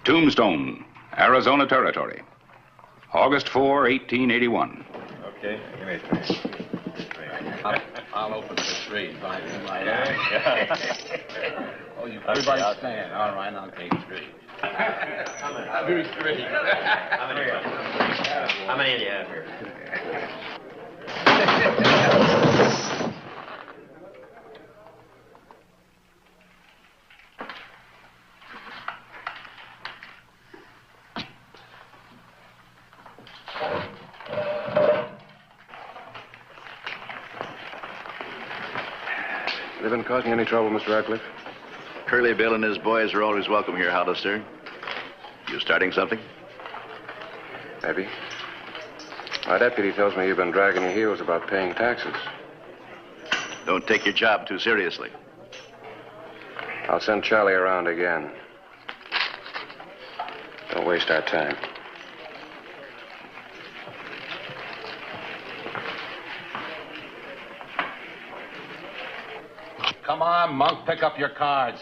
Tombstone, Arizona Territory. August 4, 1881. Okay, give me a three. I'll open the three and find him right out. Oh, you everybody stand. All right, I'll take three. I'll do three. How many do you have here? They been causing any trouble, Mr. Radcliffe? Curly Bill and his boys are always welcome here, Hollister. You starting something? Maybe. My deputy tells me you've been dragging your heels about paying taxes. Don't take your job too seriously. I'll send Charlie around again. Don't waste our time. Come on, Monk, pick up your cards.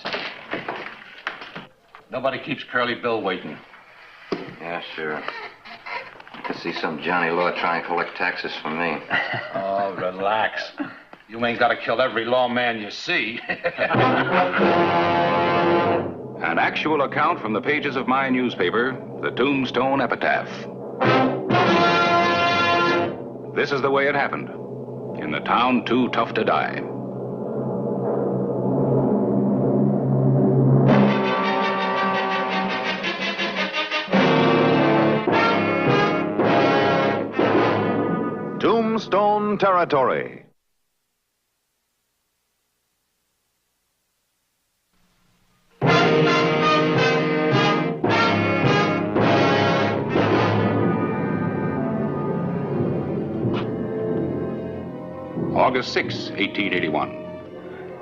Nobody keeps Curly Bill waiting. Yeah, sure. I could see some Johnny Law try and collect taxes from me. Oh, relax. You ain't got to kill every lawman you see. An actual account from the pages of my newspaper, the Tombstone Epitaph. This is the way it happened. In the town too tough to die. Tombstone Territory. August 6, 1881.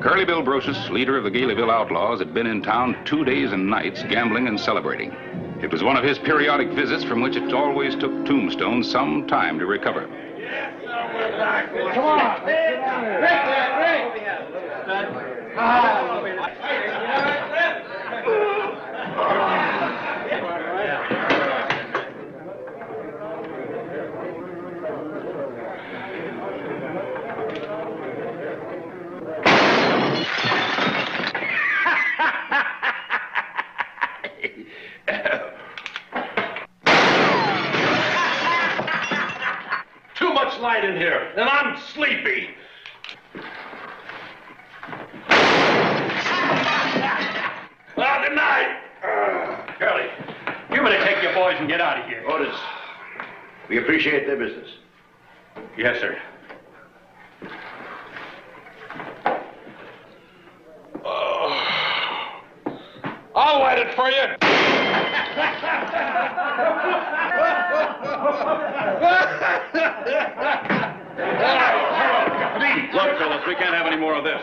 Curly Bill Brocious, leader of the Galeville outlaws, had been in town 2 days and nights gambling and celebrating. It was one of his periodic visits from which it always took Tombstone some time to recover. Come on. Too much light in here, and I'm sleepy. Well, good night. Curly, you better take your boys and get out of here. Orders. We appreciate their business. Yes, sir. I'll light it for you. Look, fellas, we can't have any more of this.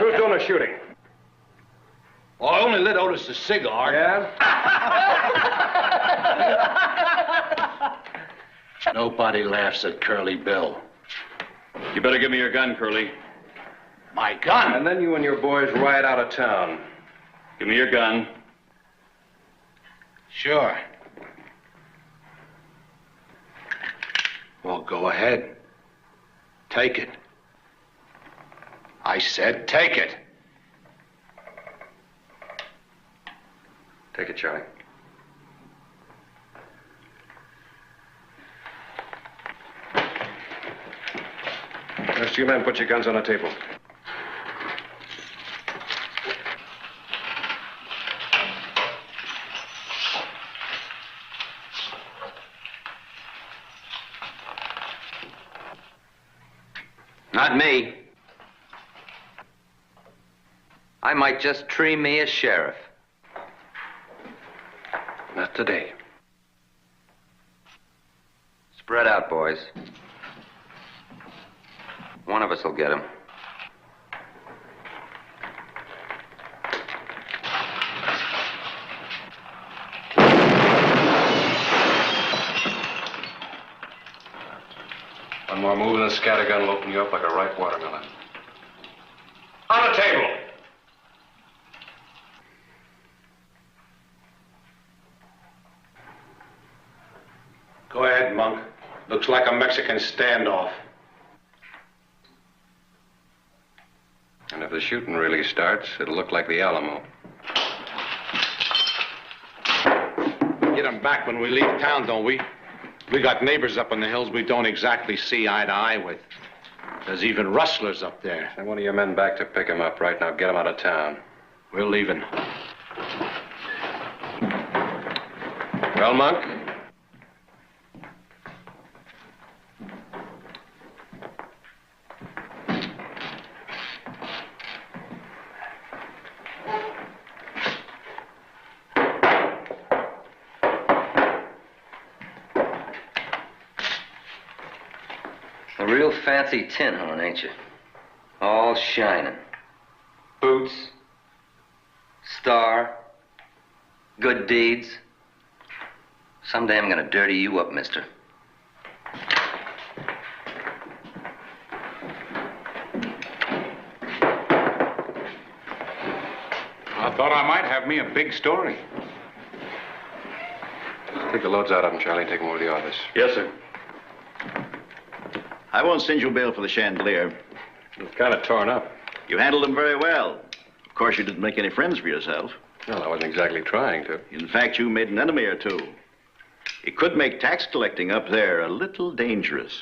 Who's doing the shooting? Well, I only lit Otis a cigar. Yeah? Nobody laughs at Curly Bill. You better give me your gun, Curly. My gun? And then you and your boys ride out of town. Give me your gun. Sure. Well, go ahead. Take it. I said take it. Take it, Charlie. Rest of you men, put your guns on the table. Not me. I might just tree me as sheriff. Not today. Spread out, boys. One of us will get him. One more move and the scattergun will open you up like a ripe watermelon. On the table. Go ahead, Monk. Looks like a Mexican standoff. And if the shooting really starts, it'll look like the Alamo. Get them back when we leave town, don't we? We got neighbors up in the hills we don't exactly see eye to eye with. There's even rustlers up there. Send one of your men back to pick him up right now. Get him out of town. We're leaving. Well, Monk? A real fancy tin horn, ain't you? All shining. Boots. Star. Good deeds. Someday I'm gonna dirty you up, mister. I thought I might have me a big story. Take the loads out of him, Charlie, and take him over to the office. Yes, sir. I won't send you bail for the chandelier. It's kind of torn up. You handled them very well. Of course, you didn't make any friends for yourself. Well, I wasn't exactly trying to. In fact, you made an enemy or two. It could make tax collecting up there a little dangerous.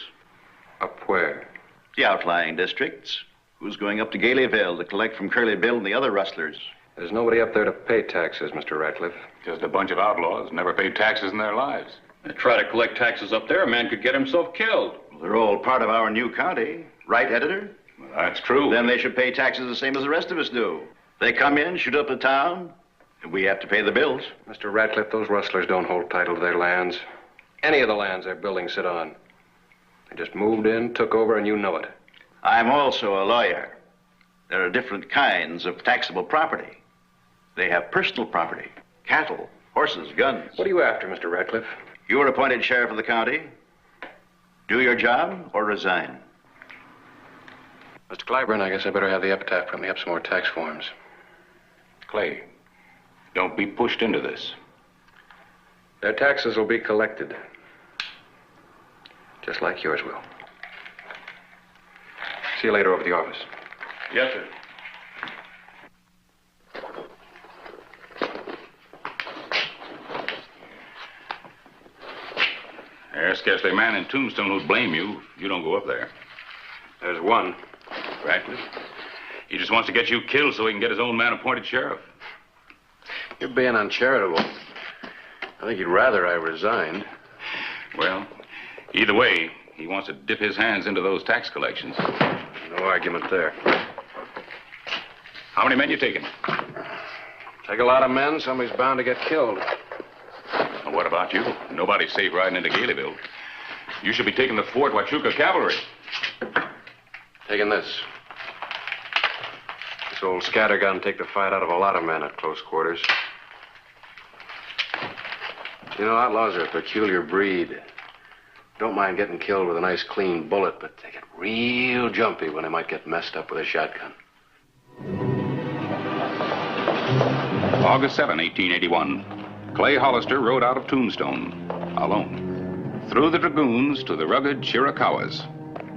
Up where? The outlying districts. Who's going up to Galeville to collect from Curly Bill and the other rustlers? There's nobody up there to pay taxes, Mr. Ratcliffe. Just a bunch of outlaws, never paid taxes in their lives. They try to collect taxes up there, a man could get himself killed. Well, they're all part of our new county. Right, editor? Well, that's true. Then they should pay taxes the same as the rest of us do. They come in, shoot up the town, and we have to pay the bills. Mr. Ratcliffe, those rustlers don't hold title to their lands. Any of the lands their buildings sit on. They just moved in, took over, and you know it. I'm also a lawyer. There are different kinds of taxable property. They have personal property, cattle, horses, guns. What are you after, Mr. Ratcliffe? You were appointed sheriff of the county. Do your job or resign. Mr. Clyburn, I guess I better have the epitaph print me up some more tax forms. Clay, don't be pushed into this. Their taxes will be collected. Just like yours will. See you later over at the office. Yes, sir. There's scarcely a man in Tombstone who'd blame you if you don't go up there. There's one. Ratcliffe. He just wants to get you killed so he can get his own man appointed sheriff. You're being uncharitable. I think you'd rather I resigned. Well, either way, he wants to dip his hands into those tax collections. No argument there. How many men you taking? Take a lot of men, somebody's bound to get killed. Well, what about you? Nobody's safe riding into Galeville. You should be taking the Fort Huachuca Cavalry. Taking this. This old scattergun take the fight out of a lot of men at close quarters. You know, outlaws are a peculiar breed. Don't mind getting killed with a nice clean bullet, but they get real jumpy when they might get messed up with a shotgun. August 7, 1881. Clay Hollister rode out of Tombstone, alone, through the Dragoons to the rugged Chiricahuas,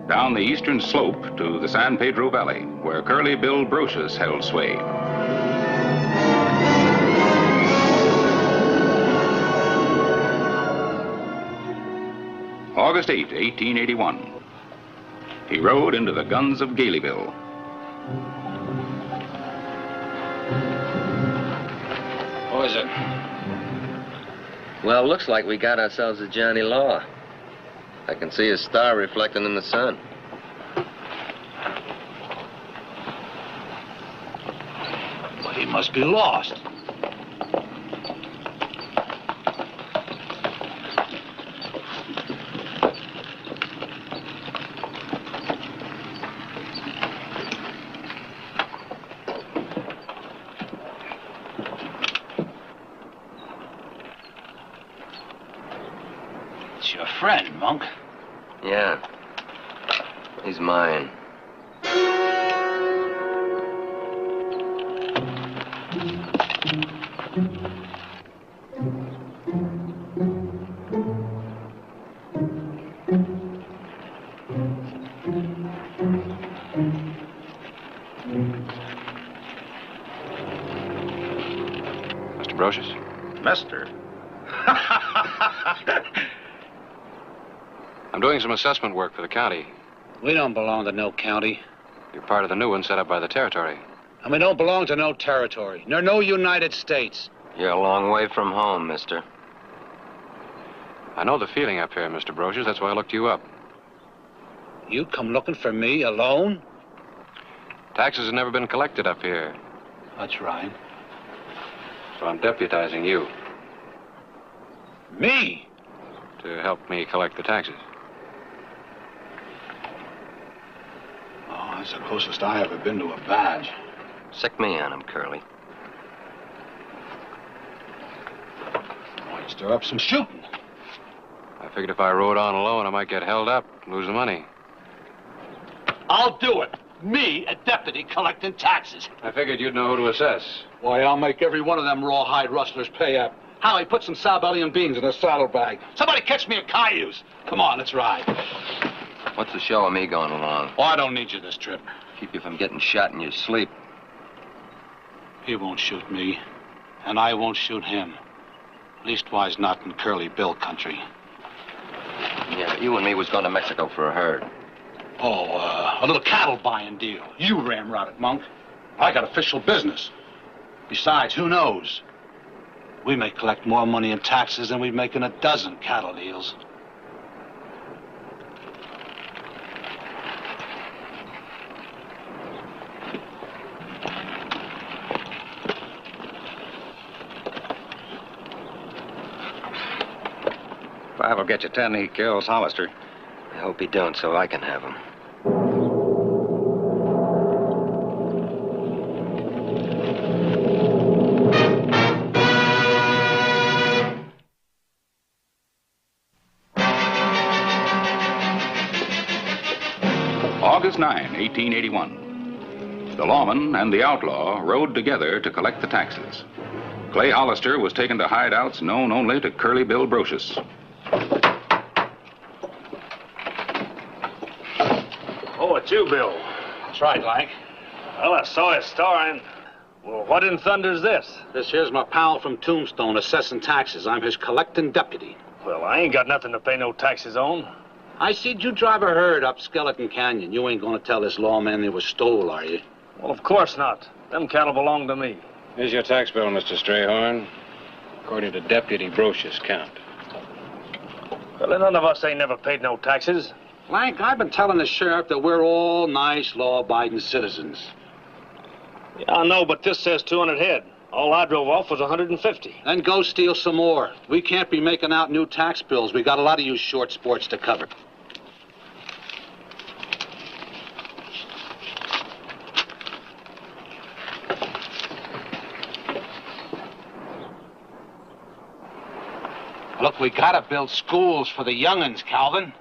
down the eastern slope to the San Pedro Valley, where Curly Bill Brocious held sway. August 8, 1881. He rode into the guns of Galeville. What is it? Well, looks like we got ourselves a Johnny Law. I can see his star reflecting in the sun. Well, he must be lost. It's your friend, Monk. Yeah. He's mine. Mr. Brocious? Mister. I'm doing some assessment work for the county. We don't belong to no county. You're part of the new one set up by the territory. And we don't belong to no territory, nor no United States. You're a long way from home, mister. I know the feeling up here, Mr. Brocious. That's why I looked you up. You come looking for me alone? Taxes have never been collected up here, That's right. so I'm deputizing you Me? to help me collect the taxes. Oh, that's the closest I ever been to a badge. Sick me on him, Curly. Might stir up some shooting. I figured if I rode on alone, I might get held up, lose the money. I'll do it. Me, a deputy collecting taxes. I figured you'd know who to assess. Why, I'll make every one of them rawhide rustlers pay up. Howie, put some Sabellian beans in a saddlebag. Somebody catch me a cayuse. Come on, let's ride. What's the show of me going along? Oh, I don't need you this trip. Keep you from getting shot in your sleep. He won't shoot me, and I won't shoot him. Leastwise, not in Curly Bill country. Yeah, you and me was going to Mexico for a herd. Oh, a little cattle buying deal. You ramrodded, Monk. I got official business. Besides, who knows? We may collect more money in taxes than we'd make in a dozen cattle deals. Five will get you 10. He kills Hollister. I hope he don't, so I can have him. August 9, 1881. The lawman and the outlaw rode together to collect the taxes. Clay Hollister was taken to hideouts known only to Curly Bill Brocious. Oh, it's you, Bill. That's right, Lank. Well, I saw his star and... Well, what in thunder's this? This here's my pal from Tombstone assessing taxes. I'm his collecting deputy. Well, I ain't got nothing to pay no taxes on. I seed you drive a herd up Skeleton Canyon. You ain't gonna tell this lawman they was stole, are you? Well, of course not. Them cattle belong to me. Here's your tax bill, Mr. Strayhorn. According to Deputy Brocious' count. Well, none of us ain't never paid no taxes. Lank, I've been telling the sheriff that we're all nice, law-abiding citizens. Yeah, I know, but this says 200 head. All I drove off was 150. Then go steal some more. We can't be making out new tax bills. We got a lot of you short sports to cover. Look, we gotta build schools for the young'uns, Calvin.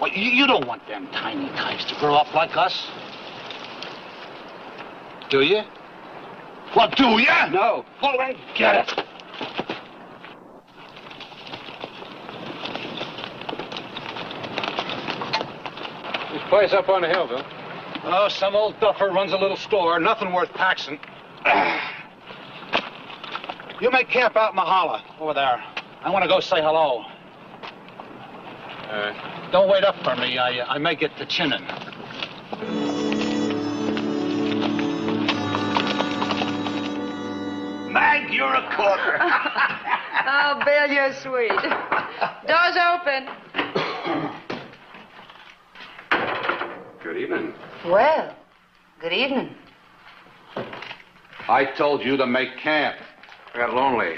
Well, you don't want them tiny types to grow up like us. Do you? Well, do you? No. Well, then get it. This place up on the hill, Bill. Oh, some old duffer runs a little store. Nothing worth taxing. You may camp out in the holler over there. I want to go say hello. Don't wait up for me. I may get to chinning. Mag, you're a corker. Oh, Bill, you're sweet. Door's open. Good evening. Well, good evening. I told you to make camp. I got lonely.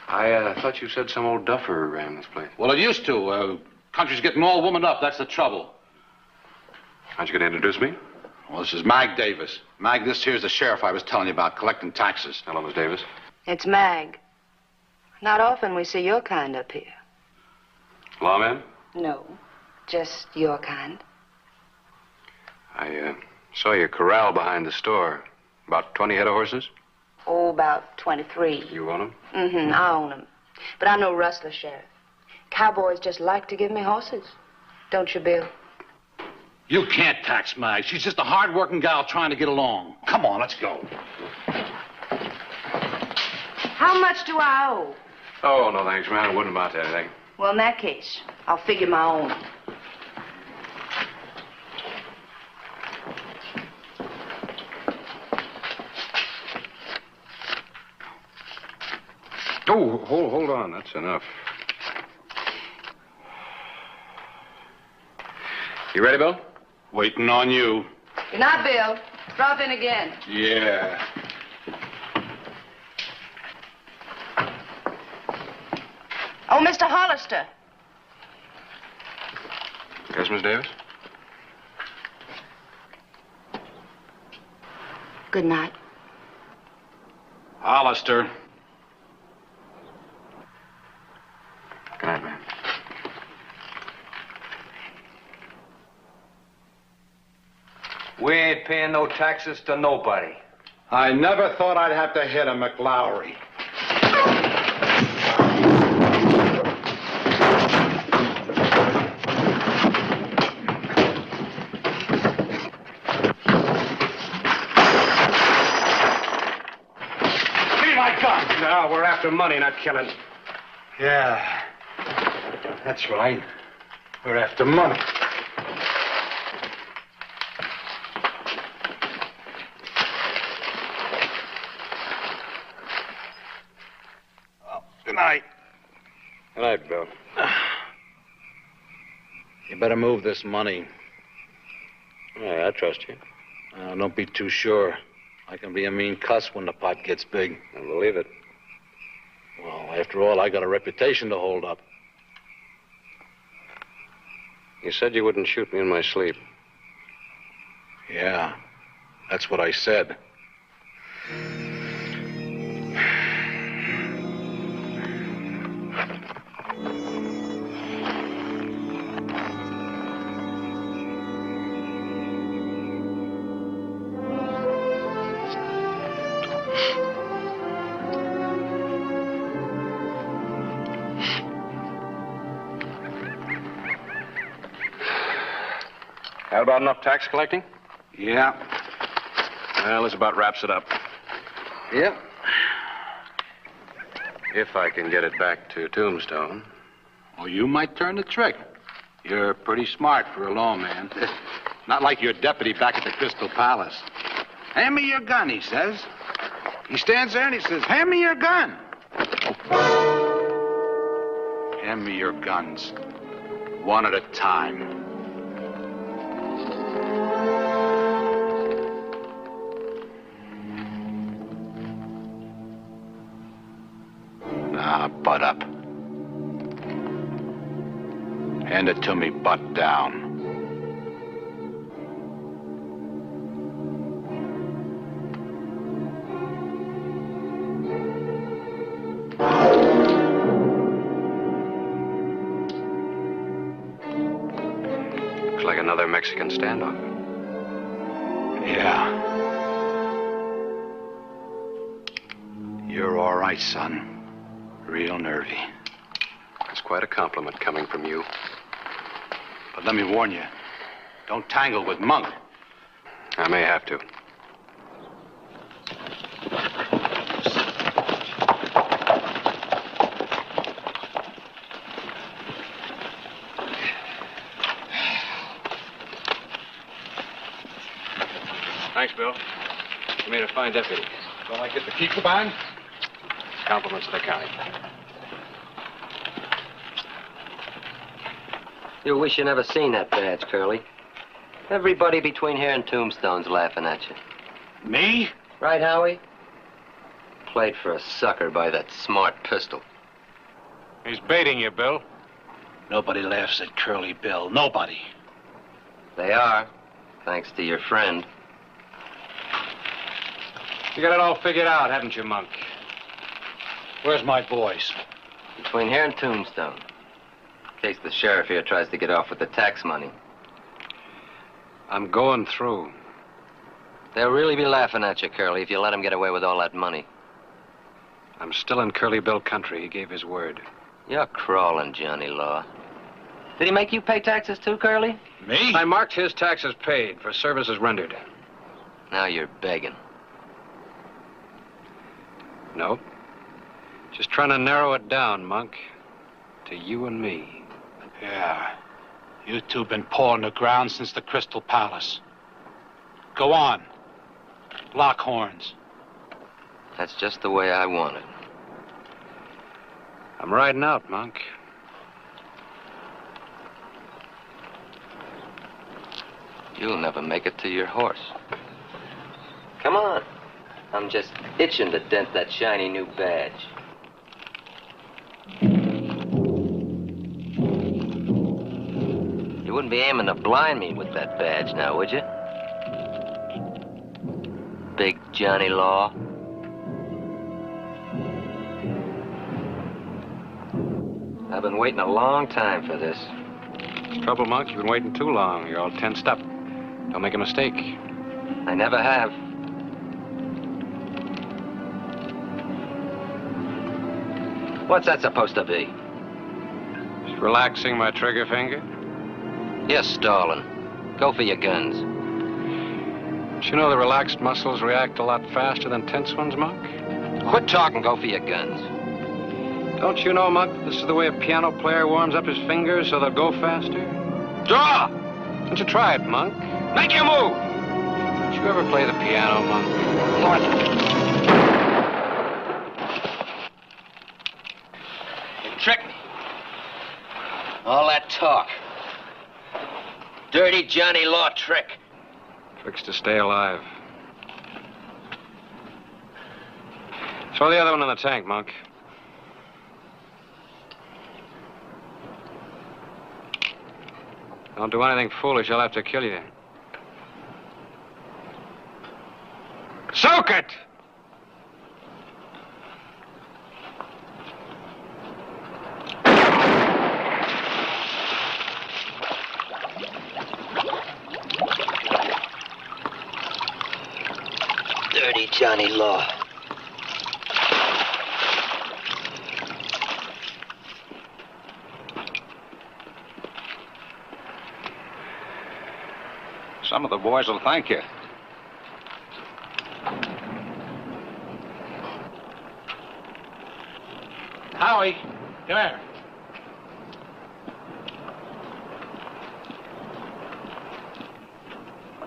I thought you said some old duffer ran this place. Well, it used to. Country's getting all womaned up. That's the trouble. Aren't you going to introduce me? Well, this is Mag Davis. Mag, this here's the sheriff I was telling you about, collecting taxes. Hello, Miss Davis. It's Mag. Not often we see your kind up here. Lawman? No. Just your kind. I saw you corral behind the store. About 20 head of horses? Oh, about 23. You own them? Mm-hmm, I own them. But I'm no rustler, Sheriff. Cowboys just like to give me horses. Don't you, Bill? You can't tax Mag. She's just a hard-working gal trying to get along. Come on, let's go. How much do I owe? Oh, no, thanks, man. I wouldn't amount to anything. Well, in that case, I'll figure my own. Oh, hold on. That's enough. You ready, Bill? Waiting on you. Good night, Bill. Drop in again. Yeah. Oh, Mr. Hollister. Yes, Miss Davis? Good night. Hollister. Good night, man. We ain't paying no taxes to nobody. I never thought I'd have to hit a McLaury. Give me my gun. No, we're after money, not killing. Yeah, that's right. We're after money. Good night. Good night, Bill. You better move this money. Yeah, I trust you. Don't be too sure. I can be a mean cuss when the pot gets big. I believe it. Well, after all, I got a reputation to hold up. You said you wouldn't shoot me in my sleep. Yeah, that's what I said. That about enough tax collecting? Yeah. Well, this about wraps it up. Yep. If I can get it back to Tombstone. Well, you might turn the trick. You're pretty smart for a lawman. Not like your deputy back at the Crystal Palace. Hand me your gun, he says. He stands there and he says, hand me your gun. Hand me your guns. One at a time. Butt up. Hand it to me, butt down. Looks like another Mexican standoff. Yeah. You're all right, son. Real nervy. That's quite a compliment coming from you. But let me warn you, don't tangle with Monk. I may have to. Thanks, Bill. You made a fine deputy. Don't I get to keep the bond? Compliments to the county. You wish you never seen that badge, Curly. Everybody between here and Tombstone's laughing at you. Me? Right, Howie? Played for a sucker by that smart pistol. He's baiting you, Bill. Nobody laughs at Curly Bill. Nobody. They are, thanks to your friend. You got it all figured out, haven't you, Monk? Where's my boys? Between here and Tombstone. In case the sheriff here tries to get off with the tax money. I'm going through. They'll really be laughing at you, Curly, if you let him get away with all that money. I'm still in Curly Bill country. He gave his word. You're crawling, Johnny Law. Did he make you pay taxes too, Curly? Me? I marked his taxes paid for services rendered. Now you're begging. Nope. Just trying to narrow it down, Monk. To you and me. Yeah. You two been pawing the ground since the Crystal Palace. Go on. Lock horns. That's just the way I want it. I'm riding out, Monk. You'll never make it to your horse. Come on. I'm just itching to dent that shiny new badge. You wouldn't be aiming to blind me with that badge now, would you? Big Johnny Law. I've been waiting a long time for this. Trouble, Monk, you've been waiting too long. You're all tensed up. Don't make a mistake. I never have. What's that supposed to be? Just relaxing my trigger finger. You're stalling. Go for your guns. Don't you know the relaxed muscles react a lot faster than tense ones, Monk? Quit talking, go for your guns. Don't you know, Monk, this is the way a piano player warms up his fingers so they'll go faster? Draw! Don't you try it, Monk? Make your move! Did you ever play the piano, Monk? You tricked me. All that talk. Dirty Johnny Law trick. Tricks to stay alive. Throw the other one in the tank, Monk. Don't do anything foolish, I'll have to kill you. Soak it! Dirty Johnny Law. Some of the boys will thank you. Howie, come here.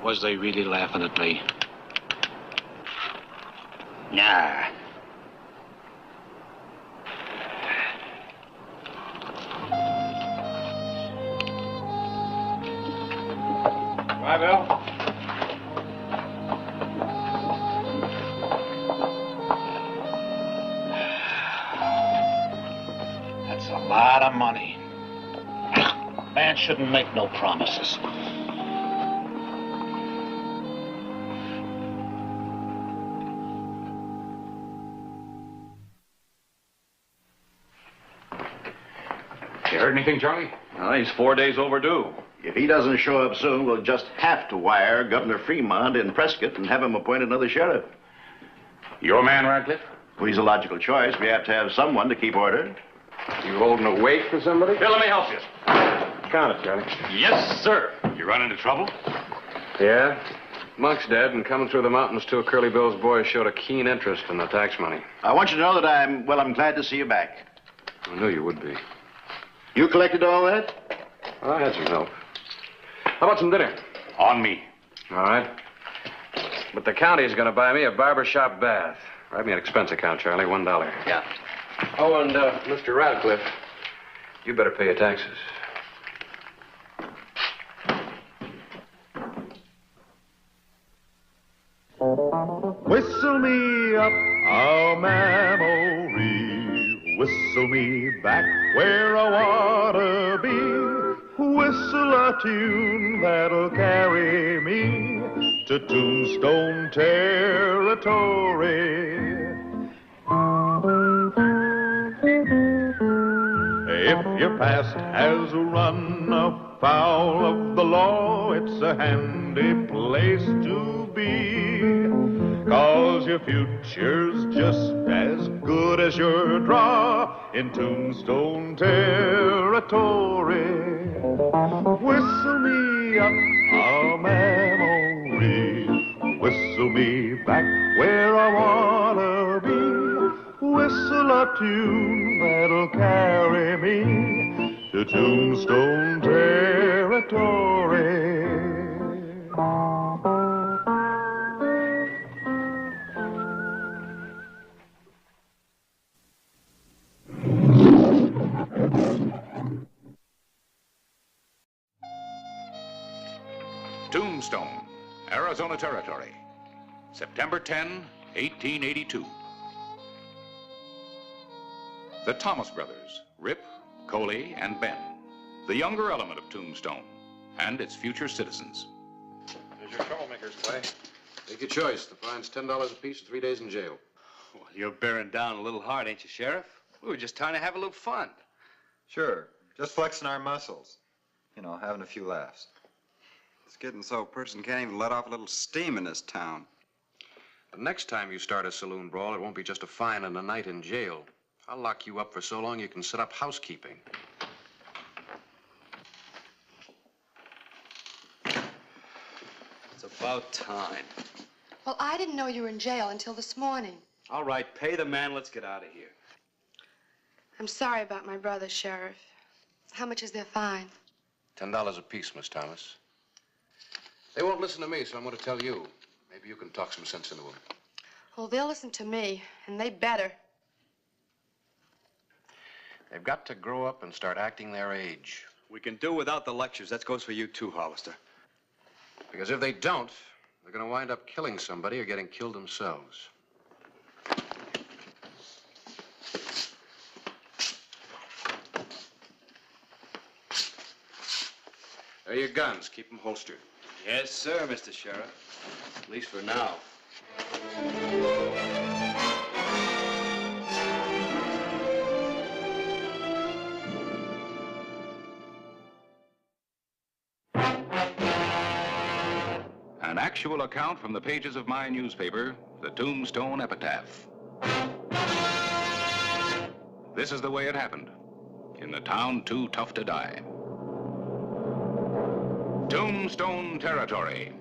Was they really laughing at me? Nah. Bye, Bill. That's a lot of money. Man shouldn't make no promises. You heard anything, Charlie? Well, he's 4 days overdue. If he doesn't show up soon, we'll just have to wire Governor Fremont in Prescott and have him appoint another sheriff. Your man, Radcliffe? Well, he's a logical choice. We have to have someone to keep order. You holding a wait for somebody? Here, let me help you. Count it, Charlie. Yes, sir. You run into trouble? Yeah? Monk's dead, and coming through the mountains, two of Curly Bill's boys showed a keen interest in the tax money. I want you to know that I'm glad to see you back. I knew you would be. You collected all that? Well, I had some help. How about some dinner? On me. All right. But the county's going to buy me a barbershop bath. Write me an expense account, Charlie, $1. Yeah. Oh, and Mr. Radcliffe, you better pay your taxes. Whistle me up a memory, whistle me back where I wanna be, whistle a tune that'll carry me to Tombstone territory. If your past has run afoul of the law, it's a handy place to be. 'Cause your future's just as good as your draw in Tombstone territory. Whistle me up a memory, whistle me back where I wanna be. Whistle a tune that'll carry me to Tombstone territory. Tombstone, Arizona Territory, September 10, 1882. The Thomas brothers, Rip, Coley, and Ben, the younger element of Tombstone, and its future citizens. There's your troublemakers, Clay. Take your choice. The fine's $10 apiece and 3 days in jail. Well, you're bearing down a little hard, ain't you, Sheriff? We were just trying to have a little fun. Sure. Just flexing our muscles. You know, having a few laughs. It's getting so a person can't even let off a little steam in this town. The next time you start a saloon brawl, it won't be just a fine and a night in jail. I'll lock you up for so long you can set up housekeeping. It's about time. Well, I didn't know you were in jail until this morning. All right, pay the man. Let's get out of here. I'm sorry about my brother, Sheriff. How much is their fine? $10 apiece, Miss Thomas. They won't listen to me, so I'm going to tell you. Maybe you can talk some sense into them. Well, they'll listen to me, and they better. They've got to grow up and start acting their age. We can do without the lectures. That goes for you, too, Hollister. Because if they don't, they're going to wind up killing somebody or getting killed themselves. There are your guns. Keep them holstered. Yes, sir, Mr. Sheriff. At least for now. An actual account from the pages of my newspaper, the Tombstone Epitaph. This is the way it happened, in the town too tough to die. Tombstone Territory.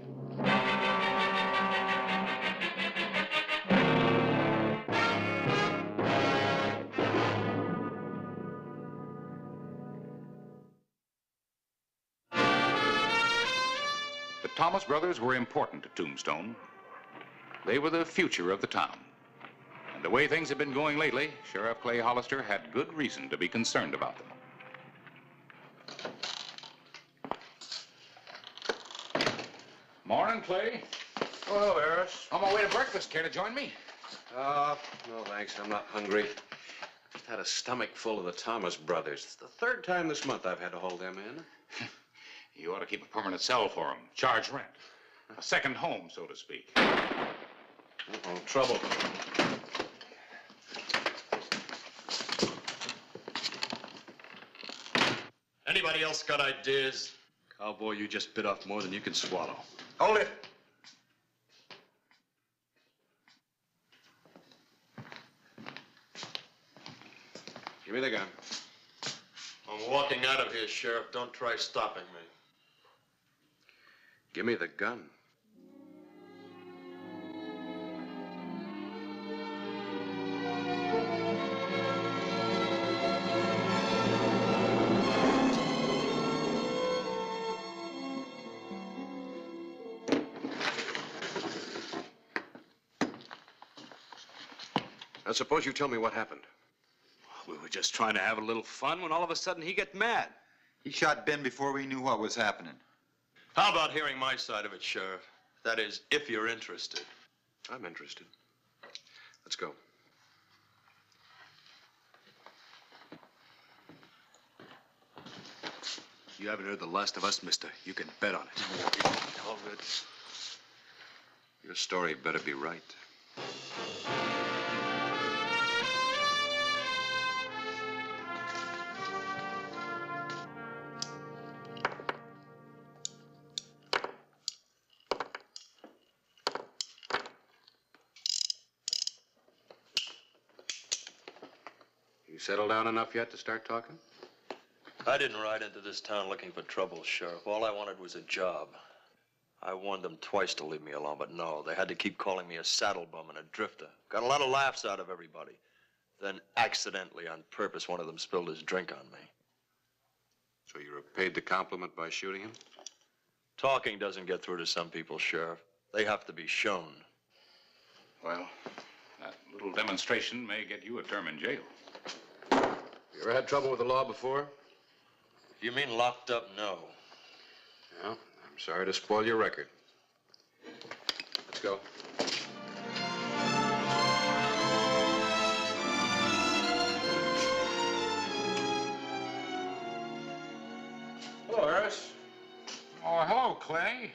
The Thomas brothers were important to Tombstone. They were the future of the town. And the way things had been going lately, Sheriff Clay Hollister had good reason to be concerned about them. Morning, Clay. Hello, Harris. On my way to breakfast. Care to join me? No thanks. I'm not hungry. Just had a stomach full of the Thomas brothers. It's the third time this month I've had to hold them in. You ought to keep a permanent cell for them. Charge rent. A second home, so to speak. Uh-oh, trouble. Anybody else got ideas? Cowboy, you just bit off more than you can swallow. Hold it. Give me the gun. I'm walking out of here, Sheriff. Don't try stopping me. Give me the gun. Now, suppose you tell me what happened. We were just trying to have a little fun when all of a sudden he get mad. He shot Ben before we knew what was happening. How about hearing my side of it, Sheriff? That is, if you're interested. I'm interested. Let's go. You haven't heard the last of us, mister. You can bet on it. All good. Your story better be right. settled down enough yet to start talking? I didn't ride into this town looking for trouble, Sheriff. All I wanted was a job. I warned them twice to leave me alone, but no, they had to keep calling me a saddle bum and a drifter. Got a lot of laughs out of everybody. Then, accidentally, on purpose, one of them spilled his drink on me. So you repaid the compliment by shooting him? Talking doesn't get through to some people, Sheriff. They have to be shown. Well, that little demonstration may get you a term in jail. You ever had trouble with the law before? You mean locked up? No. Well, I'm sorry to spoil your record. Let's go. Hello, Harris. Oh, hello, Clay.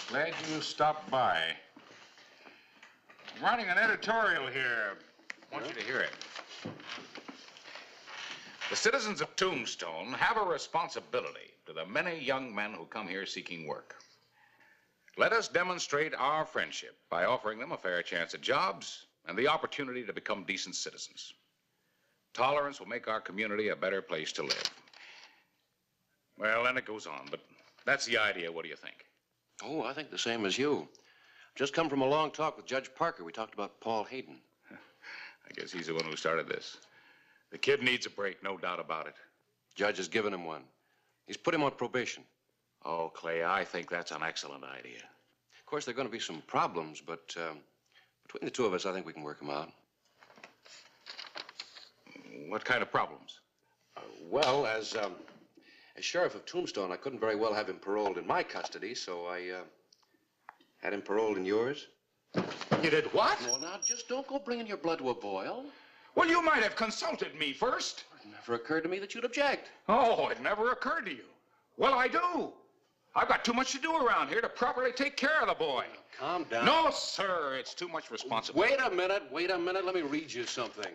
Glad you stopped by. I'm writing an editorial here. I want you to hear it. The citizens of Tombstone have a responsibility to the many young men who come here seeking work. Let us demonstrate our friendship by offering them a fair chance at jobs and the opportunity to become decent citizens. Tolerance will make our community a better place to live. Well, then it goes on, but that's the idea. What do you think? Oh, I think the same as you. Just come from a long talk with Judge Parker. We talked about Paul Hayden. I guess he's the one who started this. The kid needs a break, no doubt about it. Judge has given him one. He's put him on probation. Oh, Clay, I think that's an excellent idea. Of course, there are going to be some problems, but between the two of us, I think we can work them out. What kind of problems? Well, as sheriff of Tombstone, I couldn't very well have him paroled in my custody, so I had him paroled in yours. You did what? Well, now, just don't go bringing your blood to a boil. Well, you might have consulted me first. It never occurred to me that you'd object. Oh, it never occurred to you. Well, I do. I've got too much to do around here to properly take care of the boy. Calm down. No, sir, it's too much responsibility. Wait a minute. Let me read you something.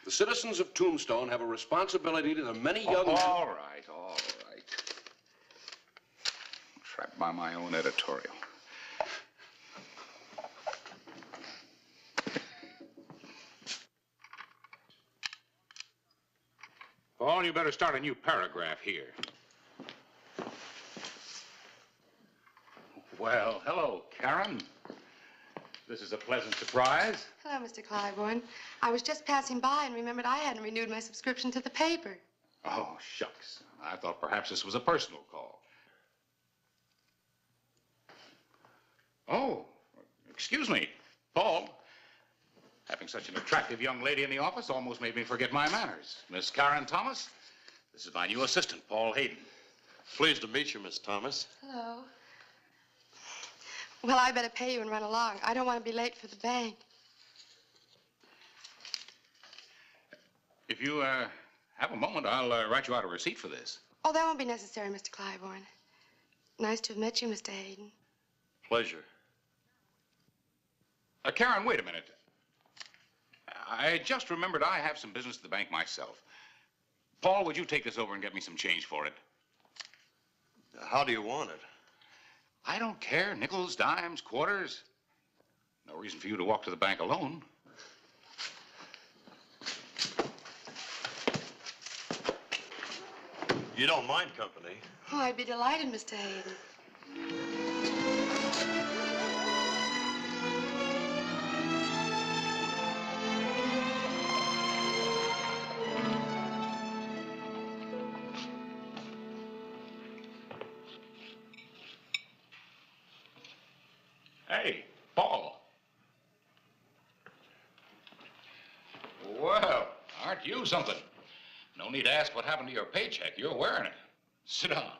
The citizens of Tombstone have a responsibility to the many young men... All right. Trapped by my own editorial. Paul, you better start a new paragraph here. Well, hello, Karen. This is a pleasant surprise. Hello, Mr. Claiborne. I was just passing by and remembered I hadn't renewed my subscription to the paper. Oh, shucks. I thought perhaps this was a personal call. Oh, excuse me. Paul, having such an attractive young lady in the office almost made me forget my manners. Miss Karen Thomas, this is my new assistant, Paul Hayden. Pleased to meet you, Miss Thomas. Hello. Well, I better pay you and run along. I don't want to be late for the bank. If you have a moment, I'll write you out a receipt for this. Oh, that won't be necessary, Mr. Claiborne. Nice to have met you, Mr. Hayden. Pleasure. Karen, wait a minute. I just remembered I have some business at the bank myself. Paul, would you take this over and get me some change for it? How do you want it? I don't care. Nickels, dimes, quarters. No reason for you to walk to the bank alone. You don't mind company? Oh, I'd be delighted, Mr. Hayden. Hey, Paul. Well, aren't you something? No need to ask what happened to your paycheck. You're wearing it. Sit down.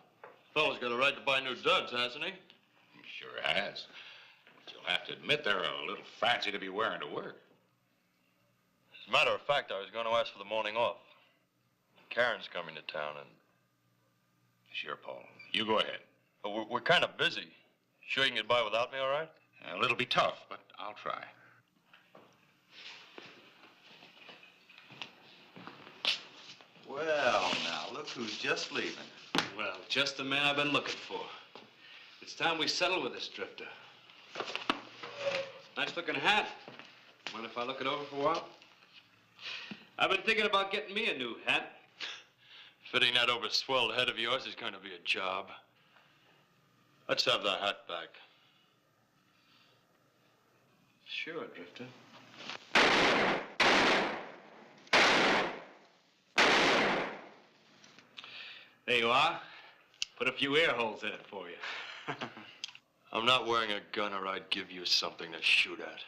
Fellow's got a right to buy new duds, hasn't he? He sure has. But you'll have to admit they're a little fancy to be wearing to work. As a matter of fact, I was going to ask for the morning off. Karen's coming to town and... Sure, Paul. You go ahead. But we're kind of busy. Sure you can get by without me, all right? It'll be tough, but I'll try. Well, now, look who's just leaving. Well, just the man I've been looking for. It's time we settle with this drifter. Nice looking hat. Mind if I look it over for a while? I've been thinking about getting me a new hat. Fitting that over swelled head of yours is going to be a job. Let's have that hat back. Sure, Drifter. There you are. Put a few air holes in it for you. I'm not wearing a gun or I'd give you something to shoot at.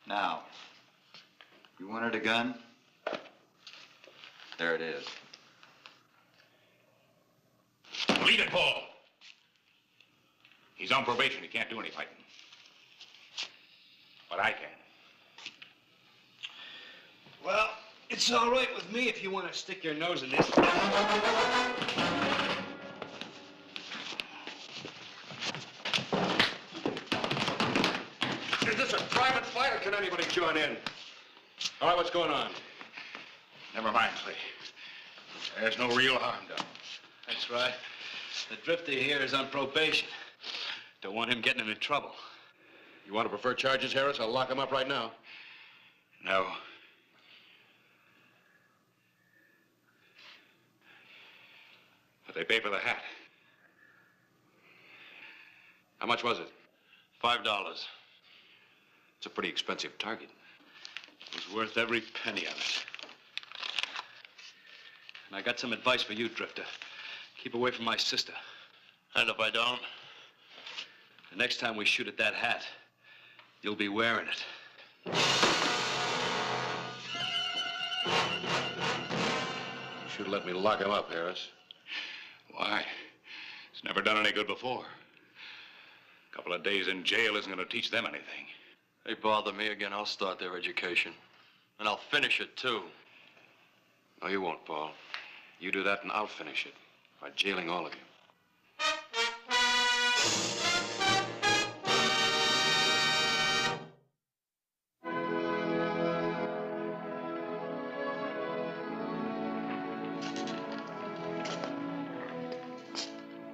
Now, you wanted a gun? There it is. Leave it, Paul. He's on probation. He can't do any fighting. But I can. Well, it's all right with me if you want to stick your nose in this. Is this a private fight or can anybody join in? All right, what's going on? Never mind, Clay. There's no real harm done. That's right. The drifter here is on probation. Don't want him getting into trouble. You want to prefer charges, Harris? I'll lock him up right now. No. But they pay for the hat. How much was it? $5. It's a pretty expensive target. It was worth every penny of it. And I got some advice for you, Drifter. Keep away from my sister. And if I don't? The next time we shoot at that hat, you'll be wearing it. You should have let me lock him up, Harris. Why? It's never done any good before. A couple of days in jail isn't going to teach them anything. They bother me again, I'll start their education. And I'll finish it, too. No, you won't, Paul. You do that and I'll finish it by jailing all of you.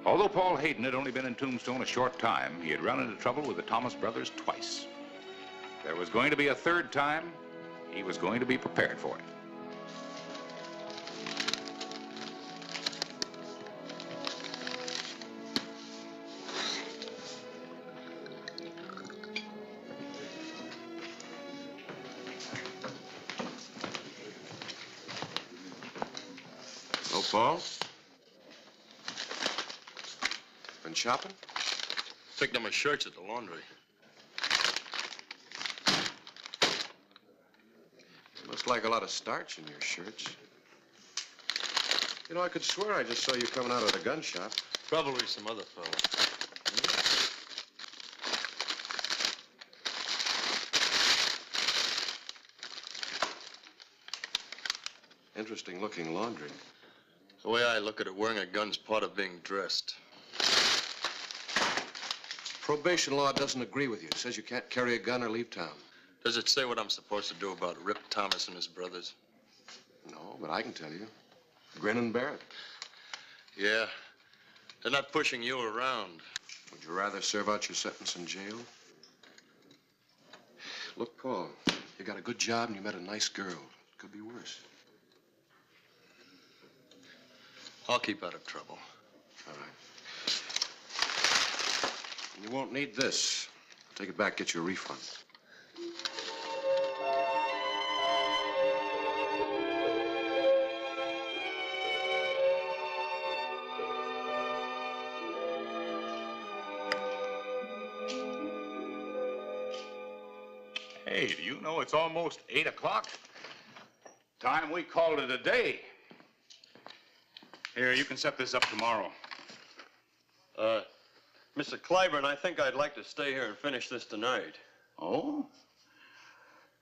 Although Paul Hayden had only been in Tombstone a short time, he had run into trouble with the Thomas brothers twice. There was going to be a third time. He was going to be prepared for it. Oh, Paul? Been shopping? Picked up my shirts at the laundry. Looks like a lot of starch in your shirts. You know, I could swear I just saw you coming out of the gun shop. Probably some other fellow. Interesting looking laundry. The way I look at it, wearing a gun's part of being dressed. Probation law doesn't agree with you. It says you can't carry a gun or leave town. Does it say what I'm supposed to do about Rip Thomas and his brothers? No, but I can tell you. Grin and bear it. Yeah. They're not pushing you around. Would you rather serve out your sentence in jail? Look, Paul, you got a good job and you met a nice girl. Could be worse. I'll keep out of trouble. All right. And you won't need this. Take it back, get your refund. Hey, do you know it's almost 8 o'clock? Time we called it a day. Here, you can set this up tomorrow. Mr. Clyburn, I think I'd like to stay here and finish this tonight. Oh?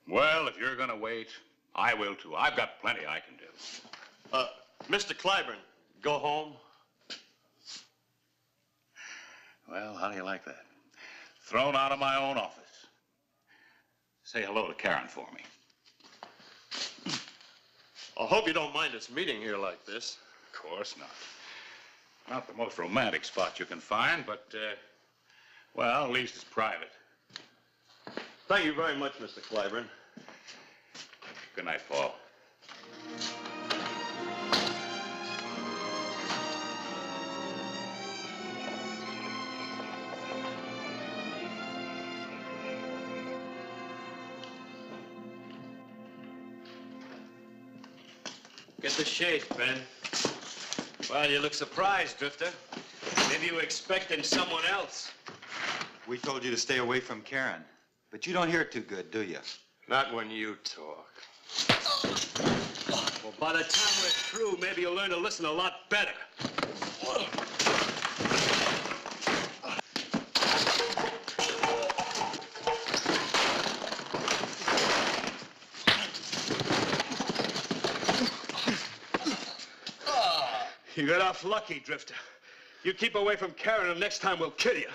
Well, if you're gonna wait, I will too. I've got plenty I can do. Mr. Clyburn, go home. Well, how do you like that? Thrown out of my own office. Say hello to Karen for me. I hope you don't mind us meeting here like this. Of course not. Not the most romantic spot you can find, but, well, at least it's private. Thank you very much, Mr. Clyburn. Good night, Paul. Get the shades, Ben. Well, you look surprised, Drifter. Maybe you were expecting someone else. We told you to stay away from Karen, but you don't hear too good, do you? Not when you talk. Well, by the time we're through, maybe you'll learn to listen a lot better. You got off lucky, Drifter. You keep away from Karen, and next time we'll kill you.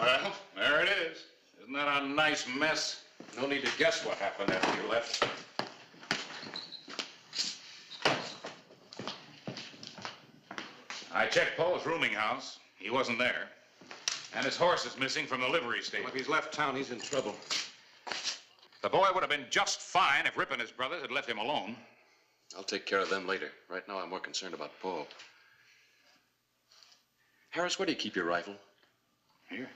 Well, there it is. Isn't that a nice mess? No need to guess what happened after you left. I checked Paul's rooming house. He wasn't there. And his horse is missing from the livery stable. Well, if he's left town, he's in trouble. The boy would have been just fine if Rip and his brothers had left him alone. I'll take care of them later. Right now, I'm more concerned about Paul. Harris, where do you keep your rifle? Here.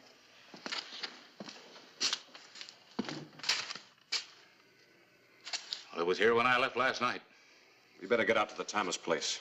Well, it was here when I left last night. We better get out to the Thomas place.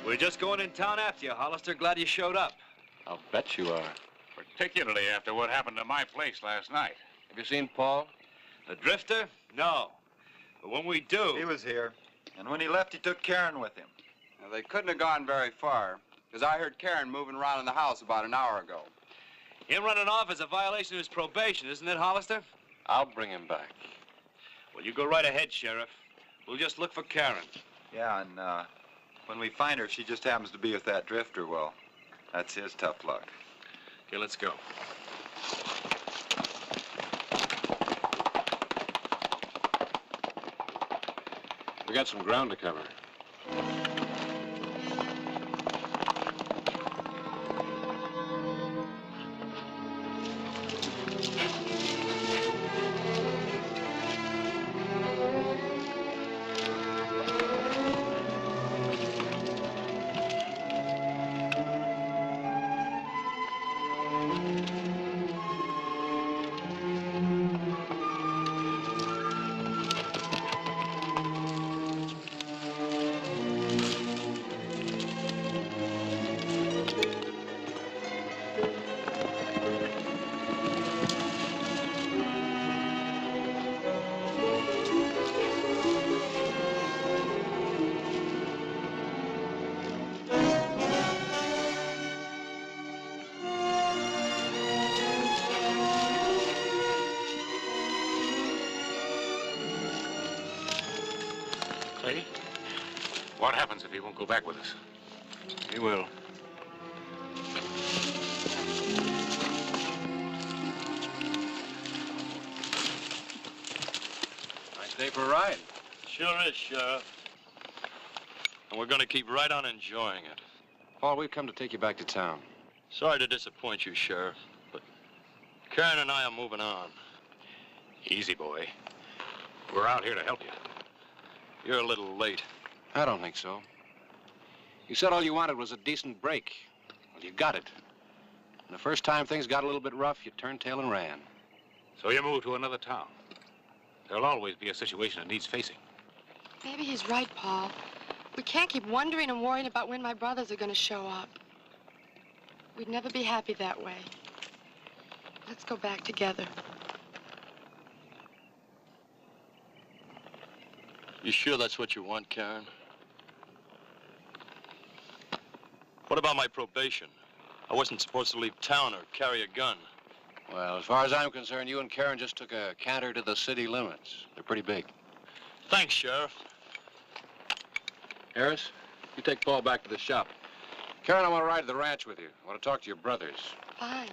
We're just going in town after you, Hollister. Glad you showed up. I'll bet you are. Particularly after what happened to my place last night. Have you seen Paul? The Drifter? No. But when we do... He was here. And when he left, he took Karen with him. Now, they couldn't have gone very far, because I heard Karen moving around in the house about an hour ago. Him running off is a violation of his probation, isn't it, Hollister? I'll bring him back. Well, you go right ahead, Sheriff. We'll just look for Karen. Yeah, and when we find her, if she just happens to be with that Drifter, well, that's his tough luck. Okay, let's go. We got some ground to cover. What happens if he won't go back with us? He will. Nice day for a ride. Sure is, Sheriff. And we're going to keep right on enjoying it. Paul, we've come to take you back to town. Sorry to disappoint you, Sheriff, but Karen and I are moving on. Easy, boy. We're out here to help you. You're a little late. I don't think so. You said all you wanted was a decent break. Well, you got it. And the first time things got a little bit rough, you turned tail and ran. So you moved to another town. There'll always be a situation that needs facing. Maybe he's right, Paul. We can't keep wondering and worrying about when my brothers are going to show up. We'd never be happy that way. Let's go back together. You sure that's what you want, Karen? What about my probation? I wasn't supposed to leave town or carry a gun. Well, as far as I'm concerned, you and Karen just took a canter to the city limits. They're pretty big. Thanks, Sheriff. Harris, you take Paul back to the shop. Karen, I want to ride to the ranch with you. I want to talk to your brothers. Fine.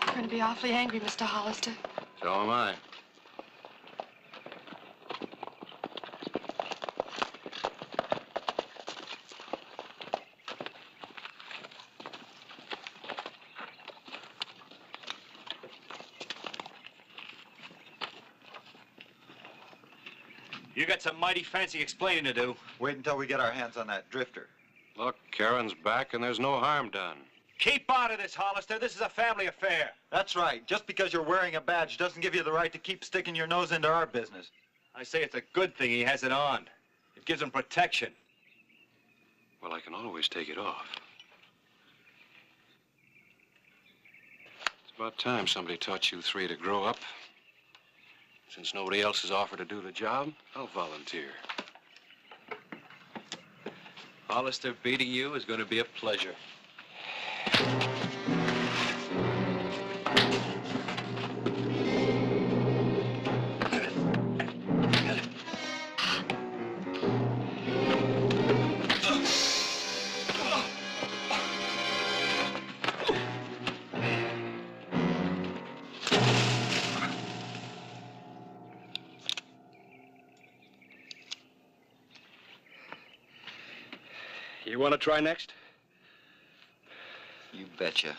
I'm going to be awfully angry, Mr. Hollister. So am I. You got some mighty fancy explaining to do. Wait until we get our hands on that drifter. Look, Karen's back and there's no harm done. Keep out of this, Hollister. This is a family affair. That's right. Just because you're wearing a badge doesn't give you the right to keep sticking your nose into our business. I say it's a good thing he has it on. It gives him protection. Well, I can always take it off. It's about time somebody taught you three to grow up. Since nobody else has offered to do the job, I'll volunteer. Hollister, beating you is going to be a pleasure. You want to try next? You betcha.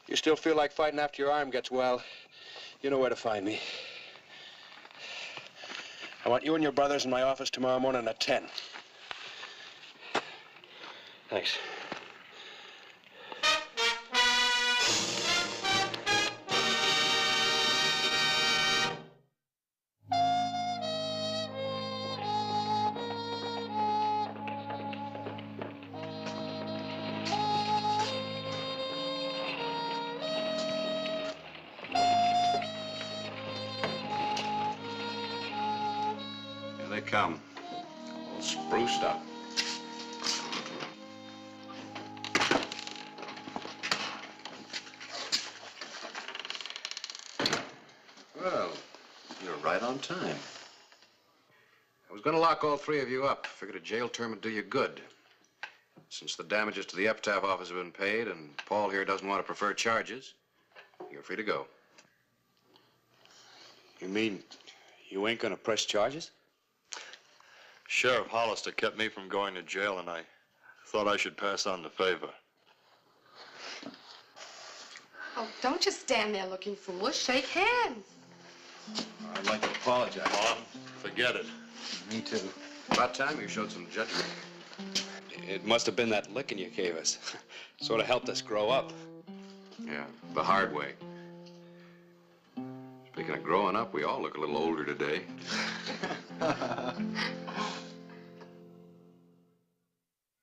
You still feel like fighting after your arm gets well, you know where to find me. I want you and your brothers in my office tomorrow morning at 10. Thanks. Here they come. All spruced up. Well, you're right on time. I was going to lock all three of you up. Figured a jail term would do you good. Since the damages to the epitaph office have been paid and Paul here doesn't want to prefer charges, you're free to go. You mean you ain't gonna press charges? Sheriff Hollister kept me from going to jail, and I Thought I should pass on the favor. Oh, don't just stand there looking foolish. Shake hands. I'd like to apologize. Mom, forget it. Me too. About time you showed some judgment. It must have been that licking you gave us. Sort of helped us grow up. Yeah, the hard way. Speaking of growing up, we all look a little older today.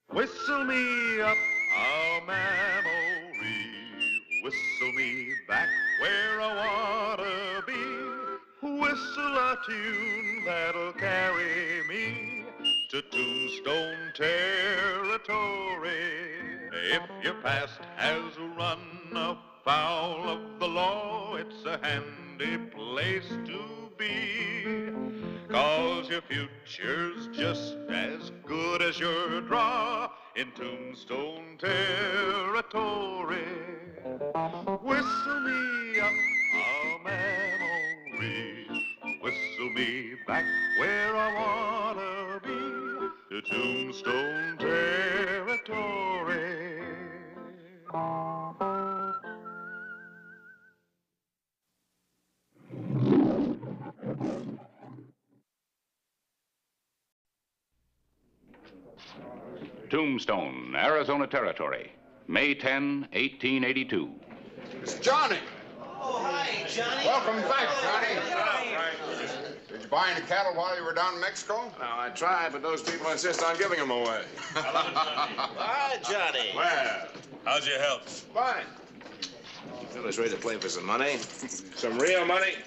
Whistle me up a memory, whistle me back where I wanna be, whistle a tune that'll carry me to Tombstone territory. If your past has run afoul of the law, it's a handy place to be, 'cause your future's just as good as your draw in Tombstone territory. Whistle me up a memory, whistle me back where I wanna be, to Tombstone territory. Tombstone, Arizona Territory, May 10, 1882. It's Johnny. Oh, hi, Johnny. Welcome back, Johnny. Did you buy any cattle while you were down in Mexico? No, I tried, but those people insist on giving them away. Hi, Johnny. Well, How's your health? fine. You fellas ready to play for some money? Some real money?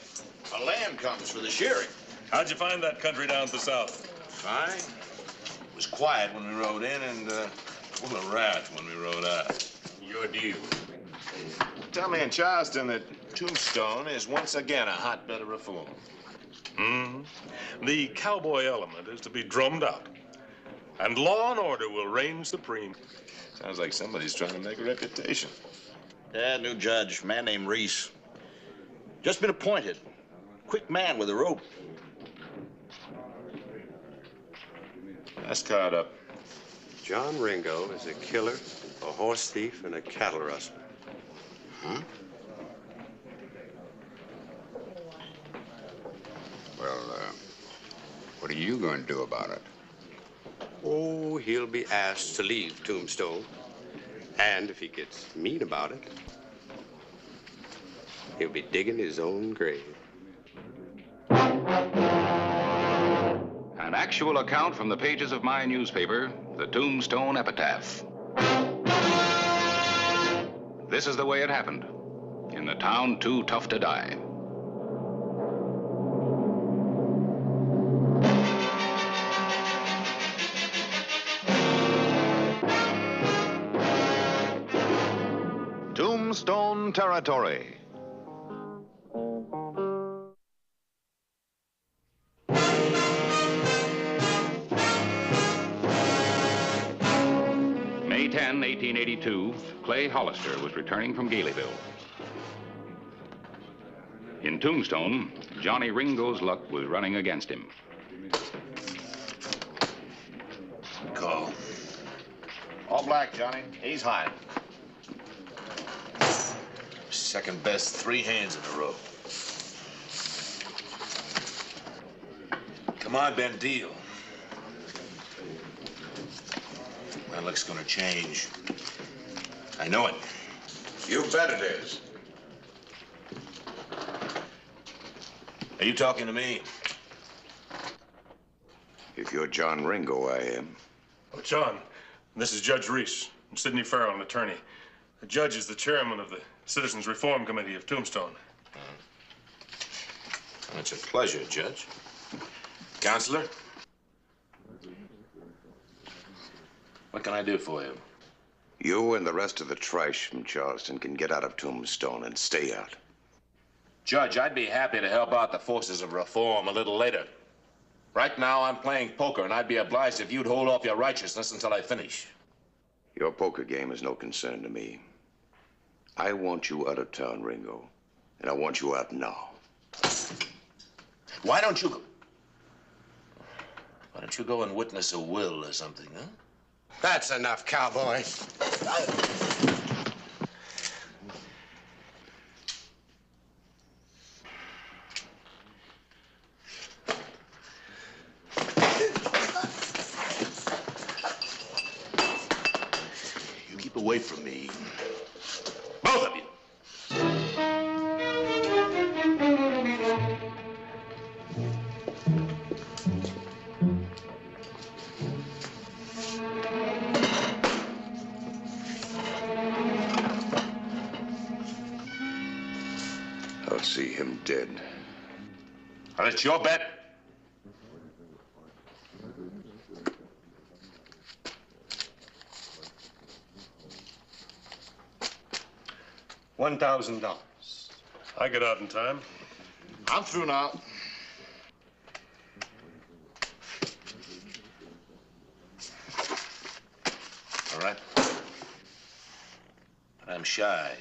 A lamb comes for the shearing. How'd you find that country down at the south? Fine. It was quiet when we rode in and Full of rats when we rode out. Your deal. Tell me in Charleston that Tombstone is once again a hotbed of reform. The cowboy element is to be drummed out, and law and order will reign supreme. Sounds like somebody's trying to make a reputation. Yeah, new judge, man named Reese. Just been appointed. Quick man with a rope. That's caught up. John Ringo is a killer, a horse thief, and a cattle rustler. Huh? Well, what are you going to do about it? Oh, he'll be asked to leave Tombstone. And if he gets mean about it, he'll be digging his own grave. An actual account from the pages of my newspaper, the Tombstone Epitaph. This is the way it happened, in the town too tough to die. Tombstone Territory. May 10, 1882, Clay Hollister was returning from Galeville. In Tombstone, Johnny Ringo's luck was running against him. Call. All black, Johnny. He's high. Second best 3 hands in a row. Come on, Ben, deal. My luck's gonna change. I know it. You bet it is. Are you talking to me? If you're John Ringo, I am. Oh, John, this is Judge Reese. I'm Sidney Farrell, an attorney. The judge is the chairman of the Citizens Reform Committee of Tombstone. It's a pleasure, Judge. Counselor? What can I do for you? You and the rest of the trash from Charleston can get out of Tombstone and stay out. Judge, I'd be happy to help out the forces of reform a little later. Right now, I'm playing poker, and I'd be obliged if you'd hold off your righteousness until I finish. Your poker game is no concern to me. I want you out of town, Ringo, and I want you out now. Why don't you go and witness a will or something, huh? That's enough, cowboy. You keep away from me. Both of you. I'll see him dead. Well, it's your bet. $1,000. I get out in time. I'm through now. All right? I'm shy.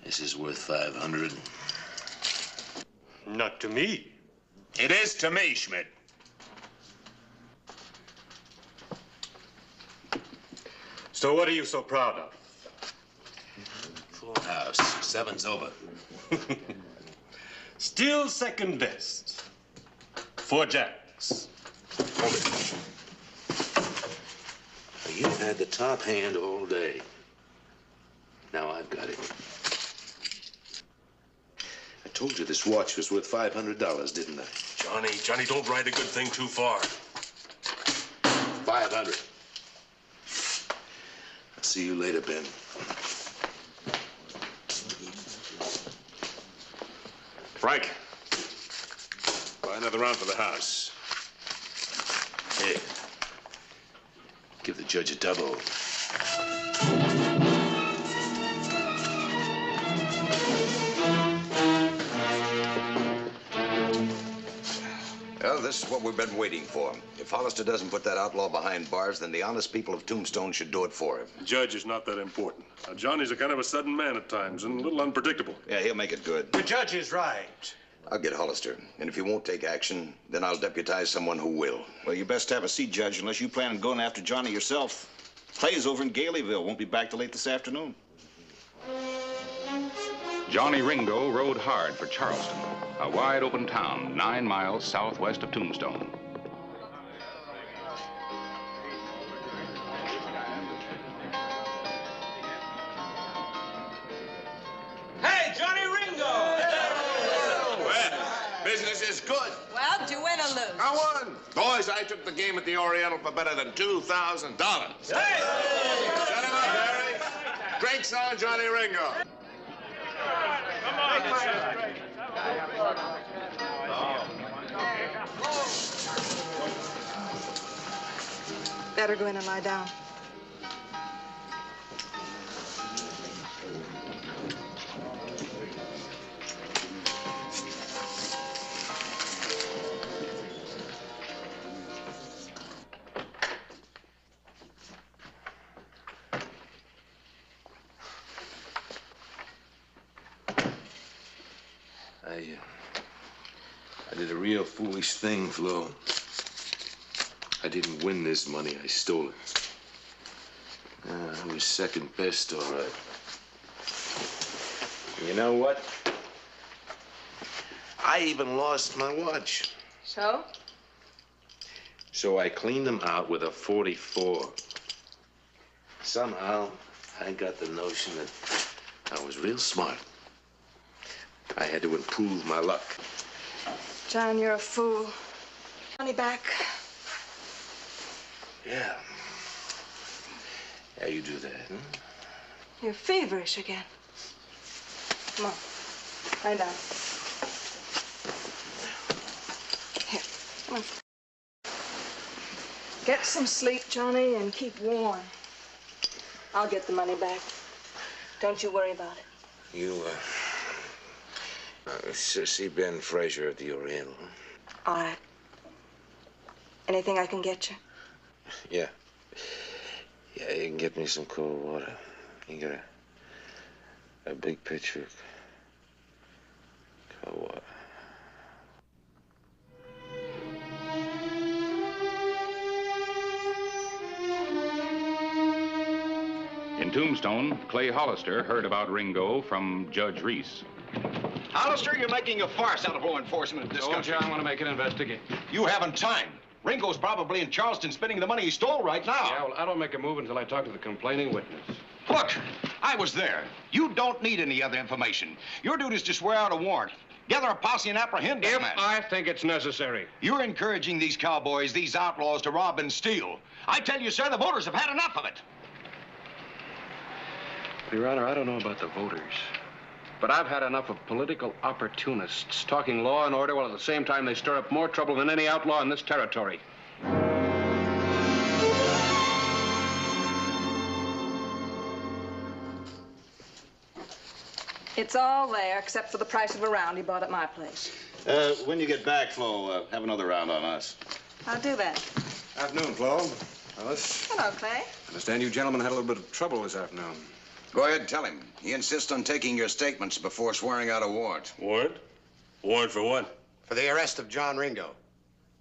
This is worth 500. Not to me. It is to me, Schmidt. So what are you so proud of? Full house. 7's over. Still second best. 4 jacks. Hold it. You've had the top hand all day. Now I've got it. I told you this watch was worth $500, didn't I? Johnny, don't ride a good thing too far. 500. I'll see you later, Ben. Frank, buy another round for the house. Hey, give the judge a double. Well, this is what we've been waiting for. If Hollister doesn't put that outlaw behind bars, then the honest people of Tombstone should do it for him. The judge is not that important. Now, Johnny's a kind of a sudden man at times and a little unpredictable. Yeah, he'll make it good. The judge is right. I'll get Hollister, and if he won't take action, then I'll deputize someone who will. Well, you best have a seat, Judge, unless you plan on going after Johnny yourself. Clay's over in Galeville. Won't be back till late this afternoon. Johnny Ringo rode hard for Charleston, a wide open town 9 miles southwest of Tombstone. Hey, Johnny Ringo! Well, business is good. Well, do win or lose? I won. Boys, I took the game at the Oriental for better than $2,000. Hey! Shut him up, Harry. Drinks on Johnny Ringo. Come on, Better go in and lie down. I did a real foolish thing, Flo. I didn't win this money. I stole it. I was second best, all right. You know what? I even lost my watch. So? So I cleaned them out with a 44. Somehow, I got the notion that I was real smart. I had to improve my luck. John, you're a fool. Money back. Yeah. Yeah, you do that, huh? You're feverish again. Come on. Lie down. Here. Come on. Get some sleep, Johnny, and keep warm. I'll get the money back. Don't you worry about it. You, see Ben Fraser at the Oriental, huh? All right. Anything I can get you? Yeah. Yeah, you can get me some cold water. You got a big pitcher of cold water. In Tombstone, Clay Hollister heard about Ringo from Judge Reese. Hollister, you're making a farce out of law enforcement in this country. I want to make an investigation. You haven't time. Ringo's probably in Charleston spending the money he stole right now. Yeah, well, I don't make a move until I talk to the complaining witness. Look, I was there. You don't need any other information. Your duty is to swear out a warrant. Gather a posse and apprehend that man. I think it's necessary. You're encouraging these cowboys, these outlaws, to rob and steal. I tell you, sir, the voters have had enough of it. Your Honor, I don't know about the voters, but I've had enough of political opportunists talking law and order while at the same time they stir up more trouble than any outlaw in this territory. It's all there, except for the price of a round he bought at my place. When you get back, Flo, have another round on us. I'll do that. Afternoon, Flo. Alice. Hello, Clay. I understand you gentlemen had a little bit of trouble this afternoon. Go ahead and tell him. He insists on taking your statements before swearing out a warrant. Warrant? Warrant for what? For the arrest of John Ringo.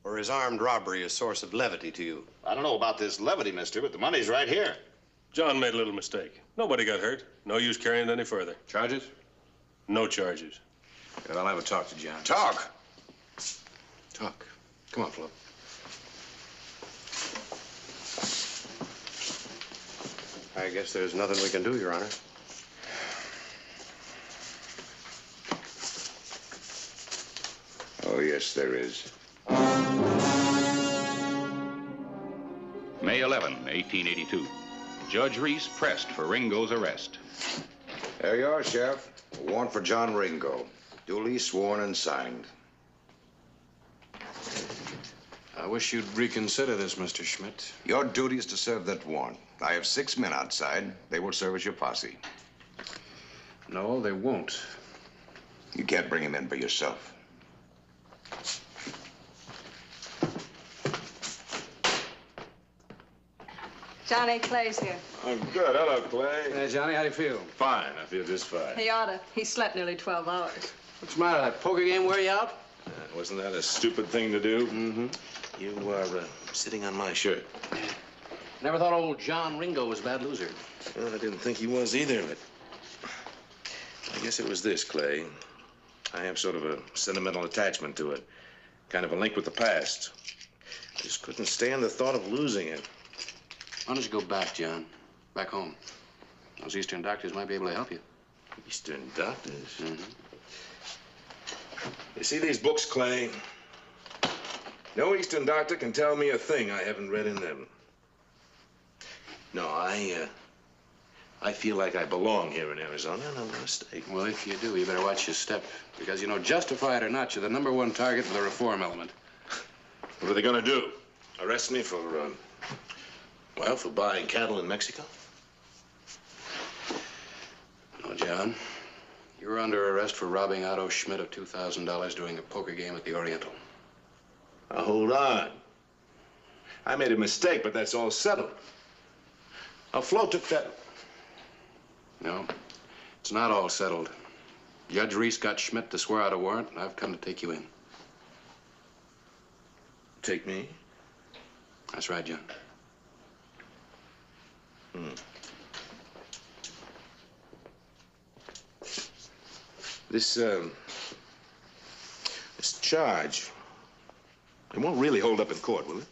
Or his armed robbery a source of levity to you? I don't know about this levity, mister, but the money's right here. John made a little mistake. Nobody got hurt. No use carrying it any further. Charges? No charges. Good, I'll have a talk to John. Talk? Talk. Come on, Flo. I guess there's nothing we can do, Your Honor. Oh, yes, there is. May 11, 1882. Judge Reese pressed for Ringo's arrest. There you are, Sheriff. A warrant for John Ringo. Duly sworn and signed. I wish you'd reconsider this, Mr. Schmidt. Your duty is to serve that warrant. I have 6 men outside. They will serve as your posse. No, they won't. You can't bring him in by yourself. Johnny, Clay's here. I'm good. Hello, Clay. Hey, Johnny, how do you feel? Fine. I feel just fine. He oughta. He slept nearly 12 hours. What's the matter? That poker game wear you out? Wasn't that a stupid thing to do? Mm-hmm. You are sitting on my shirt. Never thought old John Ringo was a bad loser. Well, I didn't think he was either, but I guess it was this, Clay. I have sort of a sentimental attachment to it. Kind of a link with the past. I just couldn't stand the thought of losing it. Why don't you go back, John? Back home. Those Eastern doctors might be able to help you. Eastern doctors? Mm-hmm. You see these books, Clay? No Eastern doctor can tell me a thing I haven't read in them. No, I feel like I belong here in Arizona, and I'm gonna stay. Well, if you do, you better watch your step. Because, you know, justify it or not, you're the #1 target for the reform element. What are they gonna do? Arrest me for, well, for buying cattle in Mexico? No, John. You're under arrest for robbing Otto Schmidt of $2,000 during a poker game at the Oriental. Now, hold on. I made a mistake, but that's all settled. Now, Flo took that... No, it's not all settled. Judge Reese got Schmidt to swear out a warrant, and I've come to take you in. Take me? That's right, John. This charge, it won't really hold up in court, will it?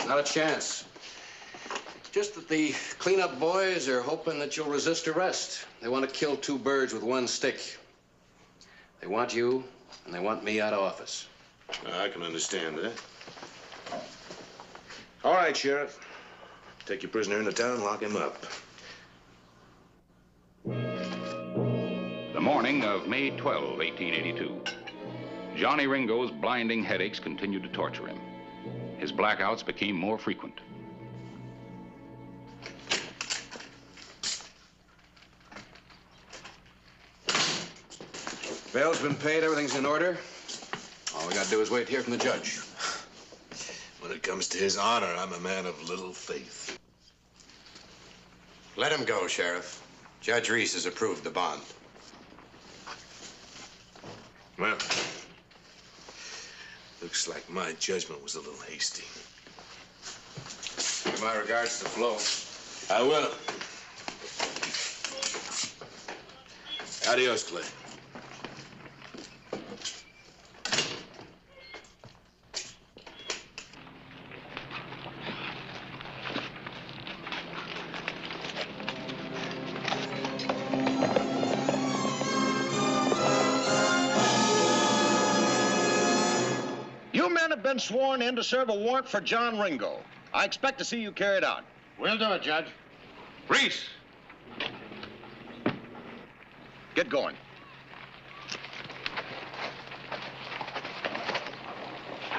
Not a chance. Just that the cleanup boys are hoping that you'll resist arrest. They want to kill 2 birds with 1 stick. They want you, and they want me out of office. I can understand that. All right, Sheriff. Take your prisoner into town and lock him up. The morning of May 12, 1882. Johnny Ringo's blinding headaches continued to torture him. His blackouts became more frequent. Bail's been paid, everything's in order. All we gotta do is wait here from the judge. When it comes to his honor, I'm a man of little faith. Let him go, Sheriff. Judge Reese has approved the bond. Well, looks like my judgment was a little hasty. Give my regards to Flo. I will. Adios, Clay. You men have been sworn in to serve a warrant for John Ringo. I expect to see you carried out. We'll do it, Judge. Reese! Get going.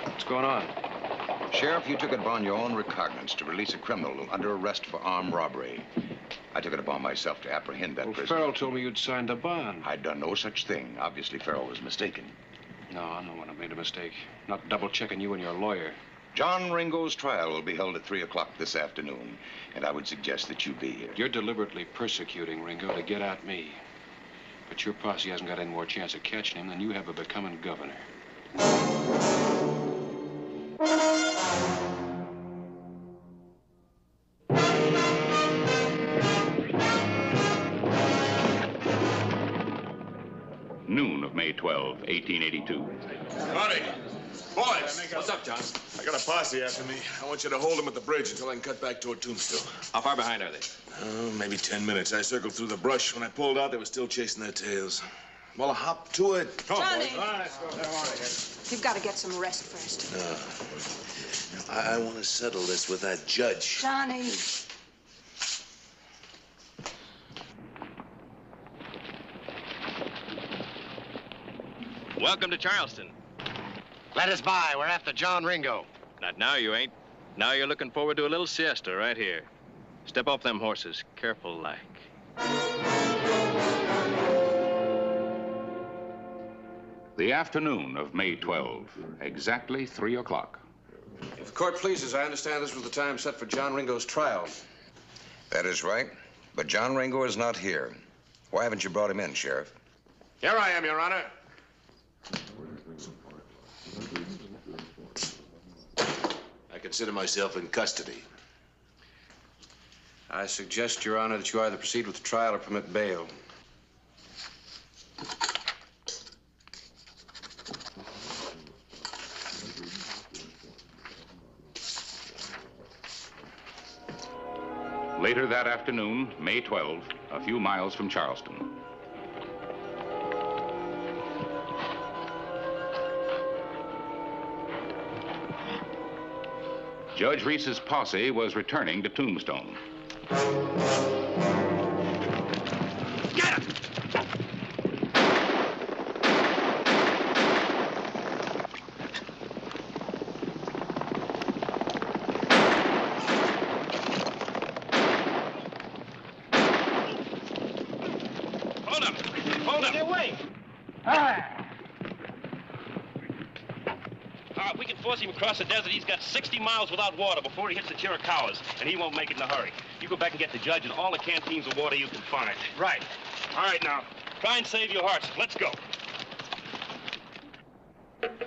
What's going on? Sheriff, you took it upon your own recognizance to release a criminal under arrest for armed robbery. I took it upon myself to apprehend that prisoner. Farrell told me you'd signed a bond. I'd done no such thing. Obviously, Farrell was mistaken. No, I'm the one who made a mistake. Not double-checking you and your lawyer. John Ringo's trial will be held at 3 o'clock this afternoon, and I would suggest that you be here. You're deliberately persecuting Ringo to get at me. But your posse hasn't got any more chance of catching him than you have of becoming governor. Noon of May 12, 1882. Howdy. Boys. What's up, John? I got a posse after me. I want you to hold them at the bridge until I can cut back toward Tombstone. How far behind are they? Oh, maybe 10 minutes. I circled through the brush. When I pulled out, they were still chasing their tails. Well, hop to it. Come on, Johnny. boys. All right, let's go. They're out of here. You've got to get some rest first. No. I want to settle this with that judge. Johnny. Welcome to Charleston. Let us by. We're after John Ringo. Not now, you ain't. Now you're looking forward to a little siesta right here. Step off them horses, careful like. The afternoon of May 12, exactly 3 o'clock. If the court pleases, I understand this was the time set for John Ringo's trial. That is right, but John Ringo is not here. Why haven't you brought him in, Sheriff? Here I am, Your Honor. I consider myself in custody. I suggest, Your Honor, that you either proceed with the trial or permit bail. Later that afternoon, May 12, a few miles from Charleston. Judge Reese's posse was returning to Tombstone. Get him! Hold up! Hold up! Get away! If we can force him across the desert, he's got 60 miles without water before he hits the Chiricahuas, and he won't make it in a hurry. You go back and get the judge and all the canteens of water you can find. Right. All right, now, try and save your horse. Let's go.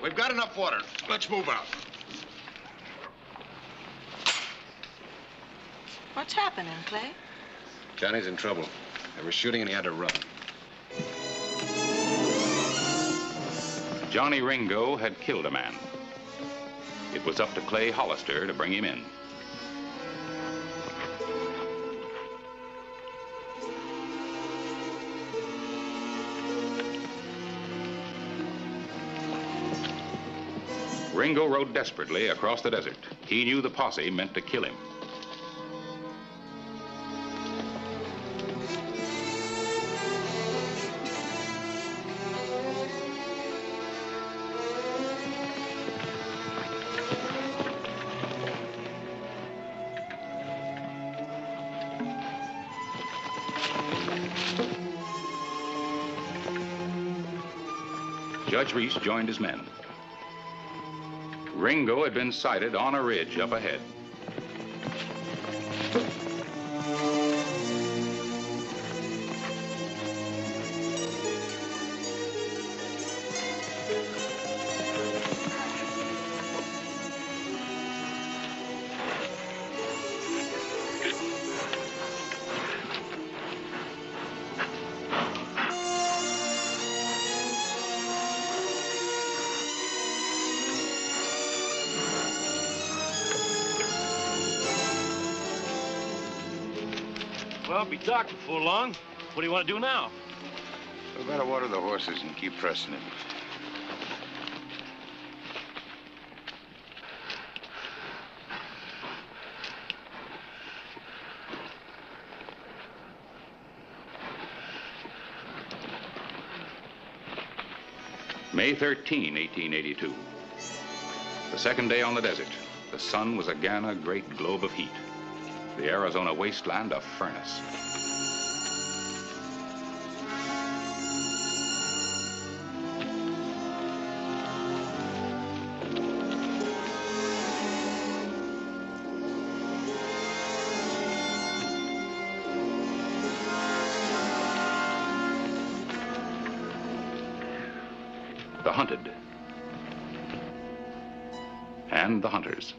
We've got enough water. Let's move out. What's happening, Clay? Johnny's in trouble. They were shooting and he had to run. Johnny Ringo had killed a man. It was up to Clay Hollister to bring him in. Ringo rode desperately across the desert. He knew the posse meant to kill him. Judge Reese joined his men. Ringo had been sighted on a ridge up ahead. Well, be dark before long. What do you want to do now? We better water the horses and keep pressing it. May 13, 1882. The second day on the desert. The sun was again a great globe of heat. The Arizona wasteland a furnace. The hunted. And the hunters.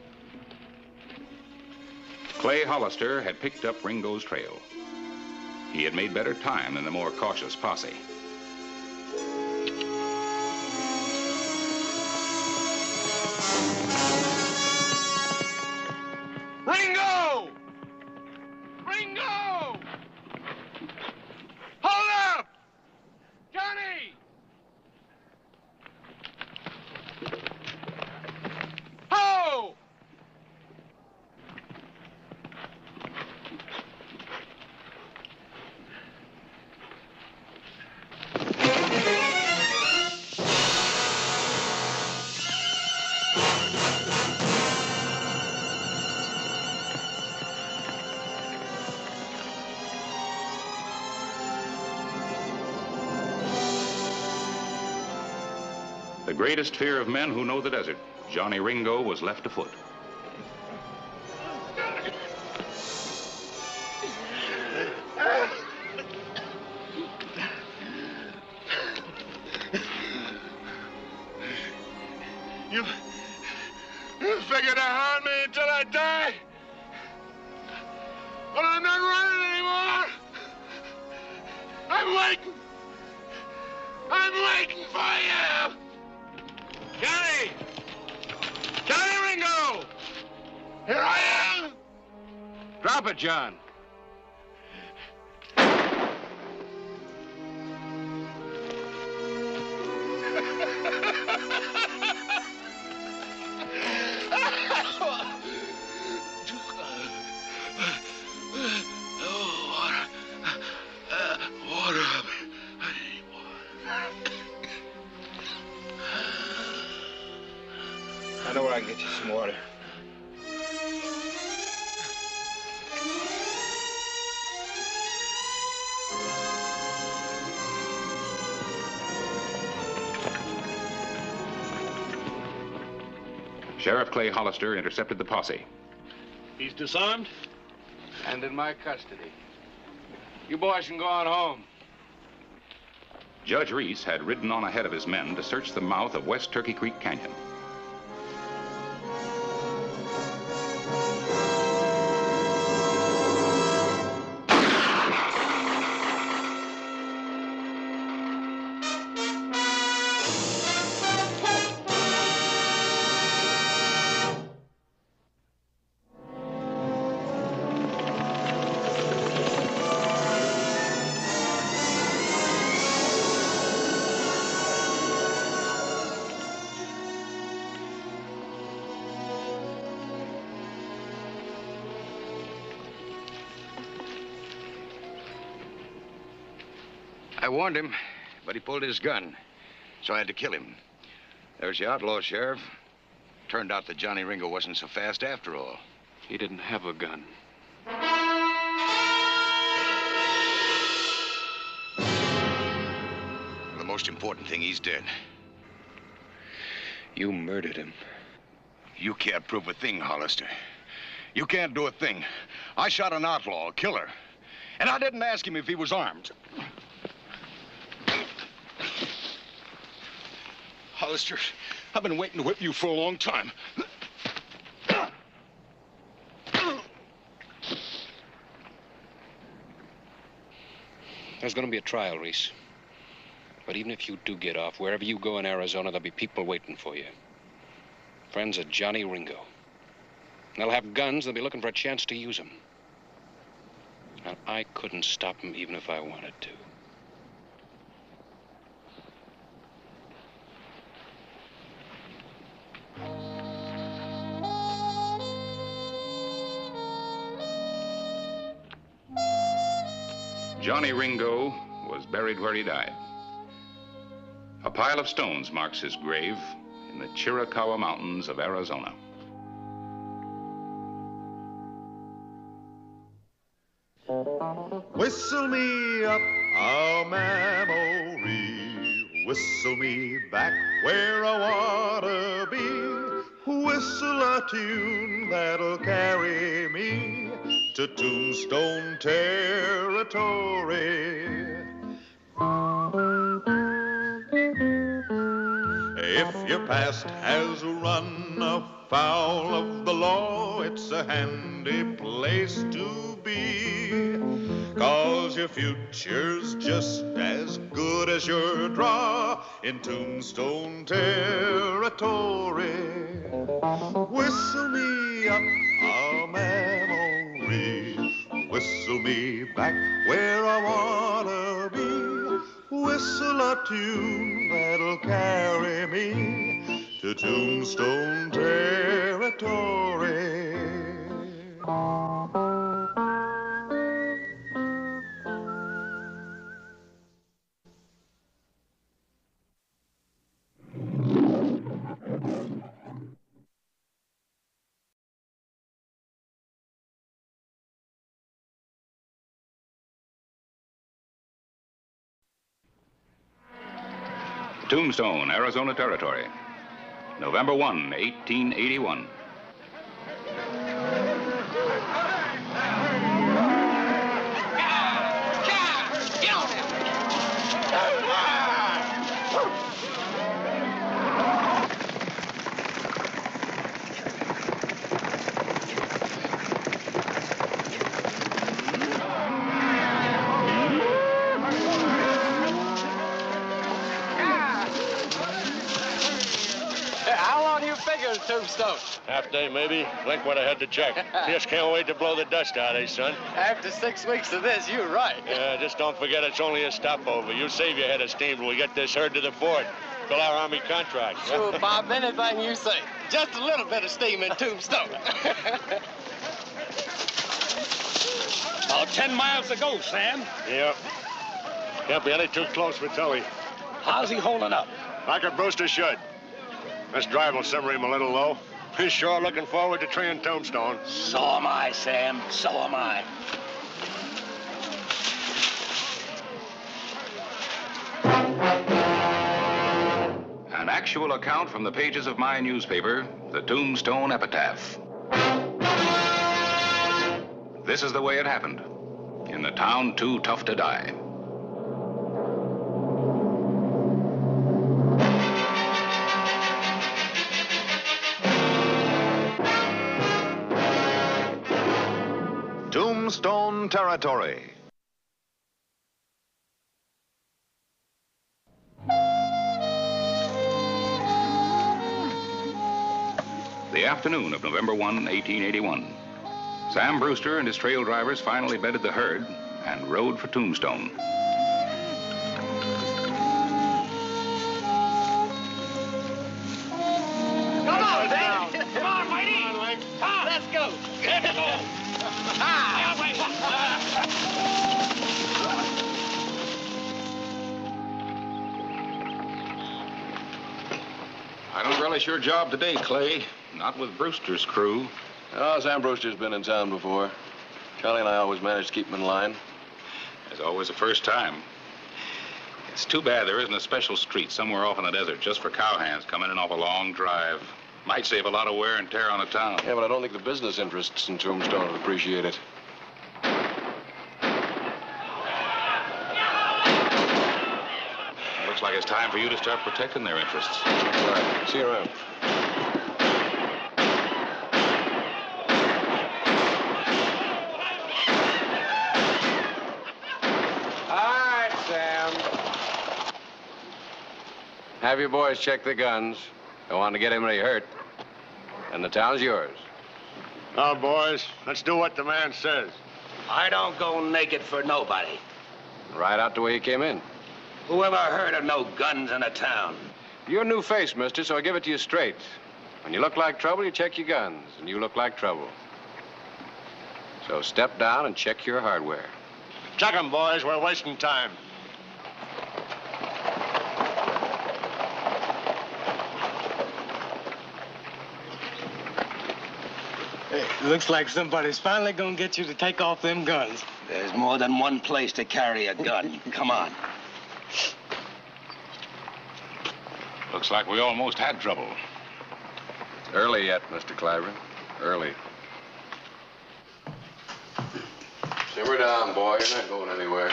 Clay Hollister had picked up Ringo's trail. He had made better time than the more cautious posse. Ringo! Ringo! Hold up! Johnny! Ho! The greatest fear of men who know the desert, Johnny Ringo was left afoot. You figure to harm me until I die? Well, I'm not running anymore. I'm waiting. I'm waiting for you. Johnny! Johnny Ringo! Here I am! Drop it, John. Water. I know where I can get you some water. Sheriff Clay Hollister intercepted the posse. He's disarmed? And in my custody. You boys can go on home. Judge Reese had ridden on ahead of his men to search the mouth of West Turkey Creek Canyon. I warned him, but he pulled his gun, so I had to kill him. There's the outlaw, Sheriff. Turned out that Johnny Ringo wasn't so fast after all. He didn't have a gun. The most important thing, he's dead. You murdered him. You can't prove a thing, Hollister. You can't do a thing. I shot an outlaw, a killer. And I didn't ask him if he was armed. Hollister, I've been waiting to whip you for a long time. There's going to be a trial, Reese. But even if you do get off, wherever you go in Arizona, there'll be people waiting for you. Friends of Johnny Ringo. They'll have guns. They'll be looking for a chance to use them. And I couldn't stop him even if I wanted to. Johnny Ringo was buried where he died. A pile of stones marks his grave in the Chiricahua Mountains of Arizona. Whistle me up a memory, whistle me back where I wanna be, whistle a tune that'll carry me to Tombstone territory. If your past has run afoul of the law, it's a handy place to be, 'cause your future's just as good as your draw in Tombstone territory. Whistle me up a memory, whistle me back where I wanna be, whistle a tune that'll carry me to Tombstone territory. Tombstone, Arizona Territory, November 1, 1881. Tombstone. Half day, maybe. Blink when I head to check. Just can't wait to blow the dust out, eh, son? After 6 weeks of this, you're right. Yeah, just don't forget it's only a stopover. You save your head of steam till we get this herd to the fort. Fill our Army contract. Sure, Bob, anything you say. Just a little bit of steam in Tombstone. About 10 miles to go, Sam. Yep. Can't be any too close for Tully. How's he holding up? Like a Brewster should. This drive will simmer him a little low. He's sure looking forward to treeing Tombstone. So am I, Sam. So am I. An actual account from the pages of my newspaper, the Tombstone Epitaph. This is the way it happened, in the town too tough to die. Tombstone Territory. The afternoon of November 1, 1881. Sam Brewster and his trail drivers finally bedded the herd and rode for Tombstone. Come on, baby. Come on, Whitey. Come on, Link. Come. Let's go. Let's go. I don't relish your job today, Clay. Not with Brewster's crew. Oh, Sam Brewster's been in town before. Charlie and I always manage to keep him in line. There's always a first time. It's too bad there isn't a special street somewhere off in the desert just for cowhands coming in off a long drive. Might save a lot of wear and tear on a town. Yeah, but I don't think the business interests in Tombstone would appreciate it. Looks like it's time for you to start protecting their interests. All right, see you around. Have your boys check the guns. Don't want to get anybody hurt. And the town's yours. Now, boys, let's do what the man says. I don't go naked for nobody. Right out the way you came in. Whoever heard of no guns in a town? You're a new face, mister, so I give it to you straight. When you look like trouble, you check your guns, and you look like trouble. So step down and check your hardware. Check 'em, boys. We're wasting time. Hey, looks like somebody's finally gonna get you to take off them guns. There's more than one place to carry a gun. Come on. Looks like we almost had trouble. Early yet, Mr. Clyburn. Early. Simmer down, boy. You're not going anywhere.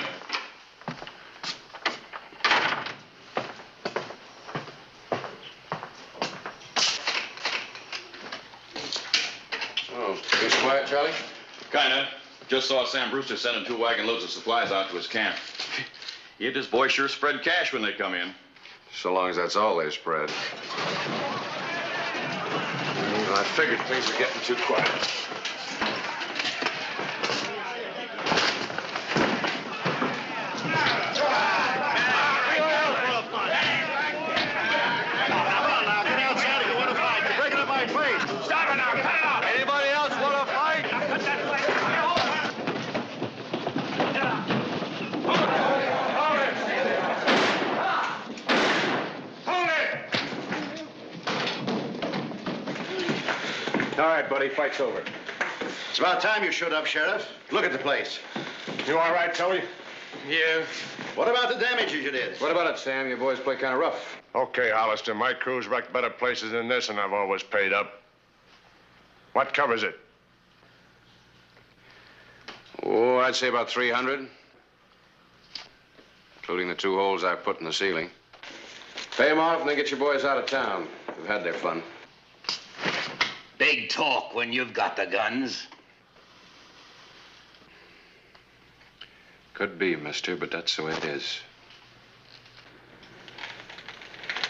Oh, things quiet, Charlie? Kinda. Just saw Sam Brewster sending 2 wagon loads of supplies out to his camp. He and his boys sure spread cash when they come in. So long as that's all they spread. I figured things were getting too quiet. All right, buddy, fight's over. It's about time you showed up, Sheriff. Look at the place. You all right, Tully? Yeah. What about the damages you did? What about it, Sam? Your boys play kind of rough. Okay, Hollister, my crew's wrecked better places than this, and I've always paid up. What covers it? Oh, I'd say about 300. Including the 2 holes I put in the ceiling. Pay them off and then get your boys out of town. They've had their fun. Big talk when you've got the guns. Could be, mister, but that's the way it is.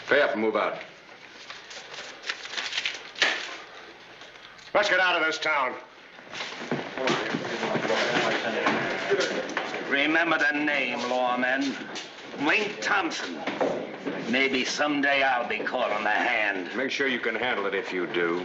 Pay up and move out. Let's get out of this town. Remember the name, lawman. Wink Thompson. Maybe someday I'll be caught on the hand. Make sure you can handle it if you do.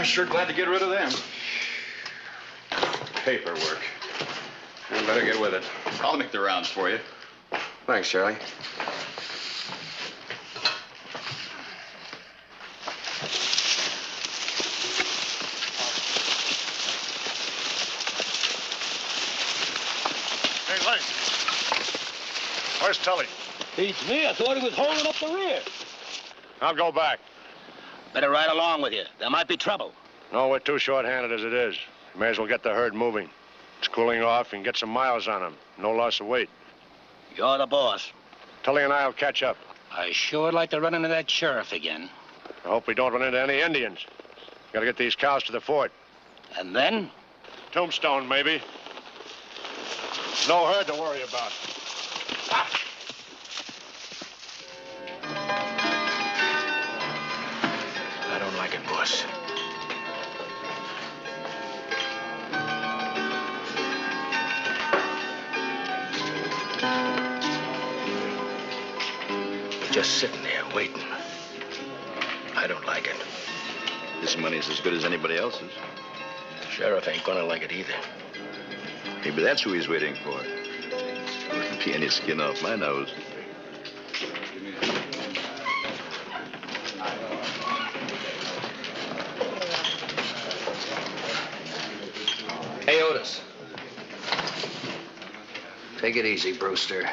Sure glad to get rid of them. Paperwork. You better get with it. I'll make the rounds for you. Thanks, Charlie. Hey, Lane. Where's Tully? Beats me. I thought he was holding up the rear. I'll go back. Better ride along with you. There might be trouble. No, we're too short-handed as it is. May as well get the herd moving. It's cooling off and get some miles on them. No loss of weight. You're the boss. Tully and I'll catch up. I sure would like to run into that sheriff again. I hope we don't run into any Indians. Gotta get these cows to the fort. And then? Tombstone, maybe. No herd to worry about. I don't like it, boss. Just sitting there waiting. I don't like it. This money's as good as anybody else's. Sheriff ain't gonna like it either. Maybe that's who he's waiting for. Wouldn't be any skin off my nose. Hey, Otis. Take it easy, Brewster.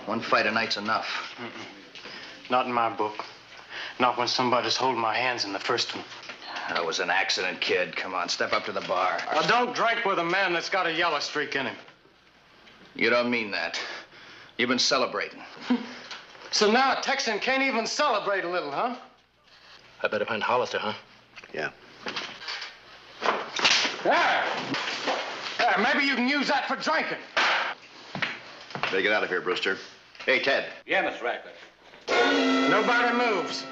One fight a night's enough. Not in my book. Not when somebody's holding my hands in the first one. That was an accident, kid. Come on, step up to the bar. I don't drink with a man that's got a yellow streak in him. You don't mean that. You've been celebrating. So now a Texan can't even celebrate a little, huh? I better find Hollister, huh? Yeah. There, maybe you can use that for drinking. Better get out of here, Brewster. Hey, Ted. Yeah, Mr. Radcliffe. Nobody moves.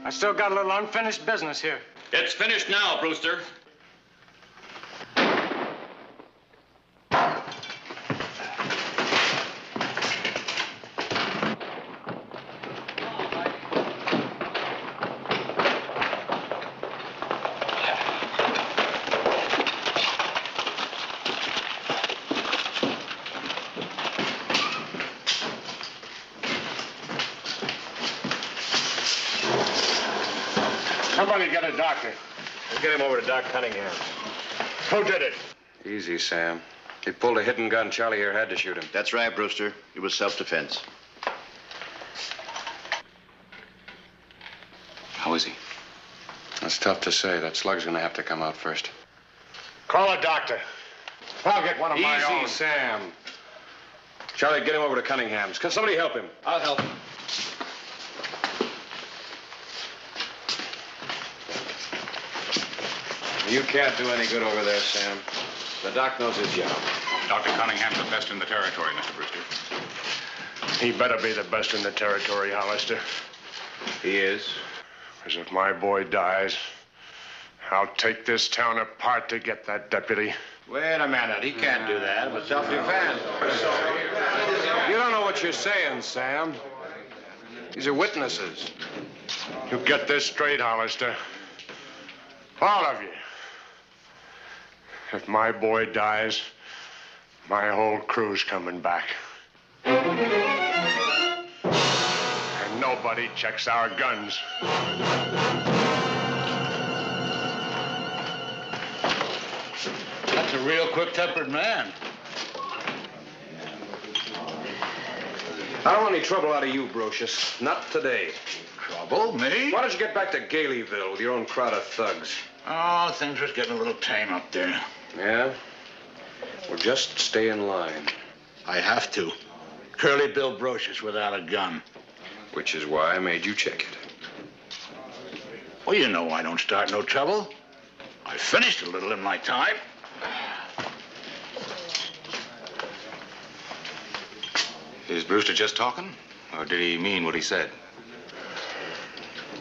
I still got a little unfinished business here. It's finished now, Brewster. Somebody get a doctor. We'll get him over to Doc Cunningham. Who did it? Easy, Sam. He pulled a hidden gun. Charlie here had to shoot him. That's right, Brewster. It was self-defense. How is he? That's tough to say. That slug's gonna have to come out first. Call a doctor. I'll get one of my own. Easy, Sam. Charlie, get him over to Cunningham's. Can somebody help him? I'll help him. You can't do any good over there, Sam. The doc knows his job. Dr. Cunningham's the best in the territory, Mr. Brewster. He better be the best in the territory, Hollister. He is. Because if my boy dies, I'll take this town apart to get that deputy. Wait a minute. He can't do that. It was self-defense. You don't know what you're saying, Sam. These are witnesses. You get this straight, Hollister. All of you. If my boy dies, my whole crew's coming back. And nobody checks our guns. That's a real quick-tempered man. I don't want any trouble out of you, Brocious. Not today. Trouble? Me? Why don't you get back to Galeville with your own crowd of thugs? Oh, things are getting a little tame up there. Yeah? Well, just stay in line. I have to. Curly Bill Brocious without a gun. Which is why I made you check it. Well, you know I don't start no trouble. I finished a little in my time. Is Brewster just talking? Or did he mean what he said?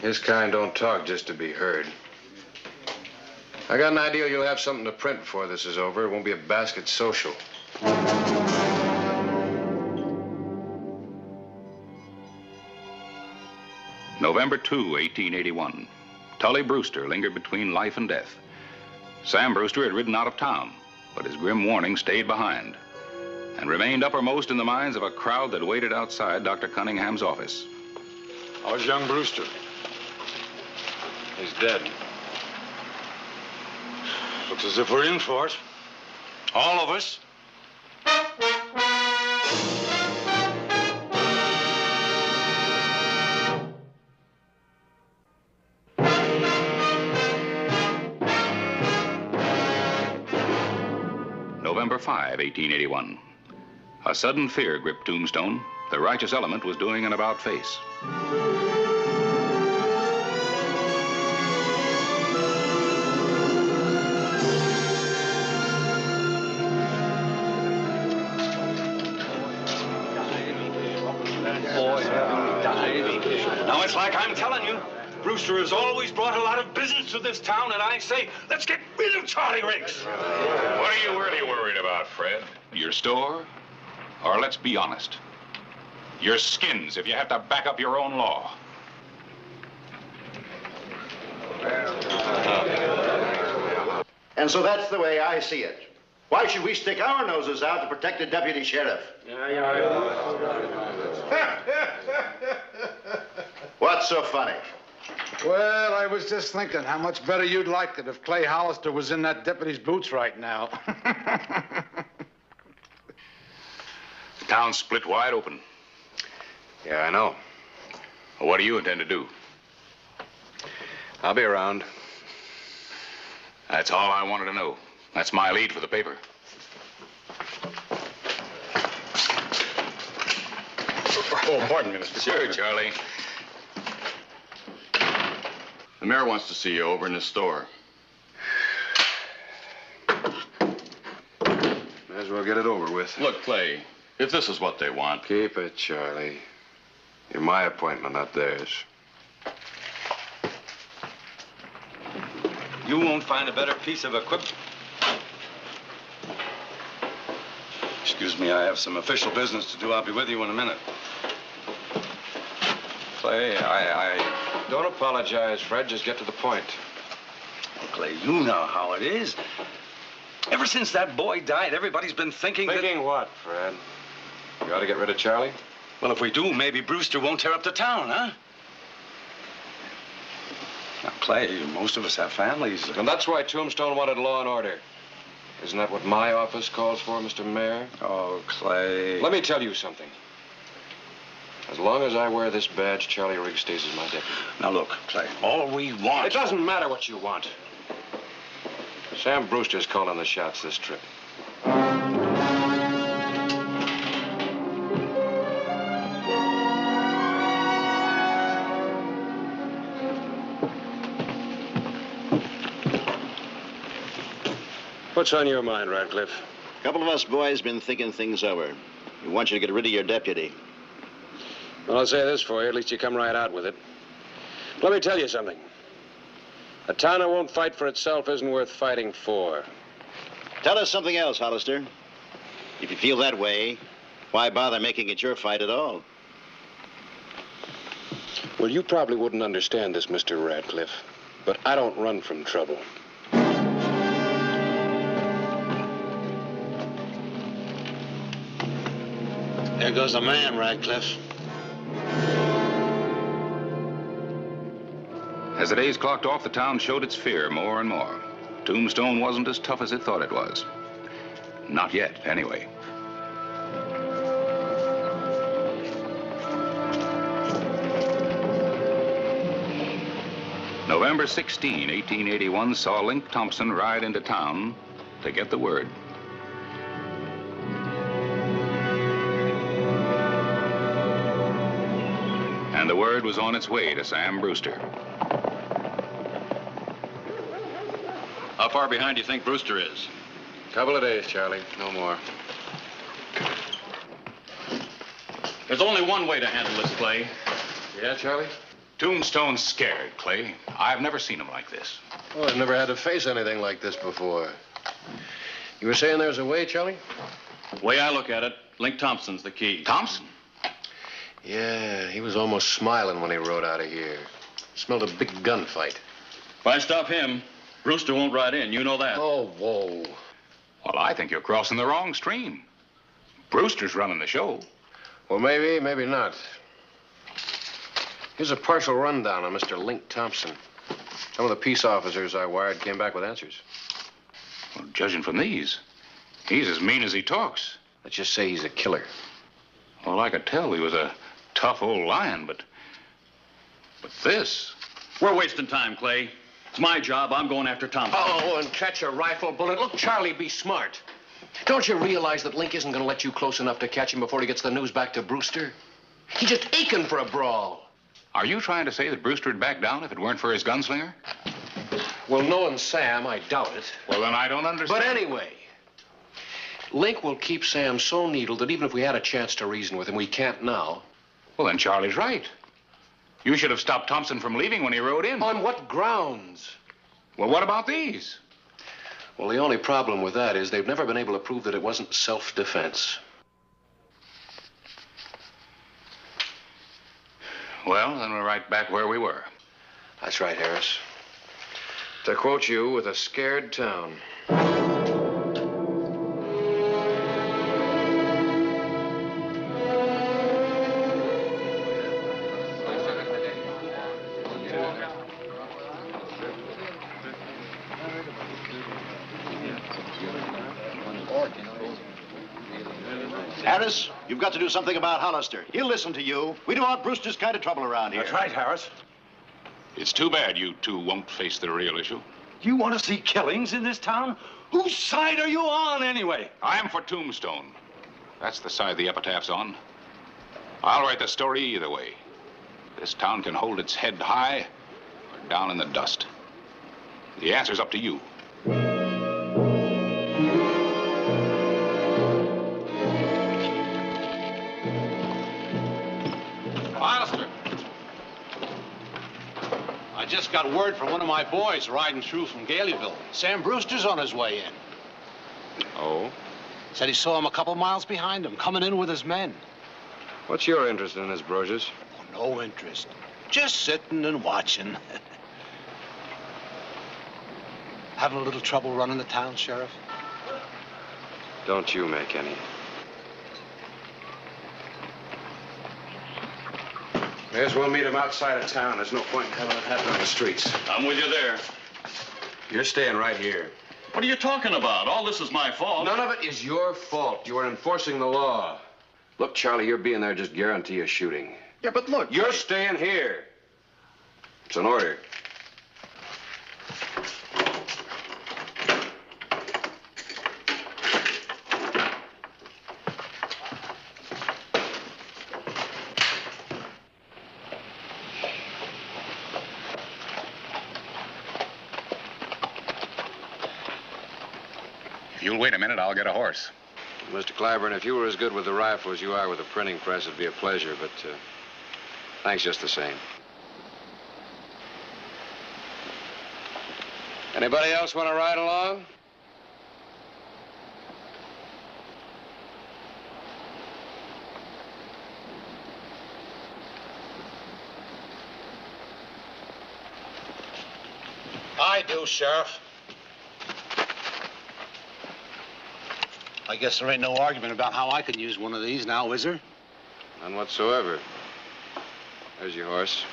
His kind don't talk just to be heard. I got an idea you'll have something to print before this is over. It won't be a basket social. November 2, 1881. Tully Brewster lingered between life and death. Sam Brewster had ridden out of town, but his grim warning stayed behind and remained uppermost in the minds of a crowd that waited outside Dr. Cunningham's office. How's young Brewster? He's dead. Looks as if we're in for it. All of us. November 5, 1881. A sudden fear gripped Tombstone. The righteous element was doing an about-face. Now, it's like I'm telling you. Brewster has always brought a lot of business to this town, and I say, let's get rid of Charlie Riggs. What are you really worried about, Fred? Your store? Or let's be honest, your skins if you have to back up your own law. And so that's the way I see it. Why should we stick our noses out to protect the deputy sheriff? What's so funny? Well, I was just thinking how much better you'd like it if Clay Hollister was in that deputy's boots right now. The town's split wide open. Yeah, I know. Well, what do you intend to do? I'll be around. That's all I wanted to know. That's my lead for the paper. Oh, pardon me, Mr. Sure, Charlie. The mayor wants to see you over in his store. May as well get it over with. Look, Clay, if this is what they want... Keep it, Charlie. You're my appointment, not theirs. You won't find a better piece of equipment. Excuse me, I have some official business to do. I'll be with you in a minute. Clay, Don't apologize, Fred. Just get to the point. Clay, you know how it is. Ever since that boy died, everybody's been thinking Thinking what, Fred? You ought to get rid of Charlie? Well, if we do, maybe Brewster won't tear up the town, huh? Now, Clay, most of us have families. And that's why Tombstone wanted law and order. Isn't that what my office calls for, Mr. Mayor? Oh, Clay. Let me tell you something. As long as I wear this badge, Charlie Riggs stays as my deputy. Now, look, Clay, all we want... It doesn't matter what you want. Sam Brewster's calling the shots this trip. What's on your mind, Radcliffe? A couple of us boys been thinking things over. We want you to get rid of your deputy. Well, I'll say this for you. At least you come right out with it. Let me tell you something. A town that won't fight for itself isn't worth fighting for. Tell us something else, Hollister. If you feel that way, why bother making it your fight at all? Well, you probably wouldn't understand this, Mr. Radcliffe, but I don't run from trouble. There goes a man, Radcliffe. As the days clocked off, the town showed its fear more and more. Tombstone wasn't as tough as it thought it was. Not yet, anyway. November 16, 1881, saw Link Thompson ride into town to get the word. And the word was on its way to Sam Brewster. How far behind do you think Brewster is? Couple of days, Charlie. No more. There's only one way to handle this, Clay. Yeah, Charlie? Tombstone's scared, Clay. I've never seen him like this. Oh, I've never had to face anything like this before. You were saying there's a way, Charlie? The way I look at it, Link Thompson's the key. Thompson? Yeah, he was almost smiling when he rode out of here. Smelled a big gunfight. If I stop him, Brewster won't ride in. You know that. Oh, whoa. Well, I think you're crossing the wrong stream. Brewster's running the show. Well, maybe, maybe not. Here's a partial rundown on Mr. Link Thompson. Some of the peace officers I wired came back with answers. Well, judging from these, he's as mean as he talks. Let's just say he's a killer. Well, I could tell he was a tough old lion, but this... We're wasting time, Clay. It's my job. I'm going after Thompson. Oh, and catch a rifle bullet. Look, Charlie, be smart. Don't you realize that Link isn't going to let you close enough to catch him before he gets the news back to Brewster? He's just aching for a brawl. Are you trying to say that Brewster would back down if it weren't for his gunslinger? Well, knowing Sam, I doubt it. Well, then I don't understand. But anyway, Link will keep Sam so needled that even if we had a chance to reason with him, we can't now. Well, then Charlie's right. You should have stopped Thompson from leaving when he rode in. On what grounds? Well, what about these? Well, the only problem with that is they've never been able to prove that it wasn't self-defense. Well, then we're right back where we were. That's right, Harris. To quote you, with a scared town. Harris, you've got to do something about Hollister. He'll listen to you. We don't want Brewster's kind of trouble around here. That's right, Harris. It's too bad you two won't face the real issue. You want to see killings in this town? Whose side are you on, anyway? I'm for Tombstone. That's the side the epitaph's on. I'll write the story either way. This town can hold its head high or down in the dust. The answer's up to you. Hollister. I just got word from one of my boys riding through from Galeville. Sam Brewster's on his way in. Oh? Said he saw him a couple miles behind him, coming in with his men. What's your interest in this, Brocious? Oh, no interest. Just sitting and watching. Having a little trouble running the town, Sheriff? Don't you make any. May as well meet him outside of town. There's no point in having it happen on the streets. I'm with you there. You're staying right here. What are you talking about? All this is my fault. None of it is your fault. You are enforcing the law. Look, Charlie, your being there just guarantee a shooting. Yeah, but look. You're staying here. It's an order. If you'll wait a minute, I'll get a horse. Mr. Clyburn, if you were as good with the rifle as you are with the printing press, it'd be a pleasure, but thanks just the same. Anybody else want to ride along? I do, Sheriff. I guess there ain't no argument about how I can use one of these now, is there? None whatsoever. There's your horse.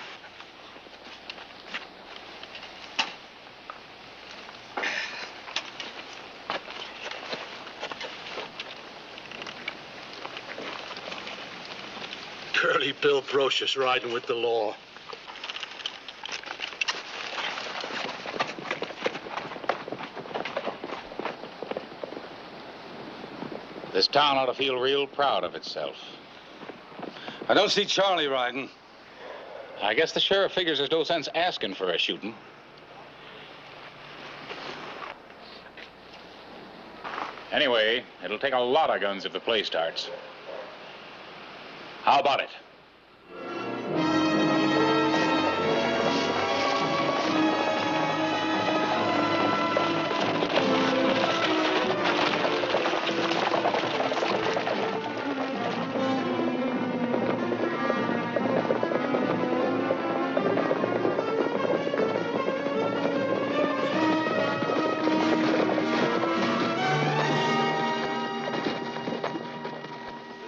Curly Bill Brocious riding with the law. This town ought to feel real proud of itself. I don't see Charlie riding. I guess the sheriff figures there's no sense asking for a shooting. Anyway, it'll take a lot of guns if the play starts. How about it?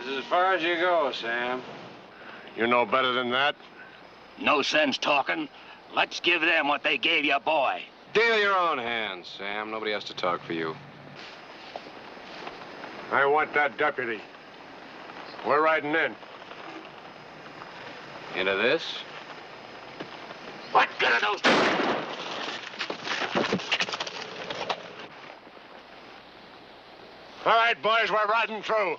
As far as you go, Sam. You know better than that? No sense talking. Let's give them what they gave your boy. Deal your own hands, Sam. Nobody has to talk for you. I want that deputy. We're riding in. Into this? What good are those? All right, boys, we're riding through.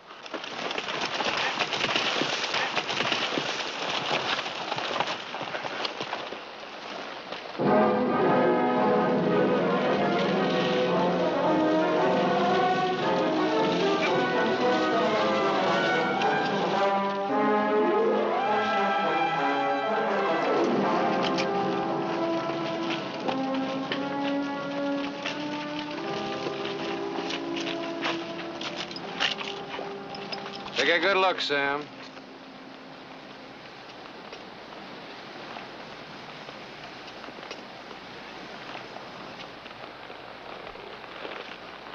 Take a good look, Sam.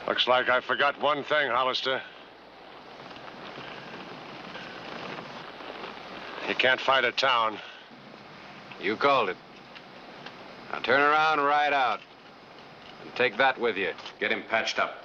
Looks like I forgot one thing, Hollister. You can't fight a town. You called it. Now turn around and ride out. And take that with you. Get him patched up.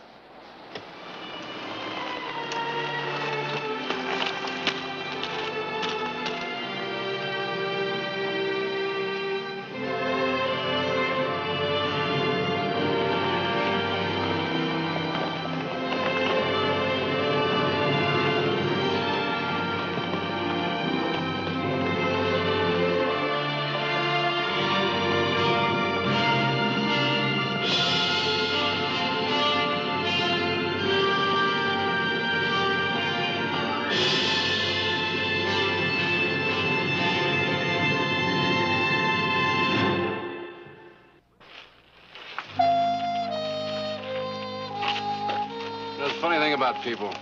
thing about people.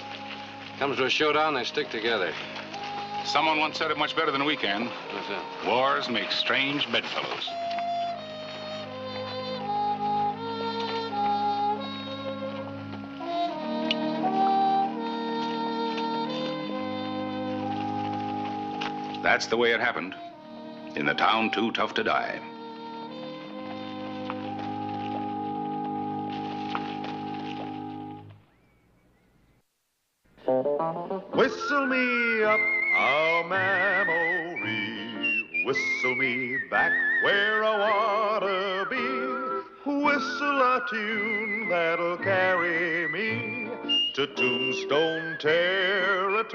Comes to a showdown, they stick together. Someone once said it much better than we can. What's that? Wars make strange bedfellows. That's the way it happened. In the town too tough to die. Whistle me up a memory, whistle me back where I wanna be, whistle a tune that'll carry me to Tombstone territory.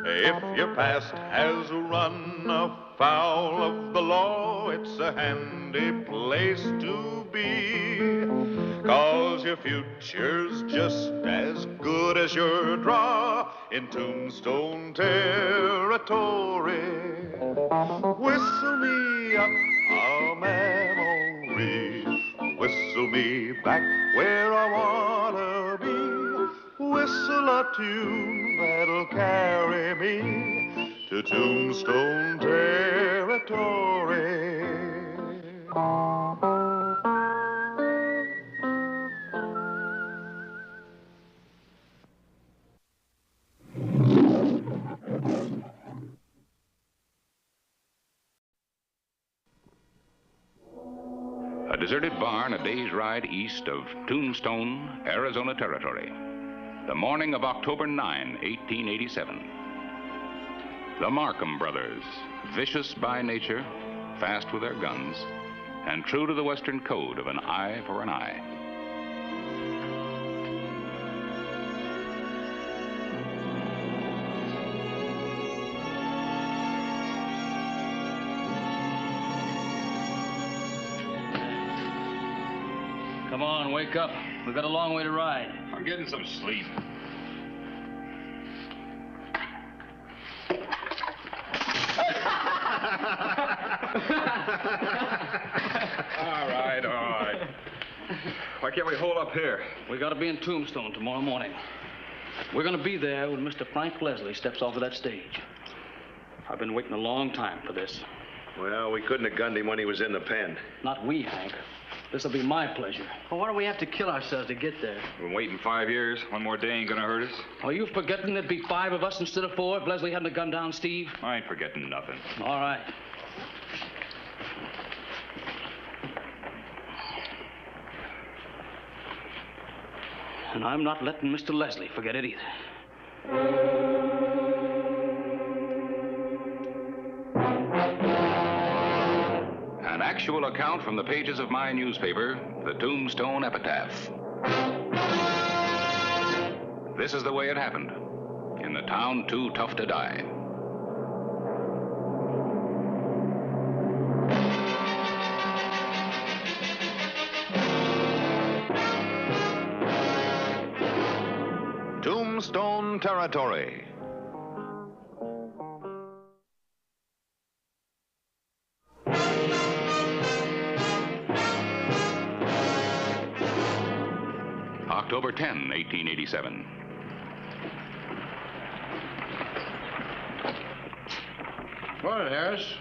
If your past has run afoul of the law, it's a handy place to be, 'cause your future's just as good as your draw in Tombstone territory. Whistle me up a memory, whistle me back where I wanna be, whistle a tune that'll carry me to Tombstone territory. A deserted barn a day's ride east of Tombstone, Arizona territory. The morning of October 9, 1887. The Markham brothers, vicious by nature, fast with their guns, and true to the Western code of an eye for an eye. Come on, wake up. We've got a long way to ride. I'm getting some sleep. All right. Why can't we hold up here? We got to be in Tombstone tomorrow morning. We're going to be there when Mr. Frank Leslie steps off of that stage. I've been waiting a long time for this. Well, we couldn't have gunned him when he was in the pen. Not we, Hank. This'll be my pleasure. Well, why do we have to kill ourselves to get there? We've been waiting 5 years. One more day ain't gonna hurt us. Are you forgetting there'd be 5 of us instead of 4 if Leslie hadn't gunned down Steve? I ain't forgetting nothing. All right. And I'm not letting Mr. Leslie forget it either. An actual account from the pages of my newspaper, the Tombstone Epitaph. This is the way it happened. In the town too tough to die. Tombstone territory. October 10, 1887. Morning, Harris.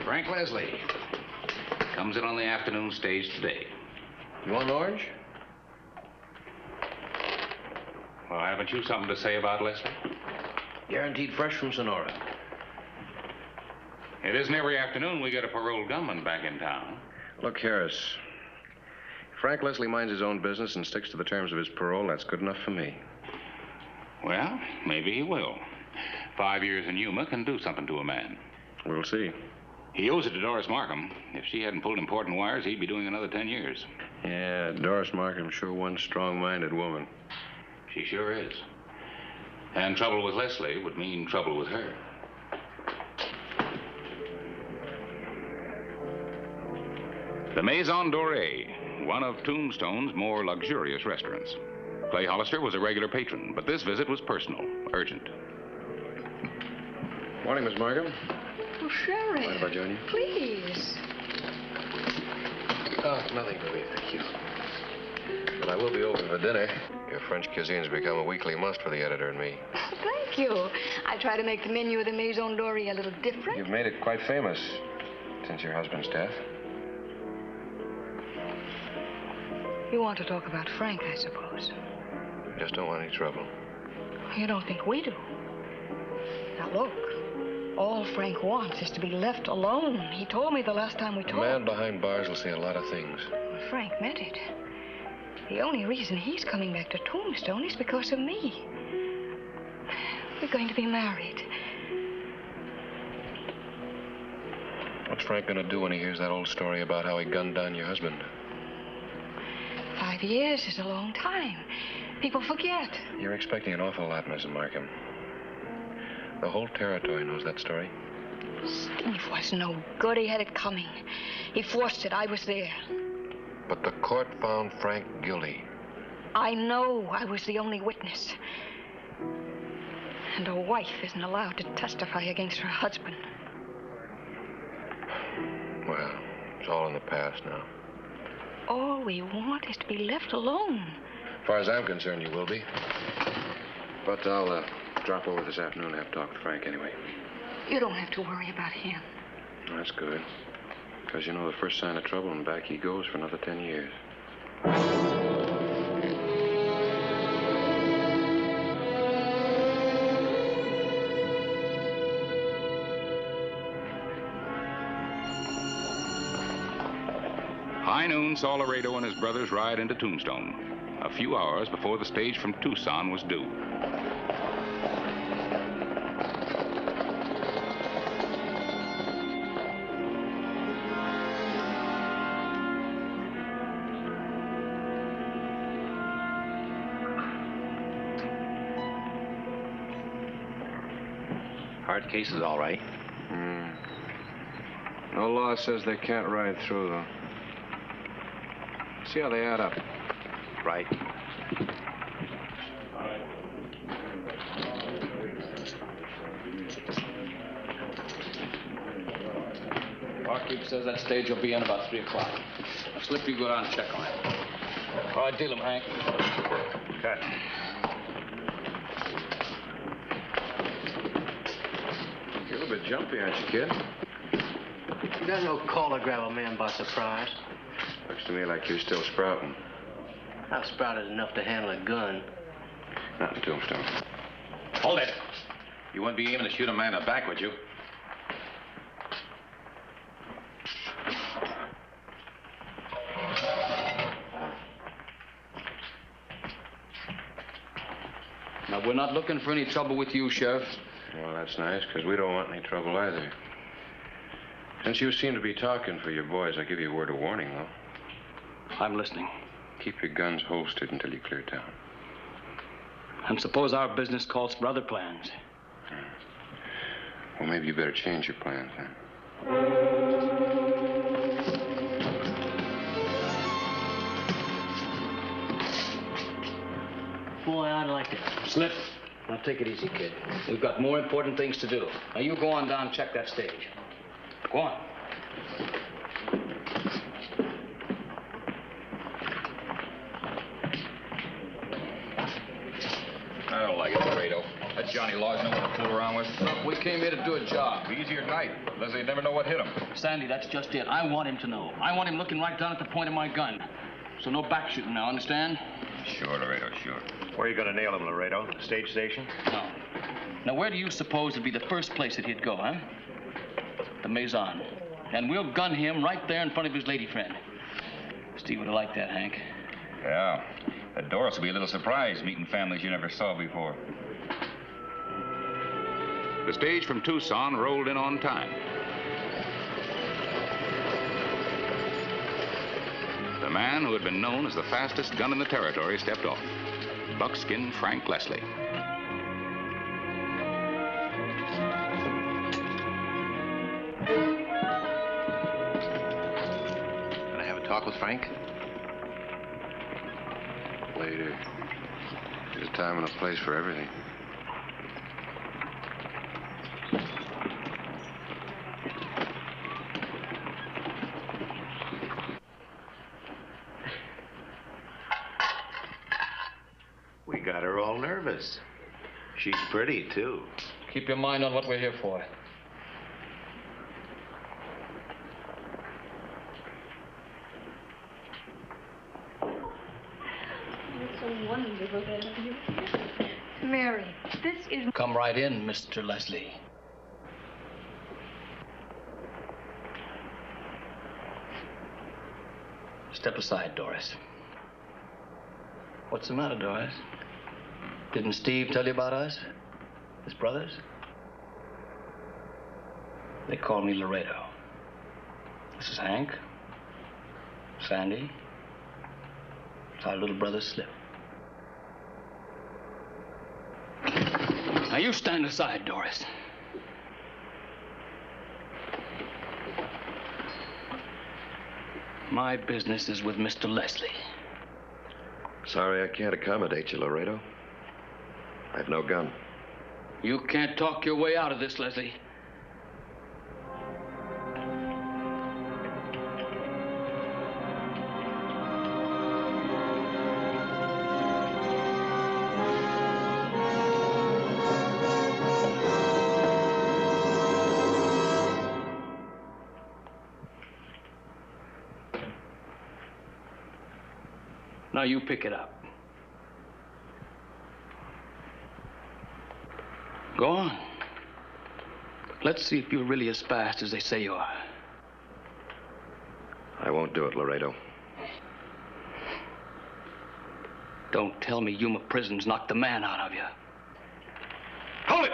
Frank Leslie. Comes in on the afternoon stage today. You want an orange? Well, haven't you something to say about Leslie? Guaranteed fresh from Sonora. It isn't every afternoon we get a paroled gunman back in town. Look, Harris. Frank Leslie minds his own business and sticks to the terms of his parole. That's good enough for me. Well, maybe he will. 5 years in Yuma can do something to a man. We'll see. He owes it to Doris Markham. If she hadn't pulled important wires, he'd be doing another 10 years. Yeah, Doris Markham, sure one strong-minded woman. She sure is. And trouble with Leslie would mean trouble with her. The Maison Dorée, one of Tombstone's more luxurious restaurants. Clay Hollister was a regular patron, but this visit was personal, urgent. Morning, Miss Markham. Oh, Sheriff. Mind if I join you? Please. Oh, nothing for me, thank you. But I will be open for dinner. Your French cuisine's become a weekly must for the editor and me. Thank you. I try to make the menu of the Maison Laurier a little different. You've made it quite famous since your husband's death. You want to talk about Frank, I suppose. Just don't want any trouble. You don't think we do? Now, look. All Frank wants is to be left alone. He told me the last time we talked. A man behind bars will say a lot of things. Well, Frank meant it. The only reason he's coming back to Tombstone is because of me. We're going to be married. What's Frank gonna do when he hears that old story about how he gunned down your husband? 5 years is a long time. People forget. You're expecting an awful lot, Mrs. Markham. The whole territory knows that story. Steve was no good. He had it coming. He forced it. I was there. But the court found Frank guilty. I know. I was the only witness. And a wife isn't allowed to testify against her husband. Well, it's all in the past now. All we want is to be left alone. As far as I'm concerned, you will be. But I'll drop over this afternoon and have a talk with Frank anyway. You don't have to worry about him. That's good. Because you know the first sign of trouble and back he goes for another 10 years. High noon saw Laredo and his brothers ride into Tombstone, a few hours before the stage from Tucson was due. Hard case is all right. No law says they can't ride through, though. See how they add up. Right. Barkeep says that stage will be in about 3 o'clock. Now, Slip, you go down and check on it. All right, deal him, Hank. Cut. You're a little bit jumpy, aren't you, kid? You got no call to grab a man by surprise. Looks to me like you're still sprouting. I've sprouted enough to handle a gun. Not in Tombstone. Hold it. You wouldn't be aiming to shoot a man in the back, would you? Now, we're not looking for any trouble with you, Sheriff. Well, that's nice, because we don't want any trouble either. Since you seem to be talking for your boys, I'll give you a word of warning, though. I'm listening. Keep your guns holstered until you clear town. And suppose our business calls for other plans. Well, maybe you better change your plans, then. Boy, I'd like to. Slip. Now, take it easy, kid. We've got more important things to do. Now, you go on down and check that stage. Go on. I don't like it, Laredo. That Johnny Law's no one to fool around with. Look, we came here to do a job. Easier tonight. Leslie never know what hit him. Sandy, that's just it. I want him to know. I want him looking right down at the point of my gun. So no back shooting now, understand? Sure, Laredo, sure. Where are you going to nail him, Laredo? The stage station? No. Now, where do you suppose would be the first place that he'd go, huh? The Maison. And we'll gun him right there in front of his lady friend. Steve would have liked that, Hank. Yeah. That Doris will be a little surprised meeting families you never saw before. The stage from Tucson rolled in on time. The man who had been known as the fastest gun in the territory stepped off. Buckskin Frank Leslie. Can I have a talk with Frank? Later. There's a time and a place for everything. is. She's pretty, too. Keep your mind on what we're here for. It's so wonderful to have you here. Mary, this is... Come right in, Mr. Leslie. Step aside, Doris. What's the matter, Doris? Didn't Steve tell you about us? His brothers? They call me Laredo. This is Hank. Sandy. It's our little brother, Slip. Now, you stand aside, Doris. My business is with Mr. Leslie. Sorry I can't accommodate you, Laredo. I've no gun. You can't talk your way out of this, Leslie. Now you pick it up. Go on. Let's see if you're really as fast as they say you are. I won't do it, Laredo. Don't tell me Yuma Prison's knocked the man out of you. Hold it!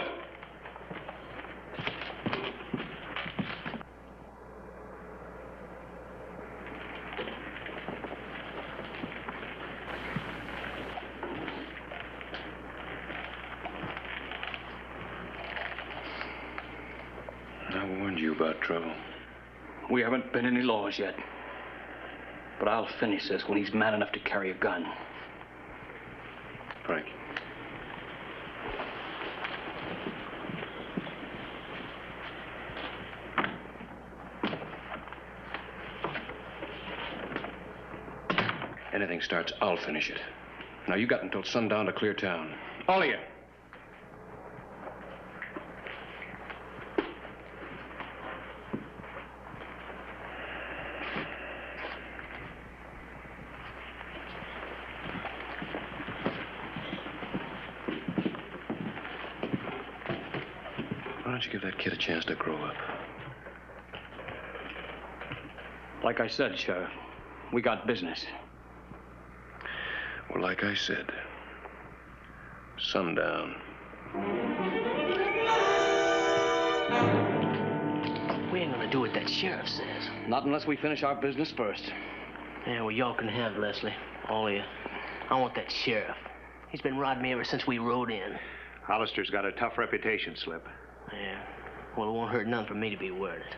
I warned you about trouble. We haven't been any laws yet. But I'll finish this when he's man enough to carry a gun. Frank. Anything starts, I'll finish it. Now, you got until sundown to clear town. All of you. Why don't you give that kid a chance to grow up? Like I said, Sheriff, we got business. Well, like I said, sundown. We ain't gonna do what that sheriff says. Not unless we finish our business first. Yeah, well, y'all can have Leslie. All of you. I want that sheriff. He's been riding me ever since we rode in. Hollister's got a tough reputation, Slip. Yeah. Well, it won't hurt none for me to be worried.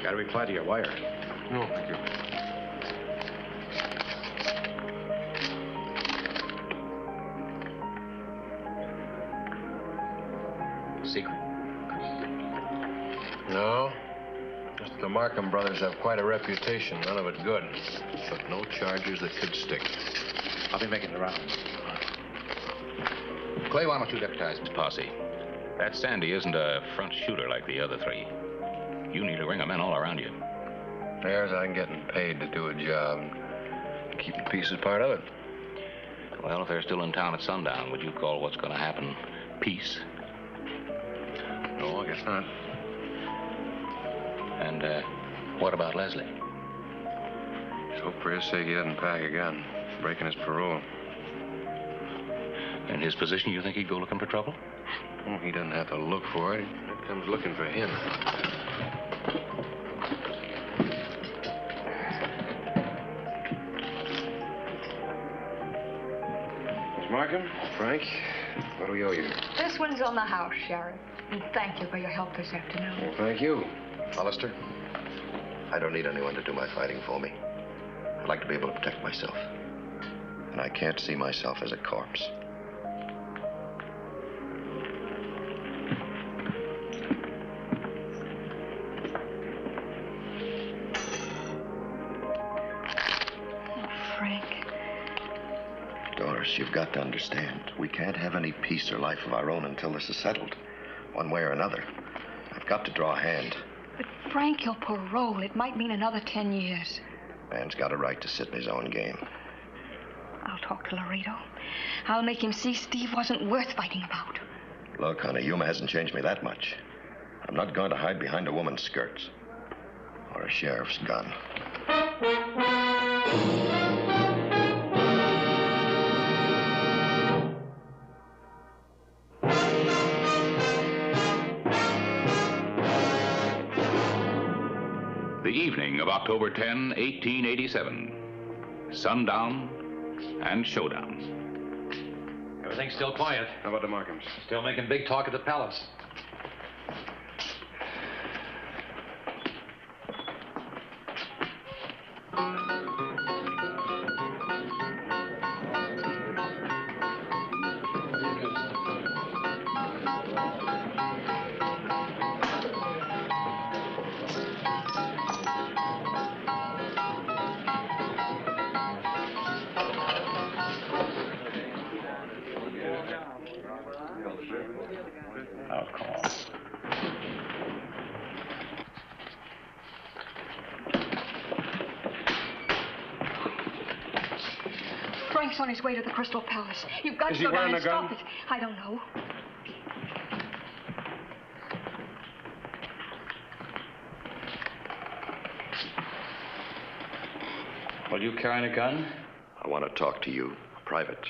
Gotta reply to your wire. No, thank you. Secret? No. Just the Markham brothers have quite a reputation. None of it good. But no charges that could stick. I'll be making the rounds. Clay, why don't you deputize his posse? That Sandy isn't a front shooter like the other three. You need a ring of men all around you. There's I'm getting paid to do a job. Keeping peace is part of it. Well, if they're still in town at sundown, would you call what's going to happen peace? No, I guess not. And, what about Leslie? Just hope for his sake he doesn't pack a gun. Breaking his parole. In his position, you think he'd go looking for trouble? Well, he doesn't have to look for it. It comes looking for him. Miss Markham, Frank, what do we owe you? This one's on the house, Sheriff. And thank you for your help this afternoon. Well, thank you. Hollister, I don't need anyone to do my fighting for me. I'd like to be able to protect myself. And I can't see myself as a corpse. Doris, you've got to understand. We can't have any peace or life of our own until this is settled, one way or another. I've got to draw a hand. But Frank, he'll parole. It might mean another 10 years. Man's got a right to sit in his own game. I'll talk to Laredo. I'll make him see Steve wasn't worth fighting about. Look, honey, Yuma hasn't changed me that much. I'm not going to hide behind a woman's skirts. Or a sheriff's gun. The evening of October 10, 1887. Sundown and showdown. Everything's still quiet. How about the Markhams? Still making big talk at the palace. I'll call. Frank's on his way to the Crystal Palace. You've got Is to he go down wearing and a gun? stop it. I don't know. Well, you carrying a gun? I want to talk to you, private.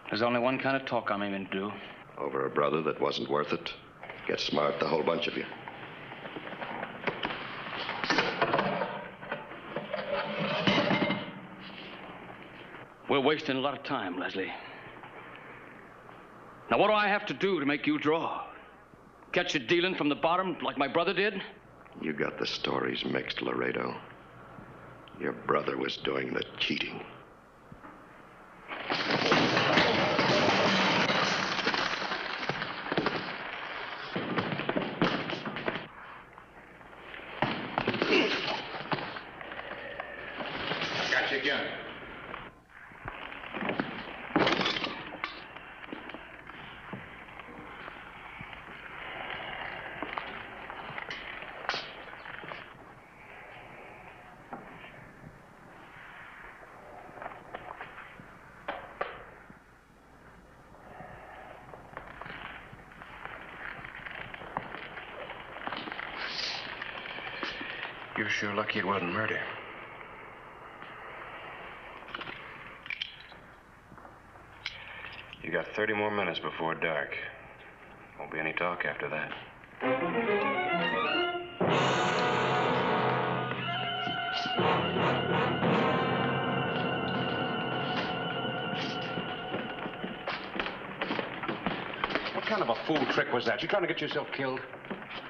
There's only one kind of talk I'm aiming to do. Over a brother that wasn't worth it. Get smart, the whole bunch of you. We're wasting a lot of time, Leslie. Now, what do I have to do to make you draw? Catch you dealing from the bottom like my brother did? You got the stories mixed, Laredo. Your brother was doing the cheating. Got you again. You're sure lucky it wasn't murder. You got 30 more minutes before dark. Won't be any talk after that. What kind of a fool trick was that? You trying to get yourself killed?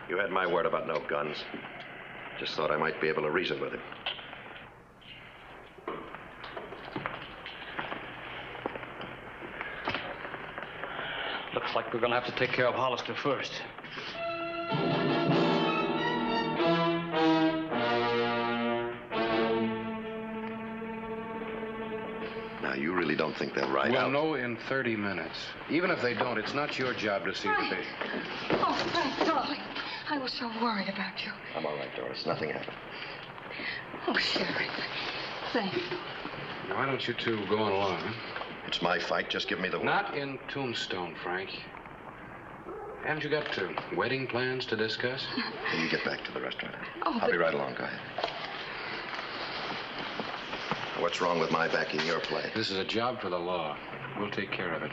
You had my word about no guns. Just thought I might be able to reason with him. Looks like we're gonna have to take care of Hollister first. Now, you really don't think they'll ride We'll out? know in 30 minutes. Even if they don't, it's not your job to see that they... Oh, Frank, darling. I was so worried about you. I'm all right, Doris. Nothing happened. Oh, Sheriff. Thank you. Now, why don't you two go on along, huh? It's my fight. Just give me the word. Not in Tombstone, Frank. Haven't you got wedding plans to discuss? You get back to the restaurant. Oh, I'll be right along. Go ahead. What's wrong with my backing your play? This is a job for the law. We'll take care of it.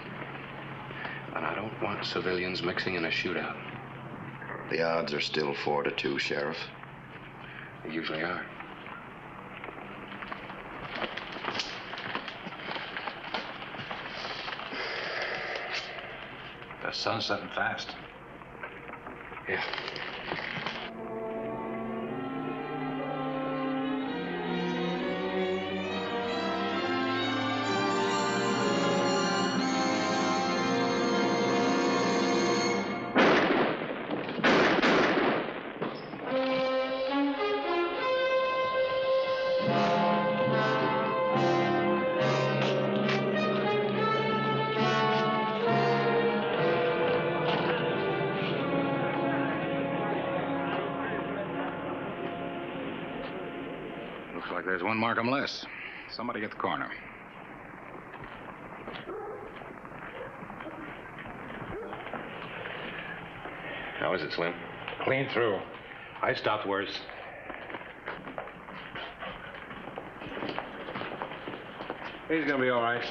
And I don't want civilians mixing in a shootout. The odds are still 4-2, Sheriff. They usually are. The sun's setting fast. Yeah. Looks like there's one Markham less. Somebody get the coroner. How is it, Slim? Clean through. I stopped worse. He's gonna be all right.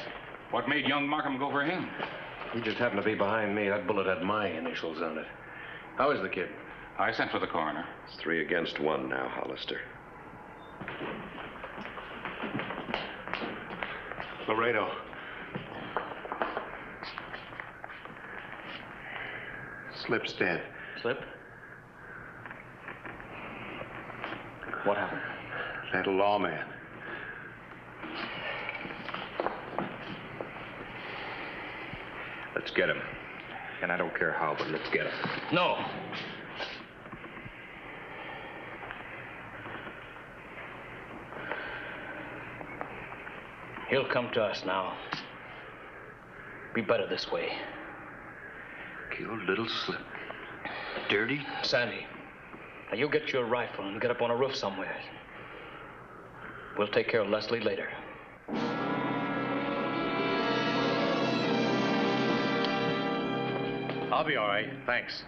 What made young Markham go for him? He just happened to be behind me. That bullet had my initials on it. How is the kid? I sent for the coroner. It's 3 against 1 now, Hollister. Laredo. Slip's dead. Slip? What happened? That lawman. Let's get him. And I don't care how, but let's get him. No. He'll come to us now. Be better this way. Killed little Slip. Dirty? Sandy, now you get your rifle and get up on a roof somewhere. We'll take care of Leslie later. I'll be all right. Thanks.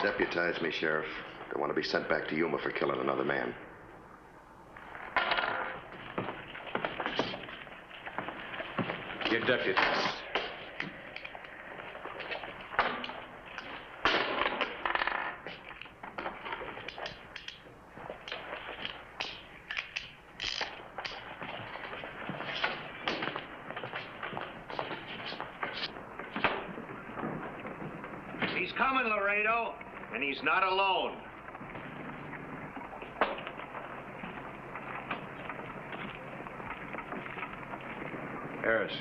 Deputize me, Sheriff. Don't want to be sent back to Yuma for killing another man. You're deputized. He's coming, Laredo, and he's not alone. Harris,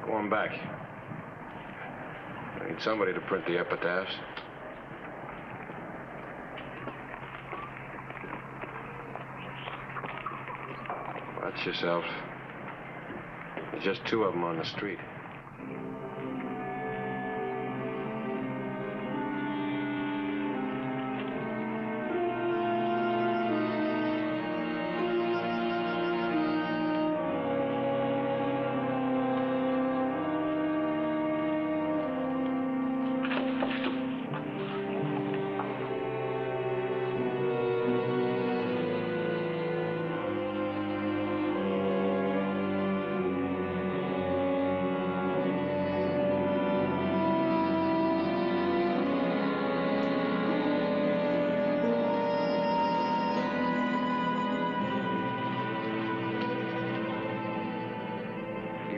go on back. I need somebody to print the epitaphs. Watch yourself. There's just 2 of them on the street.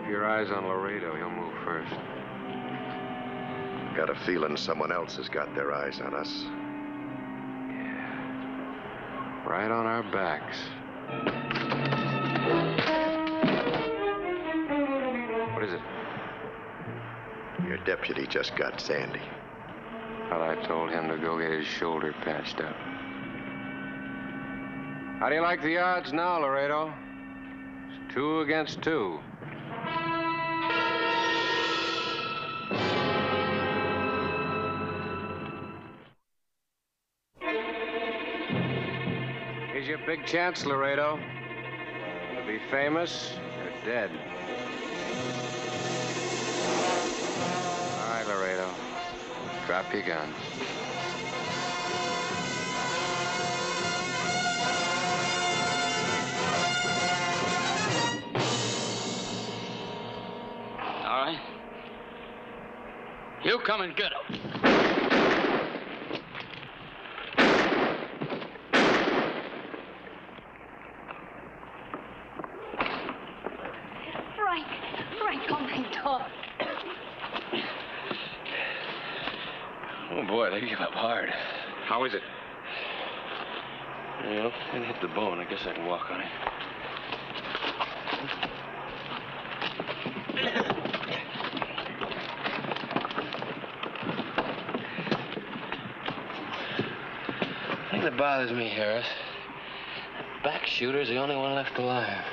Your eyes on Laredo. He'll move first. Got a feeling someone else has got their eyes on us. Yeah. Right on our backs. What is it? Your deputy just got Sandy. Well, I told him to go get his shoulder patched up. How do you like the odds now, Laredo? It's 2 against 2. Here's your big chance, Laredo. To be famous or dead. All right, Laredo. Drop your guns. All right. come and get him. Frank, oh my God. Oh, boy, they give up hard. How is it? Well, didn't hit the bone. I guess I can walk on it. The thing that bothers me, Harris, that back shooter's the only one left alive.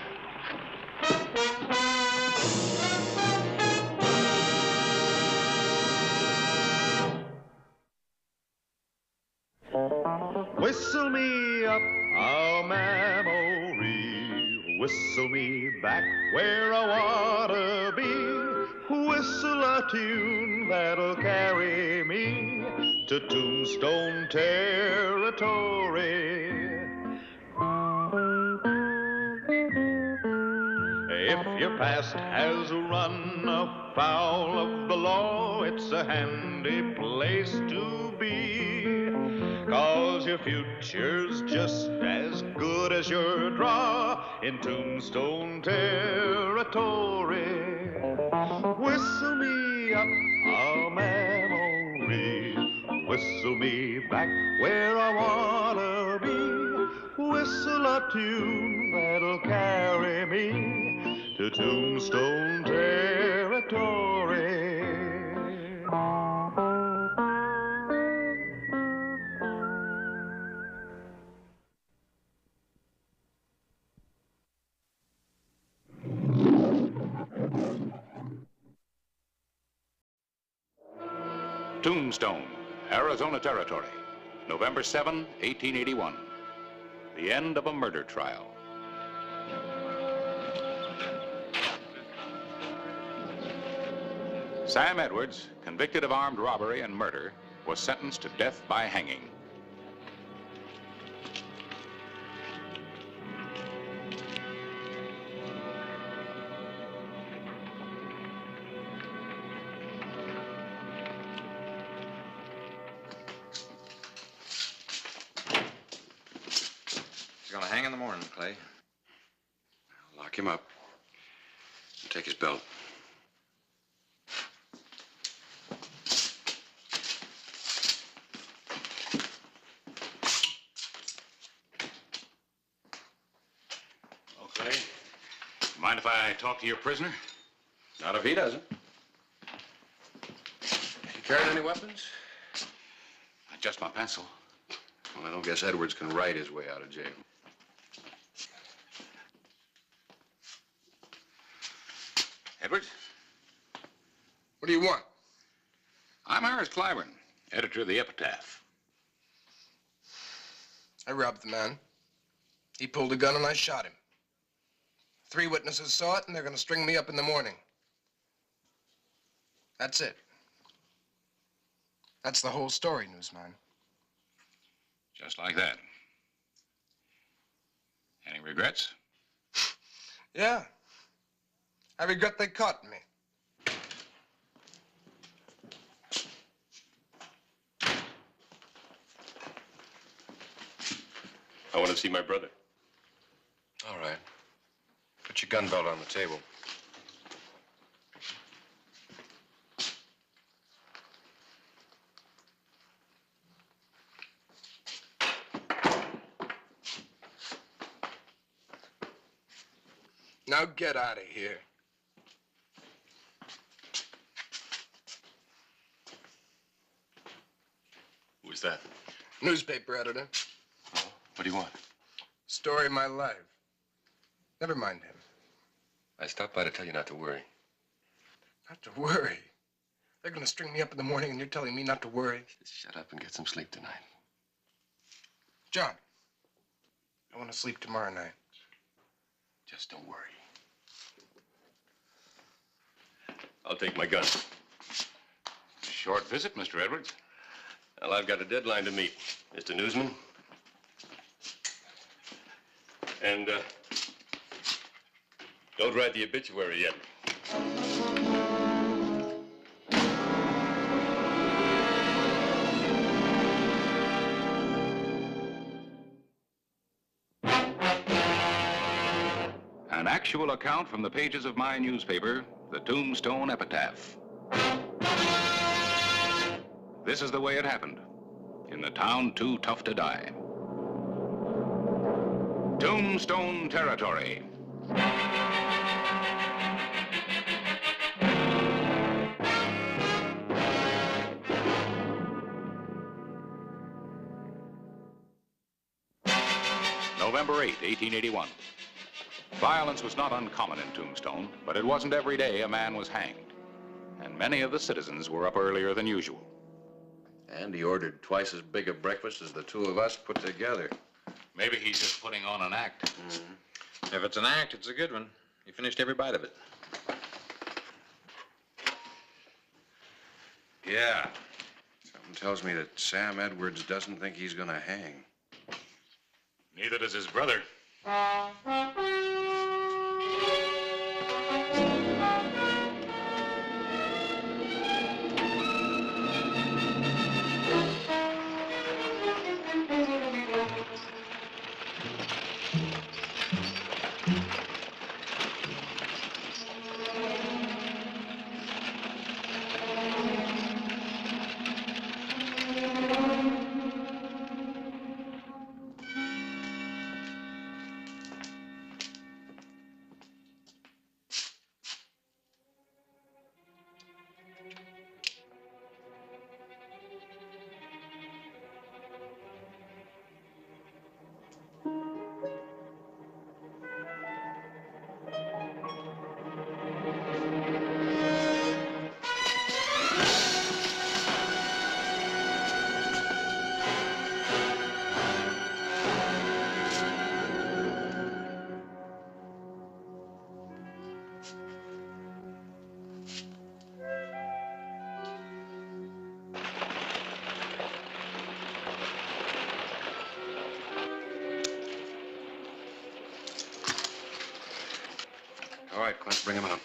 Whistle me up a memory, whistle me back where I wanna be, whistle a tune that'll carry me to Tombstone territory. If your past has run afoul of the law, it's a handy place to be, 'cause your future's just as good as your draw in Tombstone territory. Whistle me up a memory, whistle me back where I wanna be, whistle a tune that'll carry me to Tombstone territory. Tombstone, Arizona Territory, November 7, 1881. The end of a murder trial. Sam Edwards, convicted of armed robbery and murder, was sentenced to death by hanging. He's gonna hang in the morning, Clay. Lock him up. And take his belt. Okay. Mind if I talk to your prisoner? Not if he doesn't. You carrying any weapons? Just my pencil. Well, I don't guess Edwards can write his way out of jail. Edwards? What do you want? I'm Harris Clyburn, editor of the Epitaph. I robbed the man. He pulled a gun and I shot him. 3 witnesses saw it and they're gonna string me up in the morning. That's it. That's the whole story, newsman. Just like that. Any regrets? Yeah. I regret they caught me. I want to see my brother. All right. Put your gun belt on the table. Now get out of here. Who's that? Newspaper editor. What do you want? Story of my life. Never mind him. I stopped by to tell you not to worry. Not to worry. They're gonna string me up in the morning and you're telling me not to worry. Just shut up and get some sleep tonight. John, I want to sleep tomorrow night. Just don't worry. I'll take my gun. Short visit, Mr. Edwards. Well, I've got a deadline to meet, Mr. Newsman. And, don't write the obituary yet. An actual account from the pages of my newspaper, the Tombstone Epitaph. This is the way it happened in the town too tough to die. Tombstone Territory. November 8, 1881. Violence was not uncommon in Tombstone, but it wasn't every day a man was hanged. And many of the citizens were up earlier than usual. And he ordered twice as big a breakfast as the two of us put together. Maybe he's just putting on an act. If it's an act, it's a good one. He finished every bite of it. Yeah. Something tells me that Sam Edwards doesn't think he's gonna hang. Neither does his brother. All right, Clint, bring him out.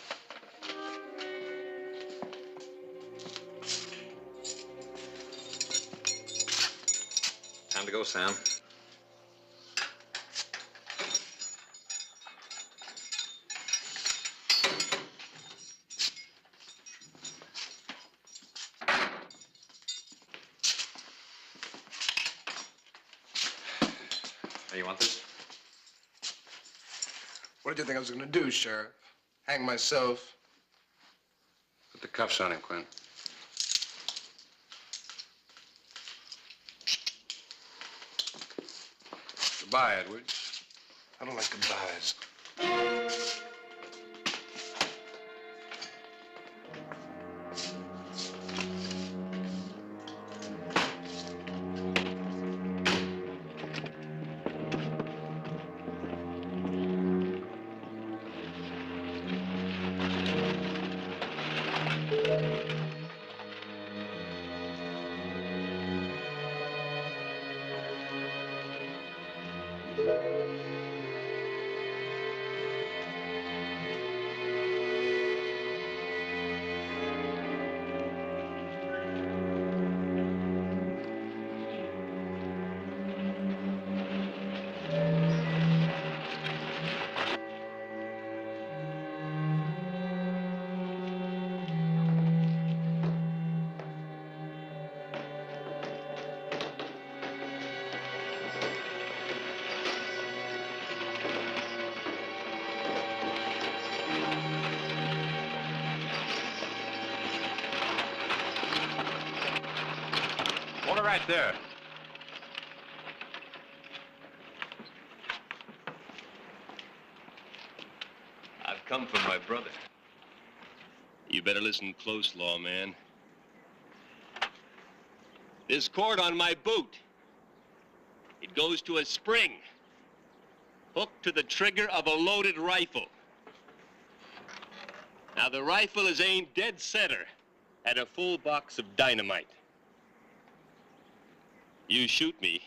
Time to go, Sam. Hey, you want this? What did you think I was gonna do, Sheriff? Hang myself? Put the cuffs on him, Clint. Goodbye, Edwards. I don't like goodbyes. Hold it right there. I've come for my brother. You better listen close, lawman. There's cord on my boot. It goes to a spring, hooked to the trigger of a loaded rifle. Now, the rifle is aimed dead center at a full box of dynamite. You shoot me,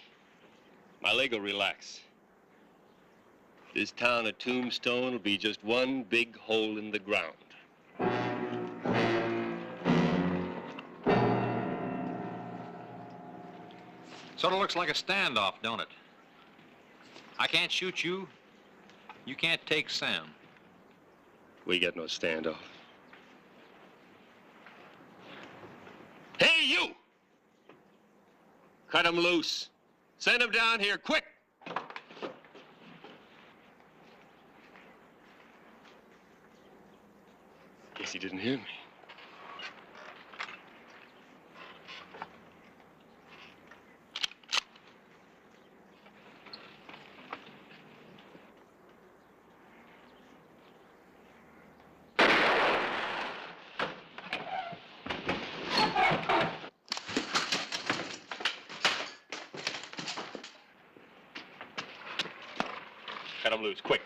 my leg will relax. This town of Tombstone will be just one big hole in the ground. Sort of looks like a standoff, don't it? I can't shoot you. You can't take Sam. We got no standoff. Hey, you! Cut him loose. Send him down here, quick! Guess he didn't hear me. Cut him loose, quick.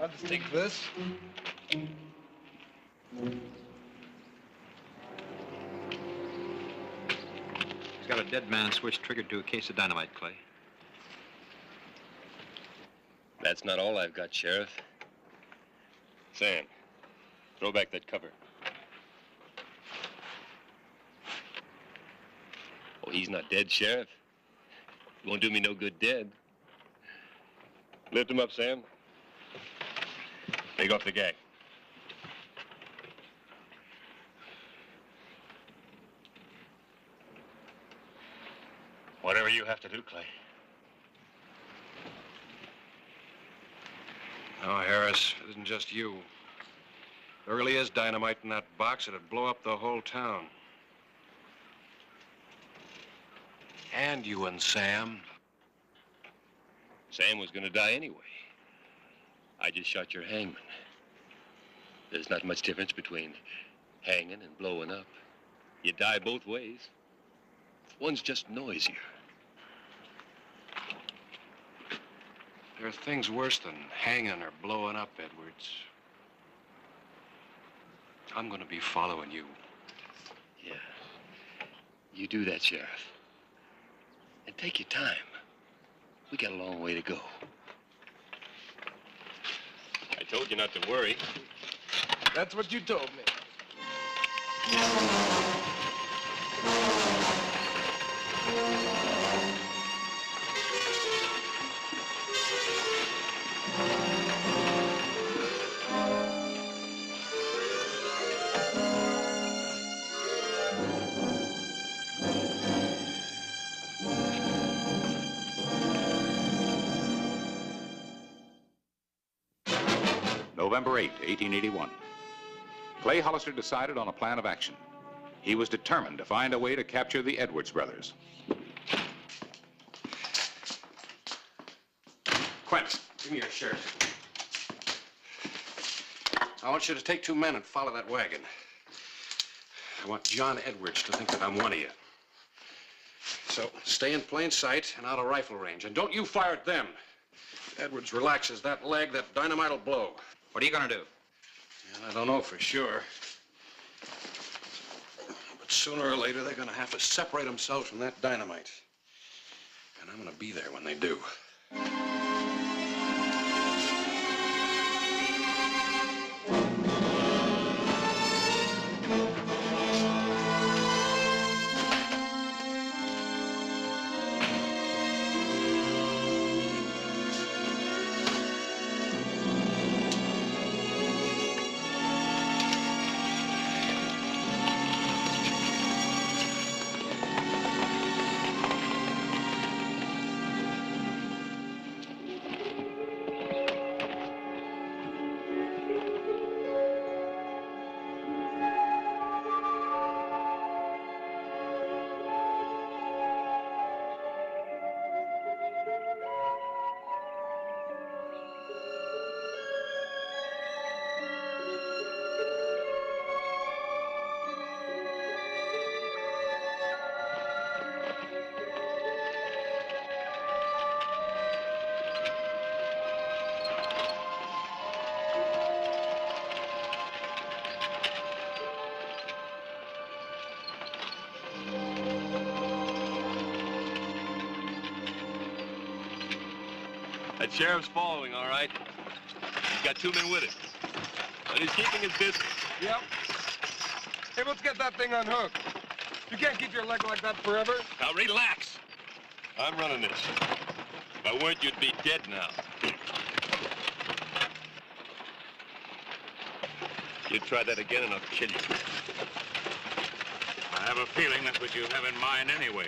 I'll just take this. He's got a dead man switch triggered to a case of dynamite, Clay. That's not all I've got, Sheriff. Sam, throw back that cover. Oh, he's not dead, Sheriff. Won't do me no good dead. Lift him up, Sam. Take off the gag. Whatever you have to do, Clay. No, Harris, it isn't just you. There really is dynamite in that box. It'd blow up the whole town. And you and Sam. Sam was gonna die anyway. I just shot your hangman. There's not much difference between hanging and blowing up. You die both ways. One's just noisier. There are things worse than hanging or blowing up, Edwards. I'm gonna be following you. Yeah. You do that, Sheriff. And take your time. We got a long way to go. I told you not to worry. That's what you told me. November 8, 1881. Clay Hollister decided on a plan of action. He was determined to find a way to capture the Edwards brothers. Quint, give me your shirt. I want you to take 2 men and follow that wagon. I want John Edwards to think that I'm one of you. So stay in plain sight and out of rifle range. And don't you fire at them. If Edwards relaxes that leg, that dynamite will blow. What are you going to do? I don't know for sure. But sooner or later, they're going to have to separate themselves from that dynamite. And I'm going to be there when they do. That sheriff's following, all right. He's got 2 men with him. But he's keeping his distance. Yep. Hey, let's get that thing unhooked. You can't keep your leg like that forever. Now, relax. I'm running this. If I weren't, you'd be dead now. You try that again and I'll kill you. I have a feeling that's what you have in mind anyway.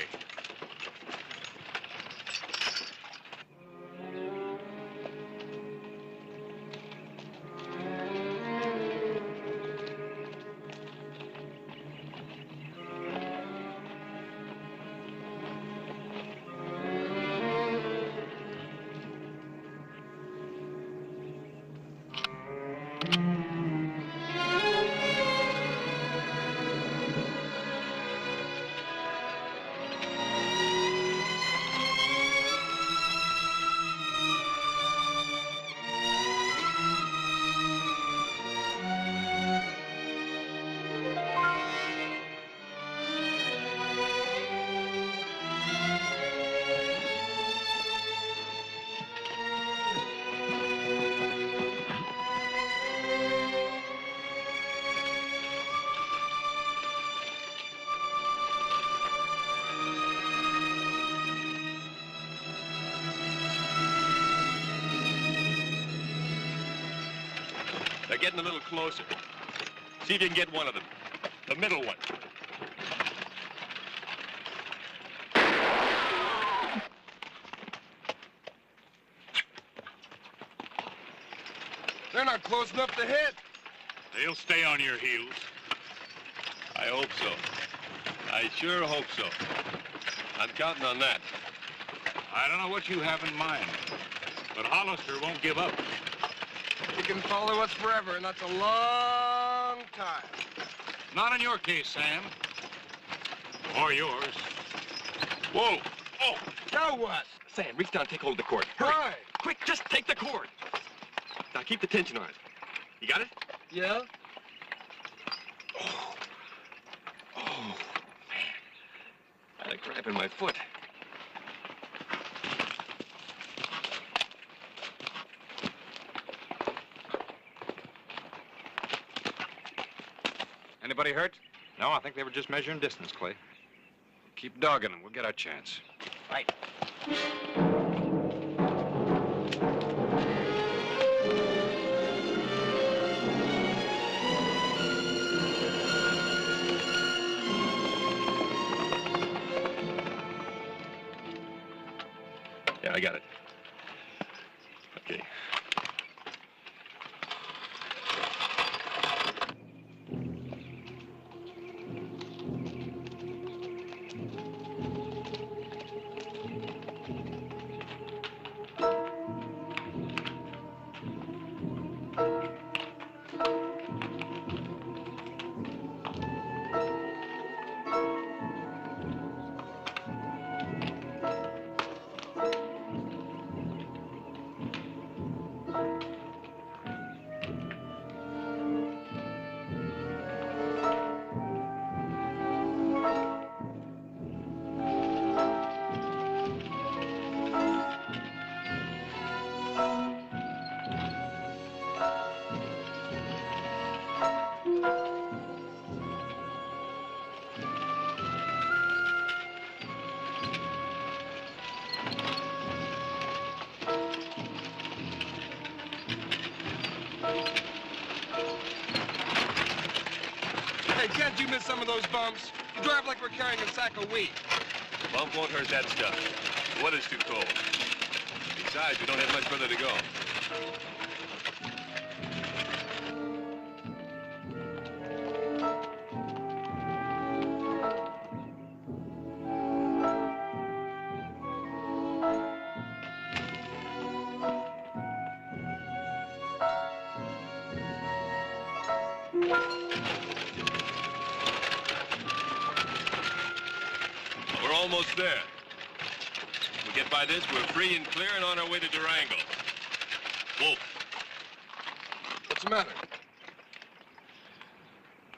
They're getting a little closer. See if you can get one of them. The middle one. They're not close enough to hit. They'll stay on your heels. I hope so. I sure hope so. I'm counting on that. I don't know what you have in mind, but Hollister won't give up. He can follow us forever, and that's a long time. Not in your case, Sam. Or yours. Whoa! Oh! Now what? Sam, reach down and take hold of the cord. Hurry! Why? Quick, just take the cord. Now keep the tension on it. You got it? Yeah? Oh, man. I had a cramp in my foot. Anybody hurt? No, I think they were just measuring distance, Clay. Keep dogging them. We'll get our chance. Right. Yeah, I got it. Okay. Hey, can't you miss some of those bumps? You drive like we're carrying a sack of wheat. Bump won't hurt that stuff. The weather's too cold. Besides, we don't have much further to go. We're almost there. If we get by this, we're free and clear and on our way to Durango. Wolf. What's the matter?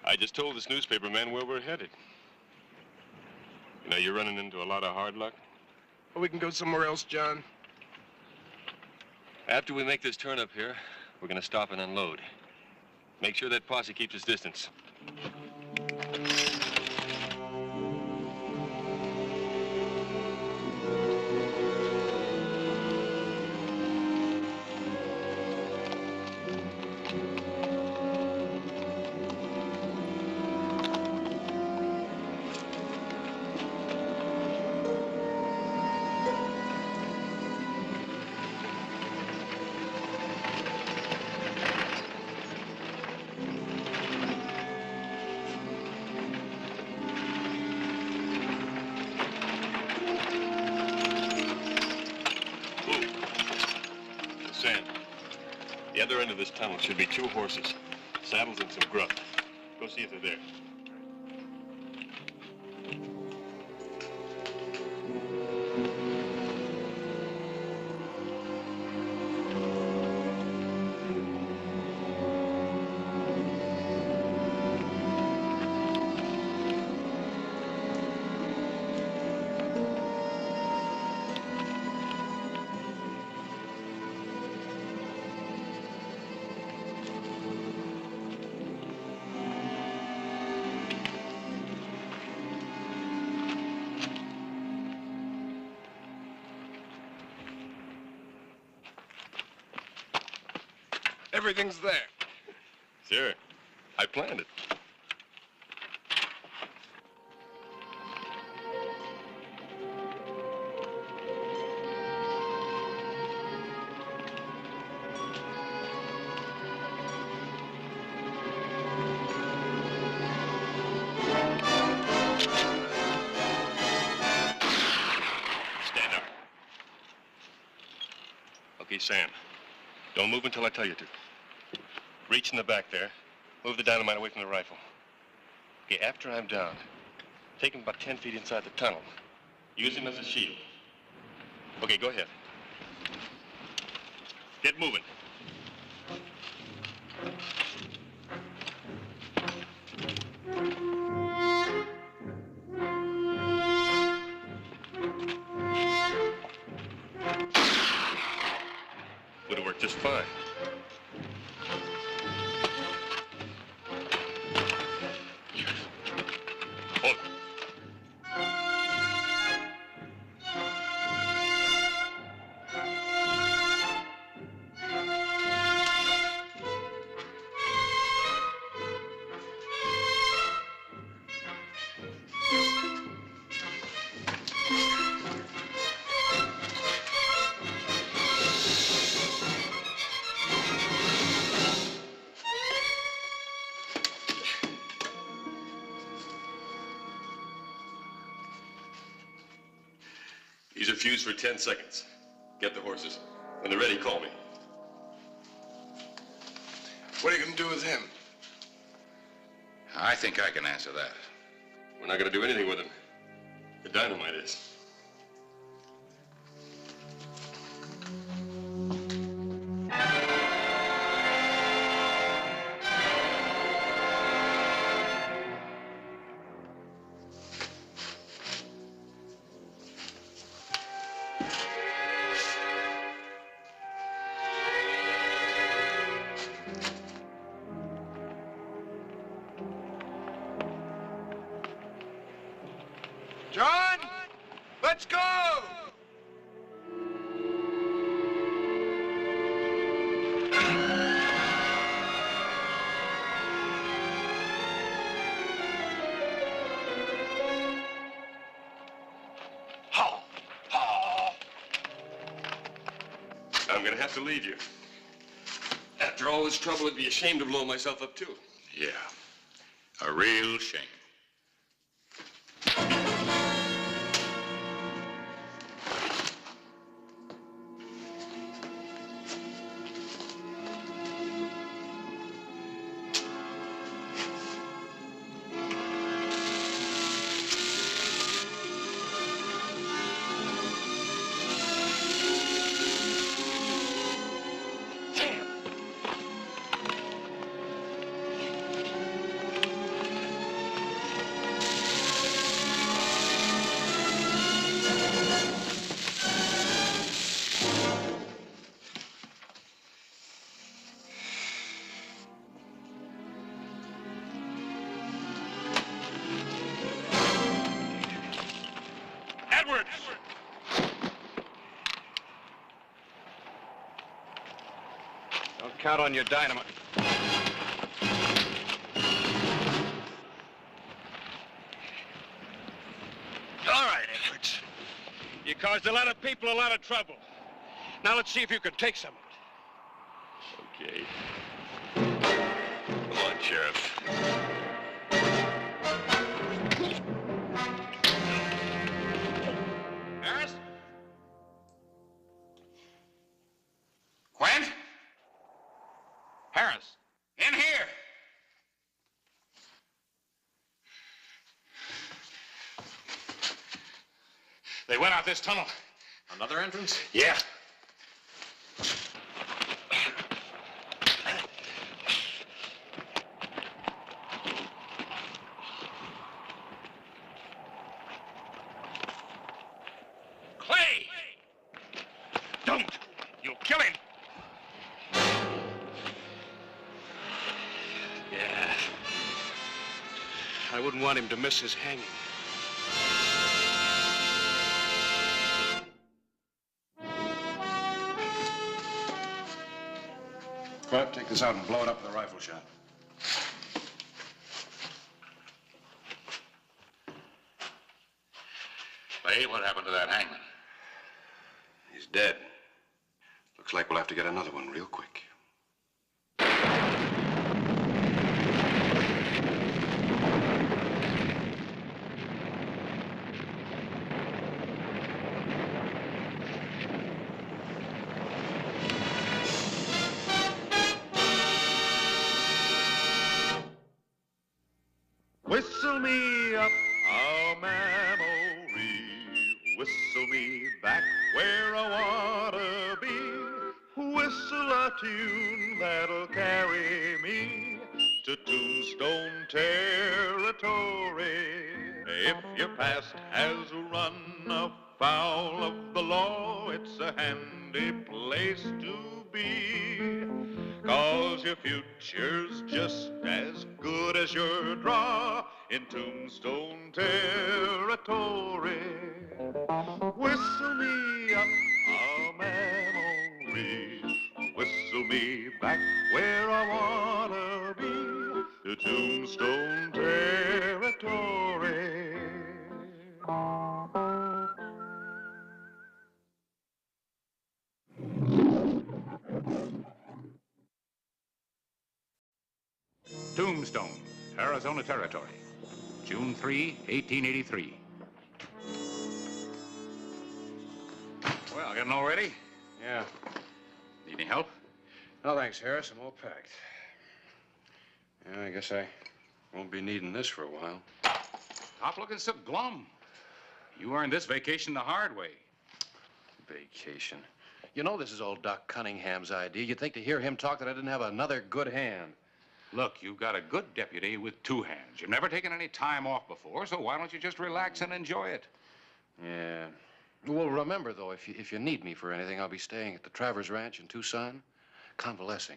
I just told this newspaper man where we're headed. You know, you're running into a lot of hard luck. Well, we can go somewhere else, John. After we make this turn up here, we're gonna stop and unload. Make sure that posse keeps its distance. The other end of this tunnel should be 2 horses, saddles and some grub. Go see if they're there. Everything's there. Sure. I planned it. Stand up. Okay, Sam. Don't move until I tell you to. Reach in the back there. Move the dynamite away from the rifle. Okay, after I'm down, take him about 10 feet inside the tunnel. Use him as a shield. Okay, go ahead. Get moving. Would have worked just fine. Hold it. These are fused for 10 seconds. Get the horses. When they're ready, call me. What are you going to do with him? I think I can answer that. We're not going to do anything with him. The dynamite is. John, let's go! I'm going to have to leave you. After all this trouble, it'd be a shame to blow myself up, too. Yeah. A real shame. Edwards! Don't count on your dynamite. All right, Edwards. You caused a lot of people a lot of trouble. Now let's see if you can take some of it. Okay. Come on, Sheriff. Quint? They went out this tunnel. Another entrance? Yeah. Clay! Don't! You'll kill him! Yeah. I wouldn't want him to miss his hanging. Bert, take this out and blow it up with a rifle shot. Clay, what happened to that hangman? He's dead. Looks like we'll have to get another one real quick. Whistle me up a memory, whistle me back where I wanna be, whistle a tune that'll carry me to Tombstone territory. If your past has run afoul of the law, it's a handy place to be, 'cause your future's just as good as your draw in Tombstone territory. Whistle me up a memory, whistle me back where I wanna be, to Tombstone territory. Tombstone, Arizona Territory, June 3, 1883. Well, getting all ready? Yeah. Need any help? No, thanks, Harris. I'm all packed. Yeah, I guess I won't be needing this for a while. Stop looking so glum. You earned this vacation the hard way. Vacation. You know this is old Doc Cunningham's idea. You'd think to hear him talk that I didn't have another good hand. Look, you've got a good deputy with two hands. You've never taken any time off before, so why don't you just relax and enjoy it? Yeah. Well, remember, though, if you need me for anything, I'll be staying at the Travers Ranch in Tucson, convalescing.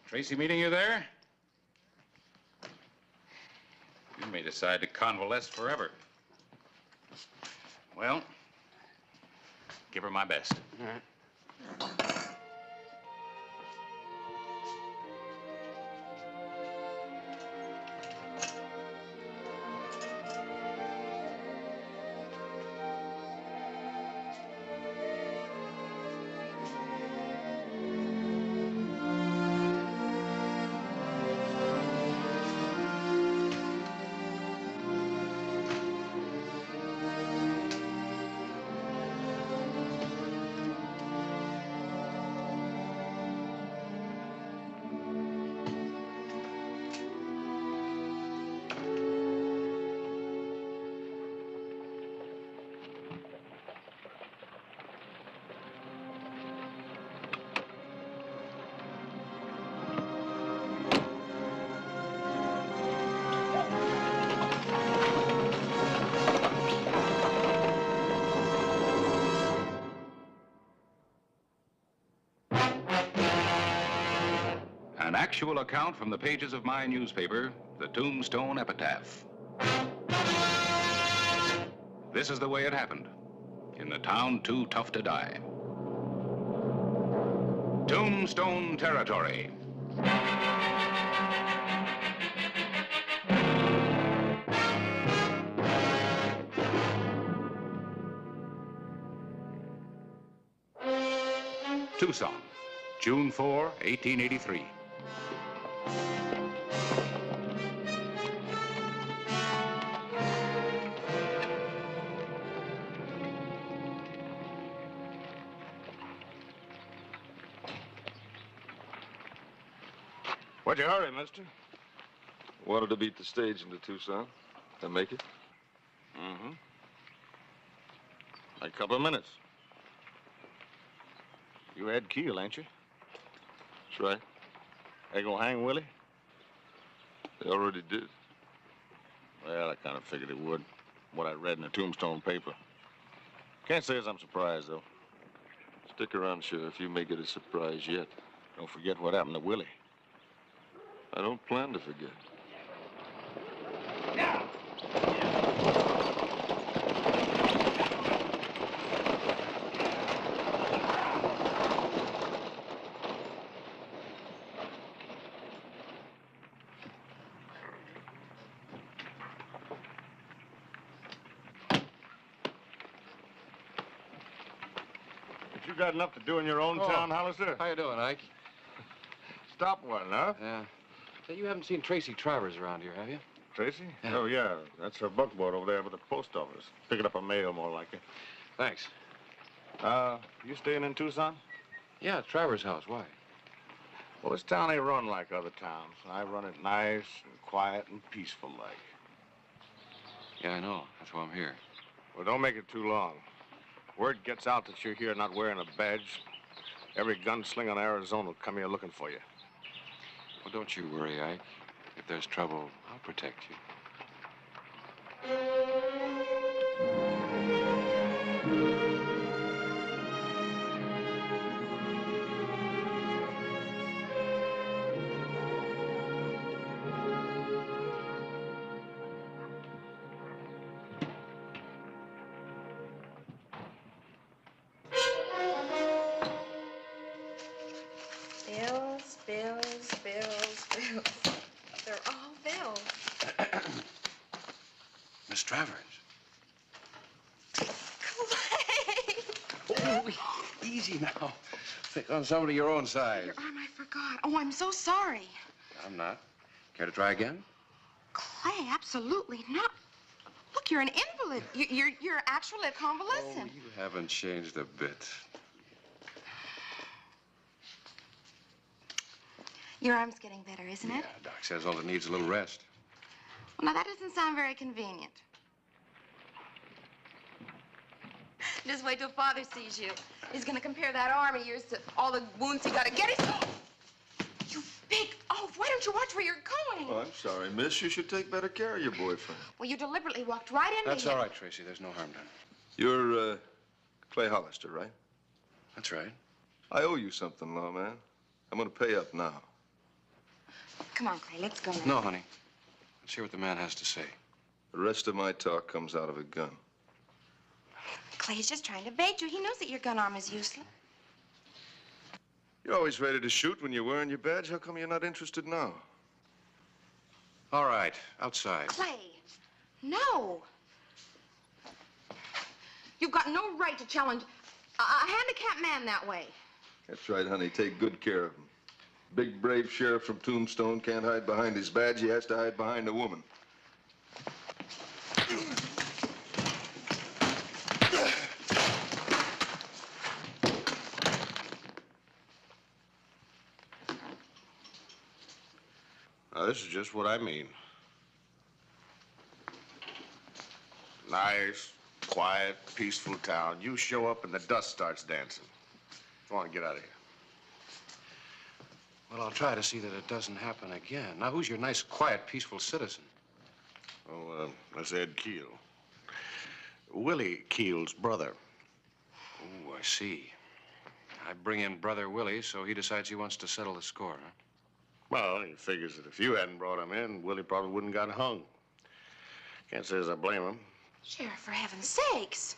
Tracy meeting you there? You may decide to convalesce forever. Well, give her my best. All right. An actual account from the pages of my newspaper, the Tombstone Epitaph. This is the way it happened, in the town too tough to die. Tombstone Territory. Tucson, June 4, 1883. What'd you hurry, mister? Wanted to beat the stage into Tucson. Did I make it? A couple of minutes. You had Keel, ain't you? That's right. They gonna hang Willie? They already did. Well, I kind of figured it would. What I read in the Tombstone paper. Can't say as I'm surprised, though. Stick around, Sheriff. You may get a surprise yet. Don't forget what happened to Willie. I don't plan to forget. You got enough to do in your own town, Hollister? How you doing, Ike? Stop one, huh? Yeah. Say, you haven't seen Tracy Travers around here, have you? Tracy? Yeah. Oh, yeah. That's her buckboard over there by the post office. Picking up a mail, more like it. Thanks. You staying in Tucson? Yeah, Travers' house. Why? Well, this town ain't run like other towns. I run it nice and quiet and peaceful like. Yeah, I know. That's why I'm here. Well, don't make it too long. Word gets out that you're here not wearing a badge, every gunslinger in Arizona will come here looking for you. Well, don't you worry, Ike. If there's trouble, I'll protect you. Bills. They're all bills. Miss Travers. Clay! Oh, easy now. Take on somebody your own size. Your arm, I forgot. Oh, I'm so sorry. I'm not. Care to try again? Clay, absolutely not. Look, you're an invalid. You're actually a convalescent. Oh, you haven't changed a bit. Your arm's getting better, isn't it? Yeah, Doc says all it needs is a little rest. Well, now, that doesn't sound very convenient. Just wait till Father sees you. He's gonna compare that arm of yours to all the wounds he got to get. You big oaf. Why don't you watch where you're going? Oh, I'm sorry, miss. You should take better care of your boyfriend. Well, you deliberately walked right into That's him. all right, Tracy. There's no harm done. You're, Clay Hollister, right? That's right. I owe you something, lawman. I'm gonna pay up now. Come on, Clay, let's go now. No, honey. Let's hear what the man has to say. The rest of my talk comes out of a gun. Clay's just trying to bait you. He knows that your gun arm is useless. You're always ready to shoot when you're wearing your badge. How come you're not interested now? All right, outside. Clay, no. You've got no right to challenge a handicapped man that way. That's right, honey. Take good care of him. Big, brave sheriff from Tombstone can't hide behind his badge. He has to hide behind a woman. Now, this is just what I mean. Nice, quiet, peaceful town. You show up and the dust starts dancing. Come on, get out of here. Well, I'll try to see that it doesn't happen again. Now, who's your nice, quiet, peaceful citizen? Oh, that's Ed Keel. Willie Keel's brother. Oh, I see. I bring in Brother Willie, so he decides he wants to settle the score, huh? Well, he figures that if you hadn't brought him in, Willie probably wouldn't got hung. Can't say as I blame him. Sheriff, for heaven's sakes.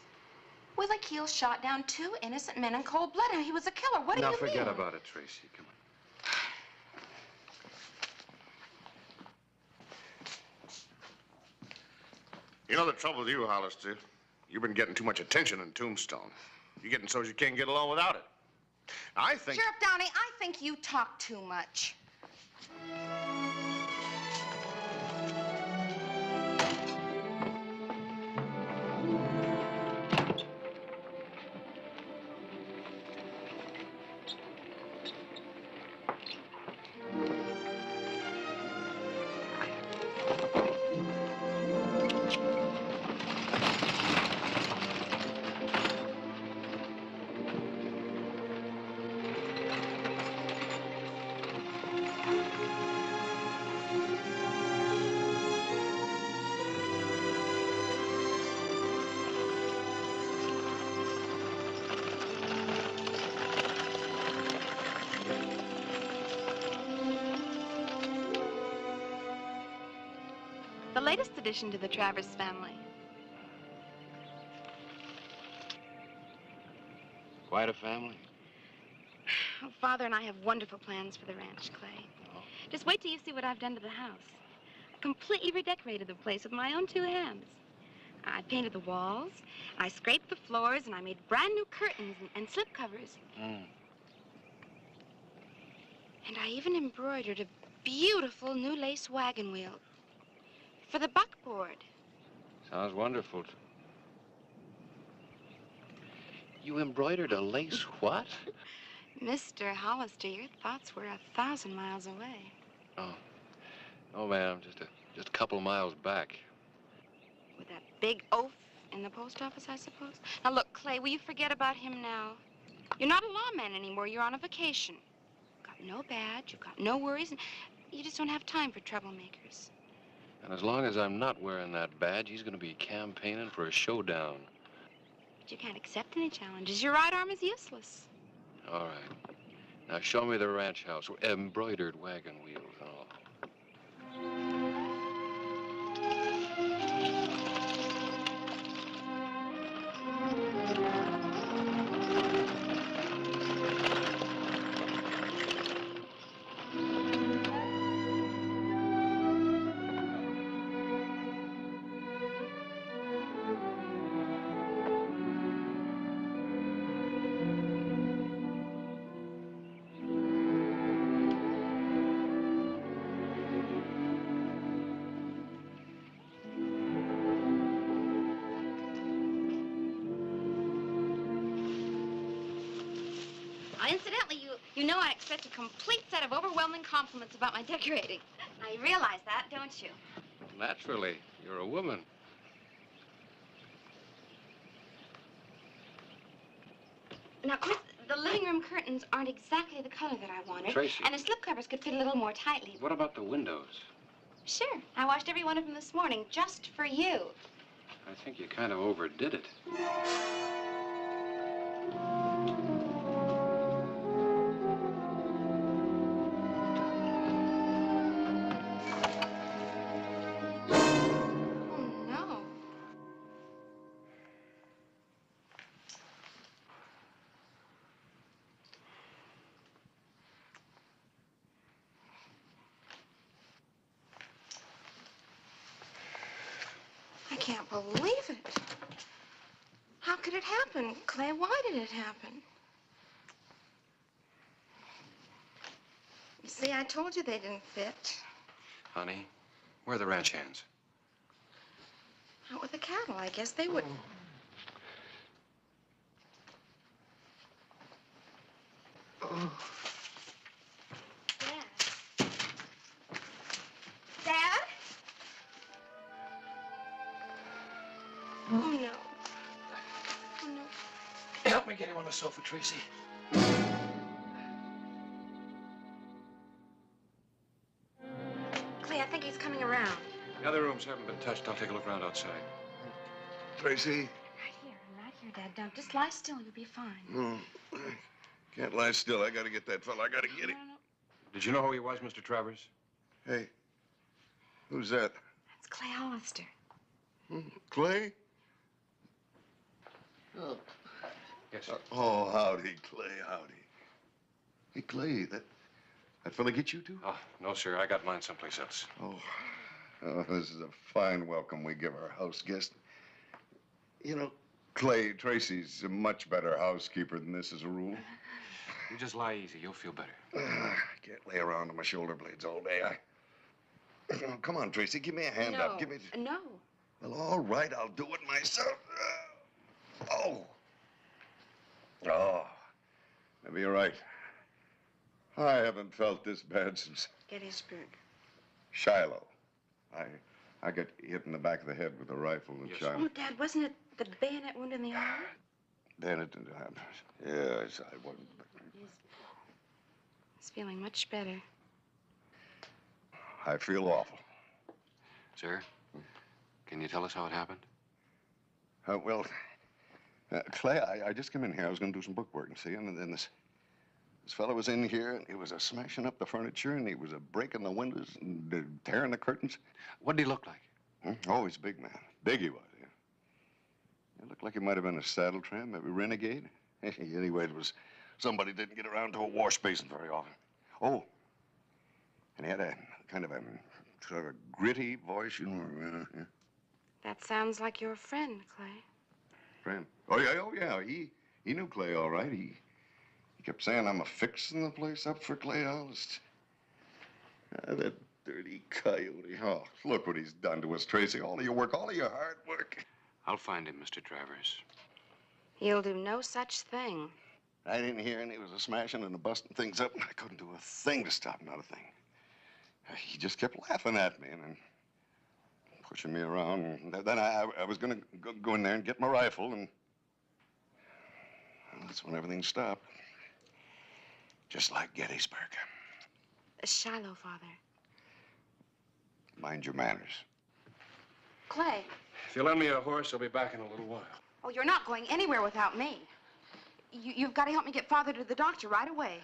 Willie Keel shot down 2 innocent men in cold blood, and he was a killer. What do you mean? Now, forget about it, Tracy. Come on. You know the trouble with you, Hollister? You've been getting too much attention in Tombstone. You're getting so you can't get along without it. I think... Sheriff Downey, I think you talk too much. the latest addition to the Travers family. Quite a family. Oh, Father and I have wonderful plans for the ranch, Clay. Just wait till you see what I've done to the house. I completely redecorated the place with my own two hands. I painted the walls, I scraped the floors, and I made brand new curtains and slip covers. And I even embroidered a beautiful new lace wagon wheel for the buckboard. Sounds wonderful. You embroidered a lace what? Mr. Hollister, your thoughts were 1,000 miles away. Oh. Oh, ma'am, just a couple miles back. With that big oaf in the post office, I suppose? Now, look, Clay, will you forget about him now? You're not a lawman anymore. You're on a vacation. You've got no badge, you've got no worries, and you just don't have time for troublemakers. And as long as I'm not wearing that badge, he's going to be campaigning for a showdown. But you can't accept any challenges. Your right arm is useless. All right. Now show me the ranch house, embroidered wagon wheels and all. Incidentally, you know I expect a complete set of overwhelming compliments about my decorating. Now, you realize that, don't you? Naturally. You're a woman. Now, Chris, the living room curtains aren't exactly the color that I wanted. Tracy. And the slipcovers could fit a little more tightly. What about the windows? Sure. I washed every one of them this morning, just for you. I think you kind of overdid it. I can't believe it. How could it happen, Clay? Why did it happen? You see, I told you they didn't fit. Honey, where are the ranch hands? Out with the cattle, I guess they would. Dad? Dad? Oh, no. Oh, no. Help me get him on the sofa, Tracy. Clay, I think he's coming around. The other rooms haven't been touched. I'll take a look around outside. Tracy? Right here, Dad. Don't. Just lie still. You'll be fine. No. Can't lie still. I gotta get that fella. I gotta get him. Did you know who he was, Mr. Travers? Hey, who's that? It's Clay Hollister. Clay? Oh. Yes, sir. Oh, howdy, Clay, howdy. Hey, Clay, that fella get you too? Oh, no, sir. I got mine someplace else. Oh, this is a fine welcome we give our house guest. You know, Clay, Tracy's a much better housekeeper than this as a rule. You just lie easy. You'll feel better. I can't lay around on my shoulder blades all day. Come on, Tracy, give me a hand up. Give me. No. Well, all right, I'll do it myself. Oh. Oh. Maybe you're right. I haven't felt this bad since Gettysburg. Shiloh. I got hit in the back of the head with a rifle in Shiloh. Oh, Dad, wasn't it the bayonet wound in the arm? Then it didn't happen. Yes, I wasn't. He's feeling much better. I feel awful. Sir, can you tell us how it happened? Well, Clay, I just came in here. I was going to do some bookwork, and see, and then this fellow was in here, and he was smashing up the furniture, and he was breaking the windows and tearing the curtains. What did he look like? Oh, he's a big man. Big he was, yeah. It looked like he might have been a saddle tramp, maybe renegade. Anyway, it was somebody didn't get around to a wash basin very often. Oh, and he had a kind of a sort of a gritty voice, you know. That sounds like your friend, Clay. Friend. Oh, yeah. He knew Clay all right. He kept saying, I'm a-fixing the place up for Clay Hollis. That dirty coyote. Oh, look what he's done to us, Tracy. All of your work, all of your hard work. I'll find him, Mr. Travers. He'll do no such thing. I didn't hear any. He was a-smashing and a-busting things up, and I couldn't do a thing to stop him, not a thing. He just kept laughing at me and then pushing me around. And then I was going to go in there and get my rifle, and well, that's when everything stopped. Just like Gettysburg. Shiloh, Father. Mind your manners. Clay. If you lend me a horse, I'll be back in a little while. Oh, you're not going anywhere without me. You've got to help me get Father to the doctor right away.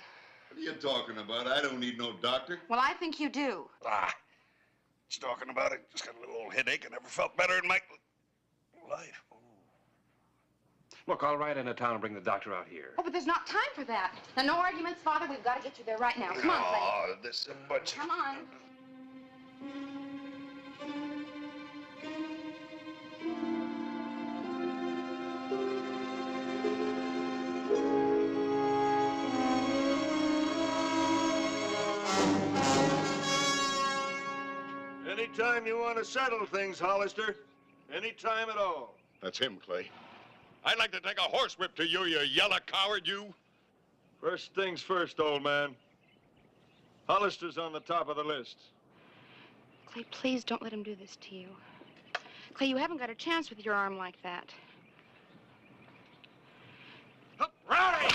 What are you talking about? I don't need no doctor. Well, I think you do. Just talking about it. Just got a little old headache. I never felt better in my life. Look, I'll ride into town and bring the doctor out here. Oh, but there's not time for that. Now, no arguments, Father. We've got to get you there right now. Come on, Clay. Oh, this is much. Come on. Anytime you want to settle things, Hollister. Anytime at all. That's him, Clay. I'd like to take a horsewhip to you, you yellow coward, you. First things first, old man. Hollister's on the top of the list. Clay, please don't let him do this to you. Clay, you haven't got a chance with your arm like that. Rowdy!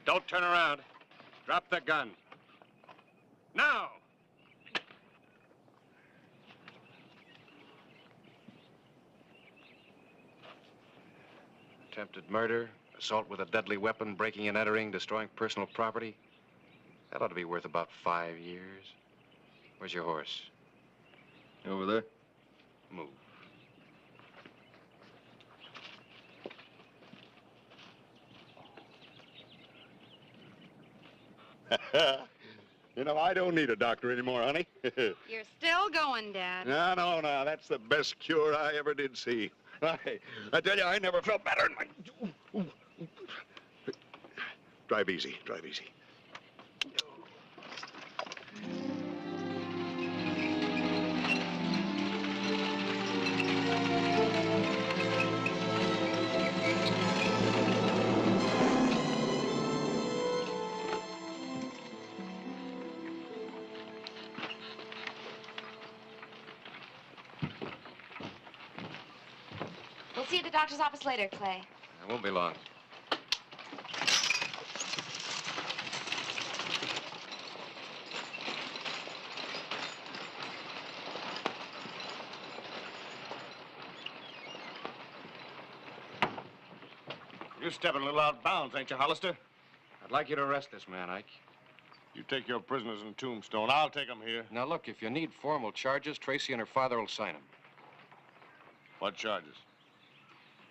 Don't turn around. Drop the gun. Now! Attempted murder, assault with a deadly weapon, breaking and entering, destroying personal property. That ought to be worth about 5 years. Where's your horse? Over there. Move. You know, I don't need a doctor anymore, honey. You're still going, Dad. No. That's the best cure I ever did see. I tell you, I never felt better in my... Drive easy. We'll see you at the doctor's office later, Clay. It won't be long. You're stepping a little out of bounds, ain't you, Hollister? I'd like you to arrest this man, Ike. You take your prisoners in Tombstone. I'll take them here. Now, look, if you need formal charges, Tracy and her father will sign them. What charges?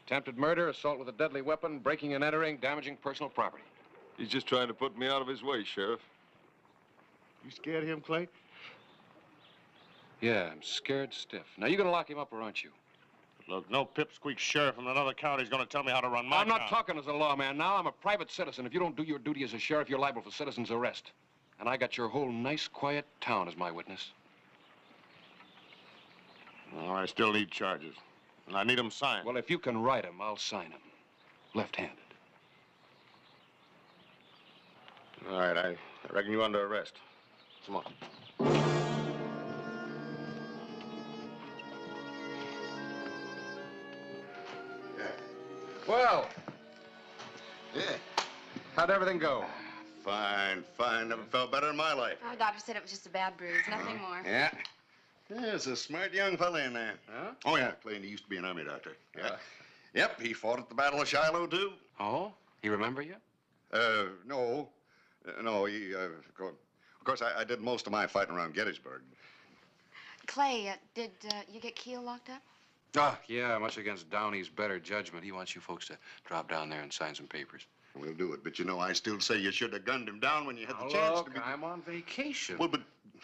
Attempted murder, assault with a deadly weapon, breaking and entering, damaging personal property. He's just trying to put me out of his way, Sheriff. You scared him, Clay? Yeah, I'm scared stiff. Now, you gonna lock him up, or aren't you? Look, no pipsqueak sheriff from another county is going to tell me how to run my I'm not town. talking as a lawman now. I'm a private citizen. If you don't do your duty as a sheriff, you're liable for citizen's arrest. And I got your whole nice, quiet town as my witness. Well, I still need charges. And I need them signed. Well, if you can write them, I'll sign them. Left-handed. All right, I reckon you're under arrest. Come on. Well. Yeah. How'd everything go? Fine. Never felt better in my life. Our doctor said it was just a bad bruise, nothing more. Yeah. Yeah, it's a smart young fella in there. Huh? Oh, yeah, Clay, and he used to be an army doctor. Yeah. Yep, he fought at the Battle of Shiloh, too. Oh? He remember you? No. No, he, of course, I did most of my fighting around Gettysburg. Clay, did you get Keel locked up? Ah, yeah, much against Downey's better judgment. He wants you folks to drop down there and sign some papers. We'll do it, but you know, I still say you should have gunned him down when you had the chance to be... I'm on vacation. Well, but...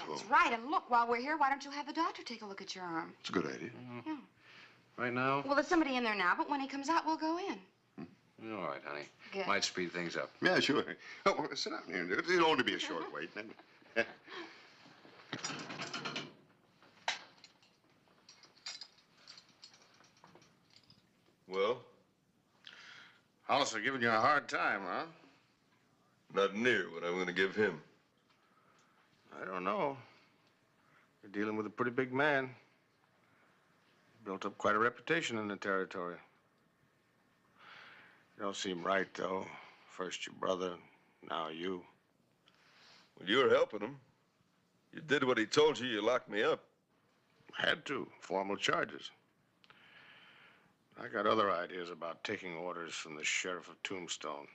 That's right, and look, while we're here, why don't you have the doctor take a look at your arm? It's a good idea. Yeah. Right now? Well, there's somebody in there now, but when he comes out, we'll go in. All right, honey. Good. Might speed things up. Yeah, sure. Oh, well, sit down here. It'll only be a short wait. Well? Hollister giving you a hard time, huh? Not near what I'm going to give him. I don't know. You're dealing with a pretty big man. Built up quite a reputation in the territory. You don't seem right, though. First your brother, now you. Well, you were helping him. You did what he told you. You locked me up. Had to. Formal charges. I got other ideas about taking orders from the sheriff of Tombstone.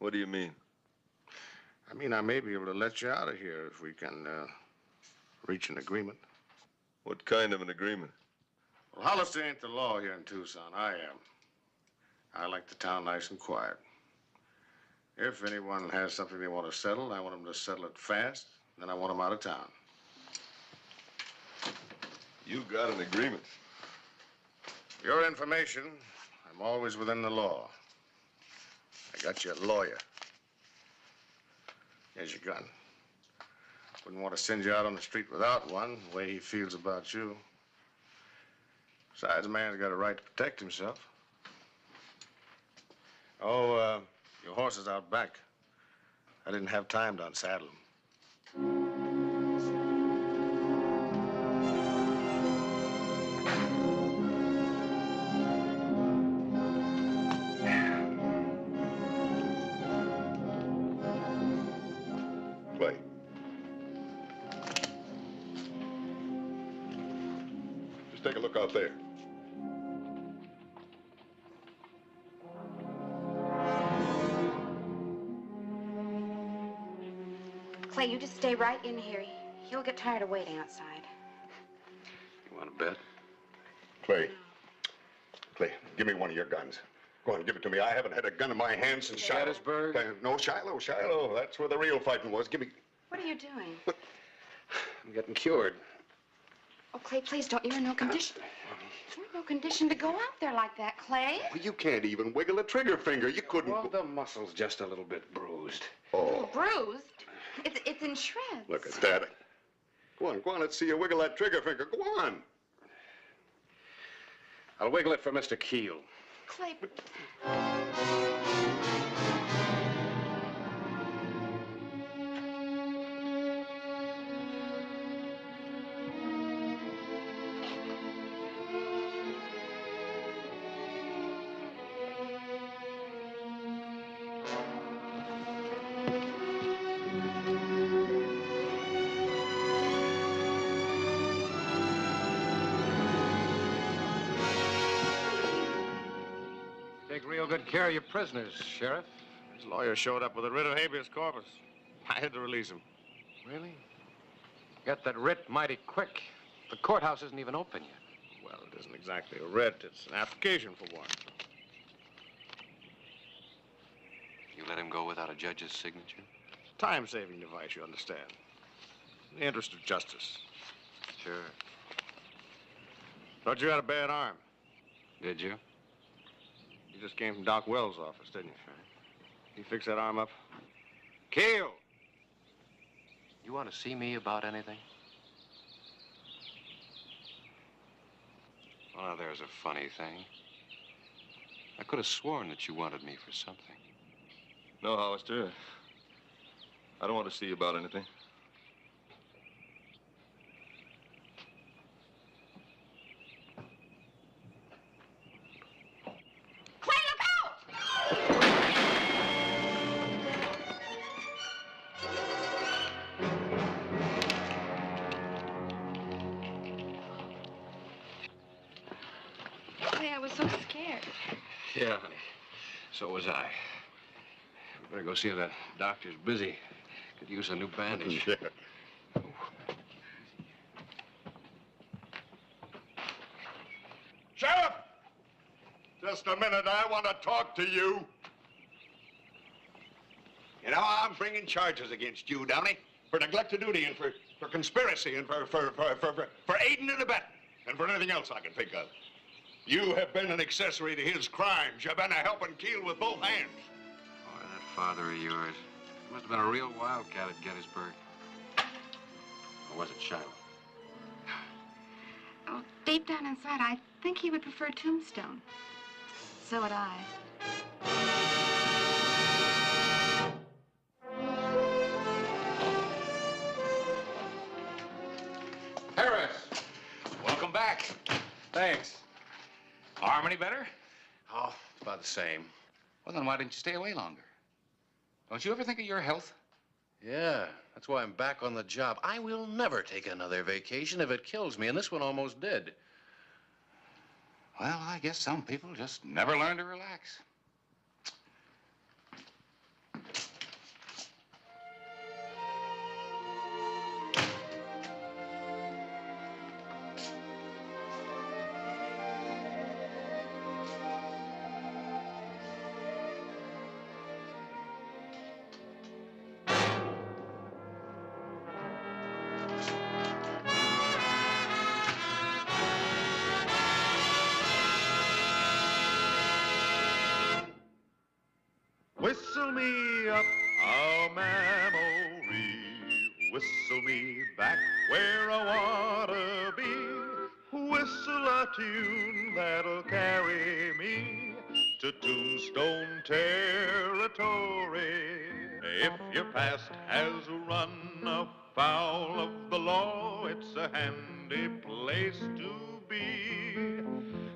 What do you mean? I mean, I may be able to let you out of here if we can reach an agreement. What kind of an agreement? Well, Hollister ain't the law here in Tucson. I am. I like the town nice and quiet. If anyone has something they want to settle, I want them to settle it fast. Then I want them out of town. You got an agreement. For your information, I'm always within the law. I got you a lawyer. Here's your gun. Wouldn't want to send you out on the street without one, the way he feels about you. Besides, a man's got a right to protect himself. Oh, your horse is out back. I didn't have time to unsaddle him. Clay. Just take a look out there. Clay, you just stay right in here. He'll get tired of waiting outside. You want to bet? Clay. Clay, give me one of your guns. Go on, give it to me. I haven't had a gun in my hand since Shiloh. Gettysburg? No, Shiloh. That's where the real fighting was. Give me... What are you doing? I'm getting cured. Oh, Clay, please don't. You're in no condition. You're in no condition to go out there like that, Clay. Well, you can't even wiggle a trigger finger. You couldn't... Well, the muscle's just a little bit bruised. Oh. Bruised? It's in shreds. Look at that. Go on, let's see you wiggle that trigger finger. Go on. I'll wiggle it for Mr. Keel. Clay. Take real good care of your prisoners, Sheriff. His lawyer showed up with a writ of habeas corpus. I had to release him. Really? Got that writ mighty quick. The courthouse isn't even open yet. Well, it isn't exactly a writ. It's an application for one. You let him go without a judge's signature? Time-saving device, you understand. In the interest of justice. Sure. Thought you had a bad arm. Did you? You just came from Doc Wells' office, didn't you? He fix that arm up? Keel! You want to see me about anything? Well, now, there's a funny thing. I could have sworn that you wanted me for something. No, Hollister. I don't want to see you about anything. Yeah, honey. So was I. We better go see if that doctor's busy. Could use a new bandage. Yeah. Sheriff! Just a minute, I want to talk to you. You know, I'm bringing charges against you, Downey, for neglect of duty and for conspiracy and for aiding and abetting and for anything else I can think of. You have been an accessory to his crimes. You've been a helping keel with both hands. Boy, that father of yours. He must have been a real wildcat at Gettysburg. Or was it Shiloh? Oh, deep down inside, I think he would prefer Tombstone. So would I. Harris, welcome back. Thanks. Arm any better? Oh, it's about the same. Well, then why didn't you stay away longer? Don't you ever think of your health? Yeah, that's why I'm back on the job. I will never take another vacation if it kills me, and this one almost did. Well, I guess some people just never learn to relax. Whistle me up a memory, whistle me back where I wanna be, whistle a tune that'll carry me to Tombstone territory. If your past has run afoul of the law, it's a handy place to be.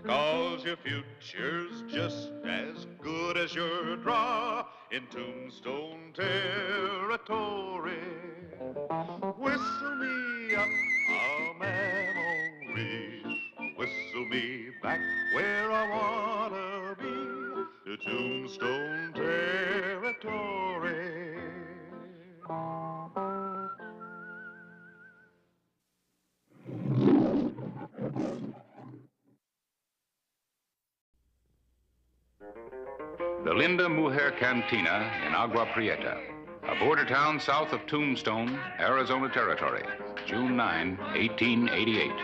'Cause your future's just as good as your draw in Tombstone territory. Whistle me up a memory, whistle me back where I wanna be, to Tombstone territory. The Linda Mujer Cantina in Agua Prieta, a border town south of Tombstone, Arizona Territory, June 9, 1888.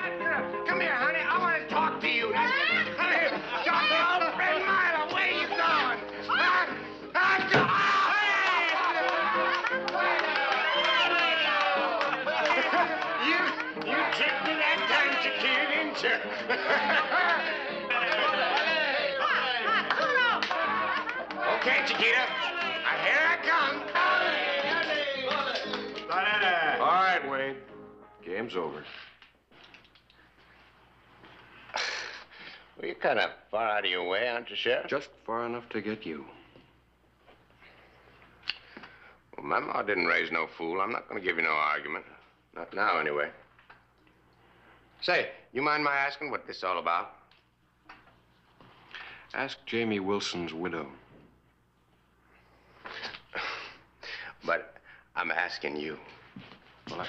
Come here, honey. I want to talk to you. Honey, stop it. Oh, Fred Milo, where are you going? You tricked me that time, Chiquita, didn't you? Okay, Chiquita. Here I come. All right, Wade. Game's over. Well, you're kind of far out of your way, aren't you, Sheriff? Just far enough to get you. Well, my ma didn't raise no fool. I'm not going to give you no argument. Not now, anyway. Say, you mind my asking what this is all about? Ask Jamie Wilson's widow. But I'm asking you. Well,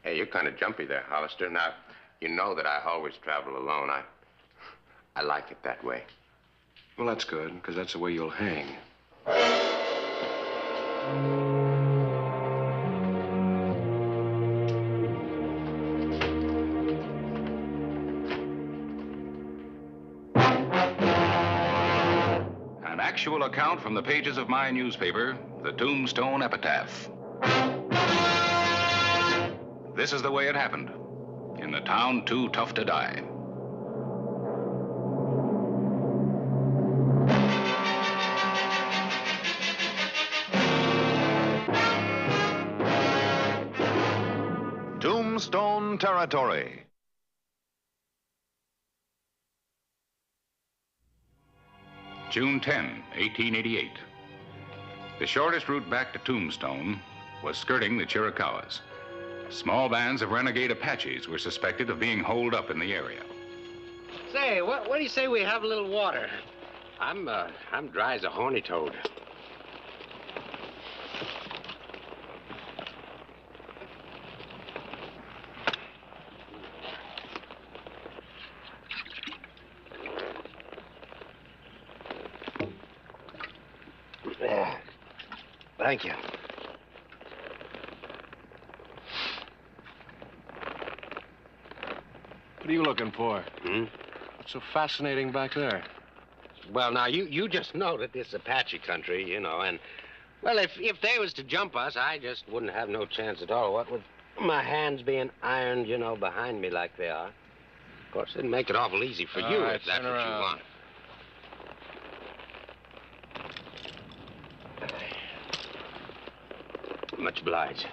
Hey, you're kind of jumpy there, Hollister. Now, you know that I always travel alone. I like it that way. Well, that's good, because that's the way you'll hang. An actual account from the pages of my newspaper, the Tombstone Epitaph. This is the way it happened, in the town too tough to die. Tombstone Territory. June 10, 1888. The shortest route back to Tombstone was skirting the Chiricahuas. Small bands of renegade Apaches were suspected of being holed up in the area. Say, what do you say we have a little water? I'm dry as a horny toad. Thank you. What are you looking for? What's so fascinating back there? Well, now, you just know that this is Apache country, you know, and, well, if they was to jump us, I just wouldn't have no chance at all. What with my hands being ironed, you know, behind me like they are. Of course, it'd make it awful easy for you if that's what you want. Much obliged.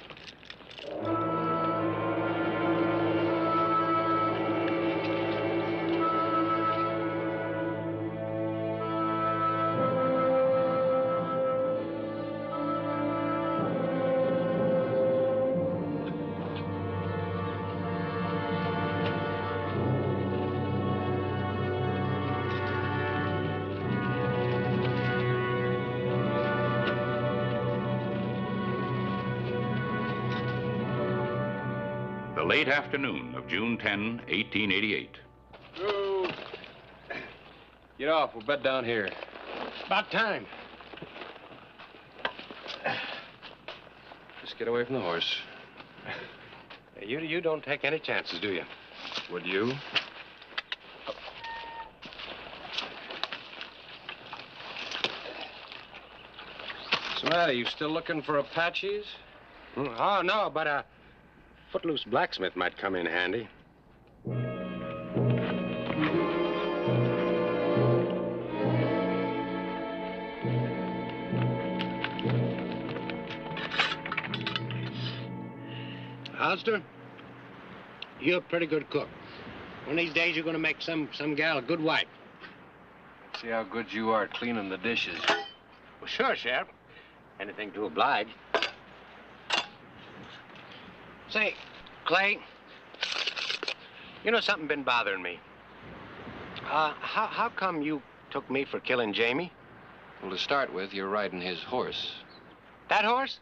The late afternoon of June 10, 1888. Get off. We'll bed down here. About time. Just get away from the horse. You don't take any chances, do you? Would you? What's the matter? You still looking for Apaches? Oh, no, but a footloose blacksmith might come in handy. Alistair, you're a pretty good cook. One of these days, you're going to make some gal a good wife. Let's see how good you are at cleaning the dishes. Well, sure, Sheriff. Anything to oblige. Say, Clay, you know something been bothering me. How come you took me for killing Jamie? Well, to start with, you're riding his horse. That horse?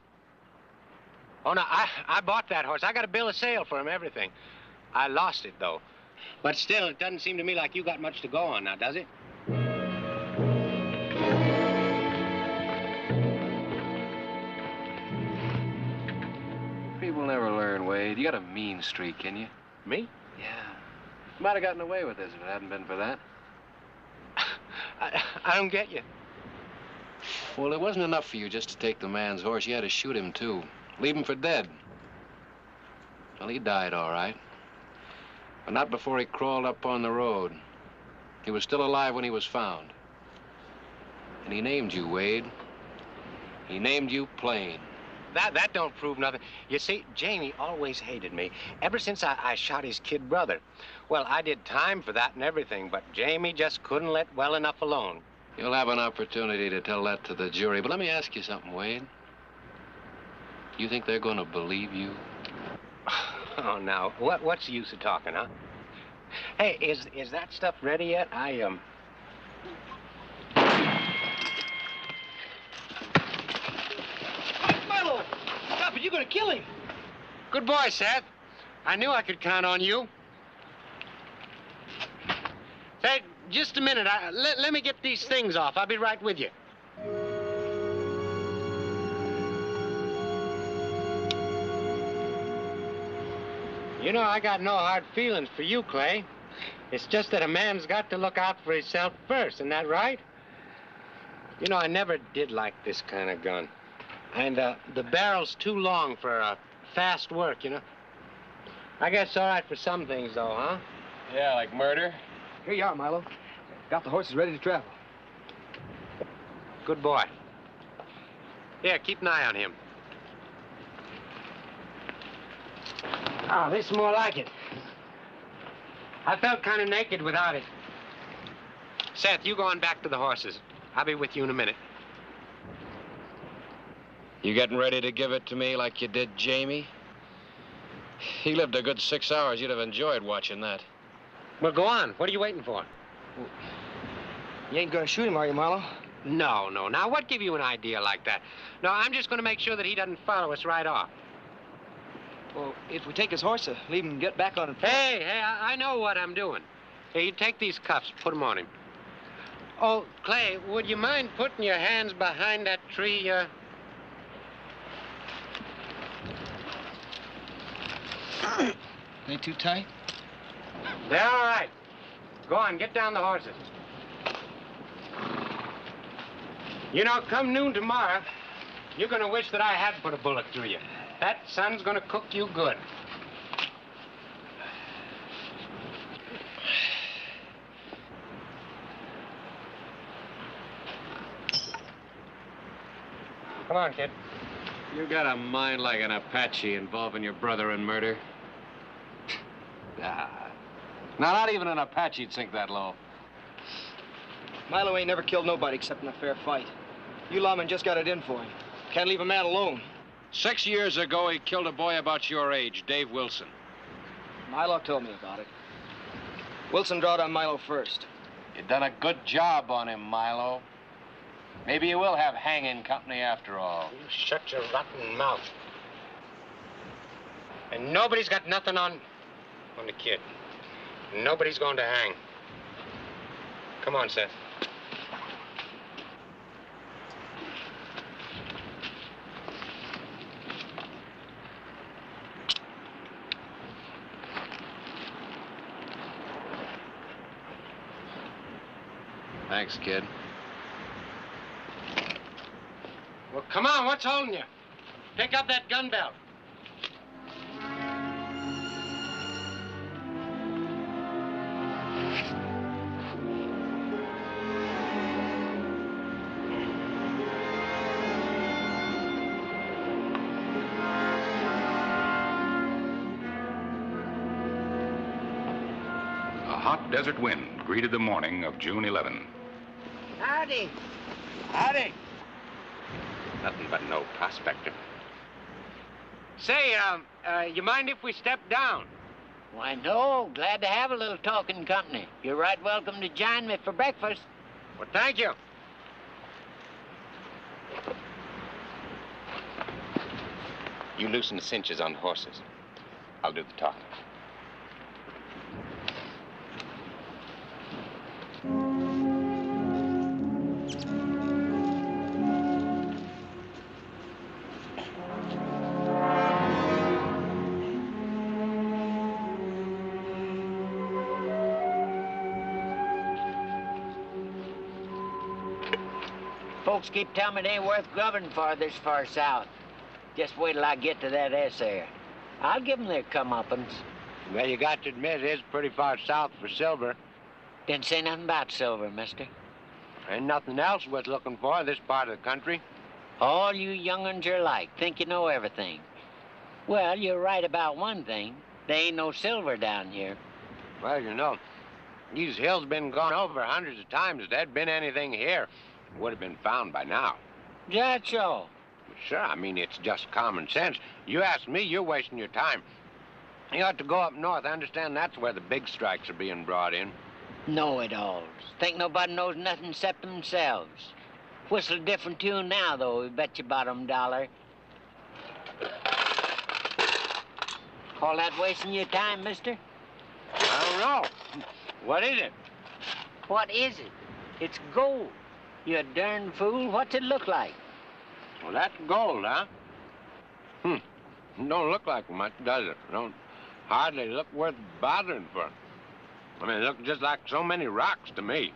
Oh, no, I bought that horse. I got a bill of sale for him, everything. I lost it, though. But still, it doesn't seem to me like you got much to go on now, does it? People never learn, Wade. You got a mean streak, can you? Me? Yeah. You might have gotten away with this if it hadn't been for that. I don't get you. Well, it wasn't enough for you just to take the man's horse. You had to shoot him, too. Leave him for dead. Well, he died, all right. But not before he crawled up on the road. He was still alive when he was found. And he named you, Wade. He named you Plain. That don't prove nothing. You see, Jamie always hated me, ever since I shot his kid brother. Well, I did time for that and everything, but Jamie just couldn't let well enough alone. You'll have an opportunity to tell that to the jury. But let me ask you something, Wade. You think they're going to believe you? Oh, now, what's the use of talking, huh? Hey, is that stuff ready yet? Milo! Stop it, you're gonna kill him. Good boy, Seth. I knew I could count on you. Say, just a minute. Let me get these things off. I'll be right with you. You know, I got no hard feelings for you, Clay. It's just that a man's got to look out for himself first, isn't that right? You know, I never did like this kind of gun. And the barrel's too long for fast work, you know. I guess it's all right for some things, though, huh? Yeah, like murder. Here you are, Milo. Got the horses ready to travel. Good boy. Here, keep an eye on him. Oh, this is more like it. I felt kind of naked without it. Seth, you go on back to the horses. I'll be with you in a minute. You getting ready to give it to me like you did Jamie? He lived a good 6 hours. You'd have enjoyed watching that. Well, go on. What are you waiting for? You ain't gonna shoot him, are you, Marlowe? No. Now, what gave you an idea like that? No, I'm just going to make sure that he doesn't follow us right off. Well, if we take his horse, leave him get back on foot. Hey, I know what I'm doing. Here, you take these cuffs, put them on him. Oh, Clay, would you mind putting your hands behind that tree? They too tight? They're all right. Go on, get down the horses. You know, come noon tomorrow, you're going to wish that I had put a bullet through you. That sun's going to cook you good. Come on, kid. You got a mind like an Apache involving your brother in murder. Nah. Now, not even an Apache'd sink that low. Milo ain't never killed nobody except in a fair fight. You lawmen just got it in for him. Can't leave a man alone. 6 years ago, he killed a boy about your age, Dave Wilson. Milo told me about it. Wilson drawed on Milo first. You done a good job on him, Milo. Maybe you will have hanging company after all. You shut your rotten mouth. And nobody's got nothing on the kid. Nobody's going to hang. Come on, Seth. Thanks, kid. Well, come on, what's holding you? Pick up that gun belt. A hot desert wind greeted the morning of June 11. Howdy. Howdy. Nothing but no prospector. Say, you mind if we step down? Why, no. Glad to have a little talking company. You're right welcome to join me for breakfast. Well, thank you. You loosen the cinches on the horses. I'll do the talking. Folks keep telling me it ain't worth grubbing for this far south. Just wait till I get to that S there. I'll give them their comeuppance. Well, you got to admit, it is pretty far south for silver. Didn't say nothing about silver, mister. Ain't nothing else worth looking for in this part of the country. All you young'uns are alike. Think you know everything. Well, you're right about one thing. There ain't no silver down here. Well, you know, these hills been gone over hundreds of times. If there'd been anything here, it would have been found by now. Is that so? Sure, I mean, it's just common sense. You ask me, you're wasting your time. You ought to go up north. I understand that's where the big strikes are being brought in. Know-it-alls. Think nobody knows nothing except themselves. Whistle a different tune now, though, we bet you bottom dollar. Call that wasting your time, mister? I don't know. What is it? What is it? It's gold. You darn fool. What's it look like? Well, that's gold, huh? Don't look like much, does it? Don't hardly look worth bothering for. I mean, it looks just like so many rocks to me.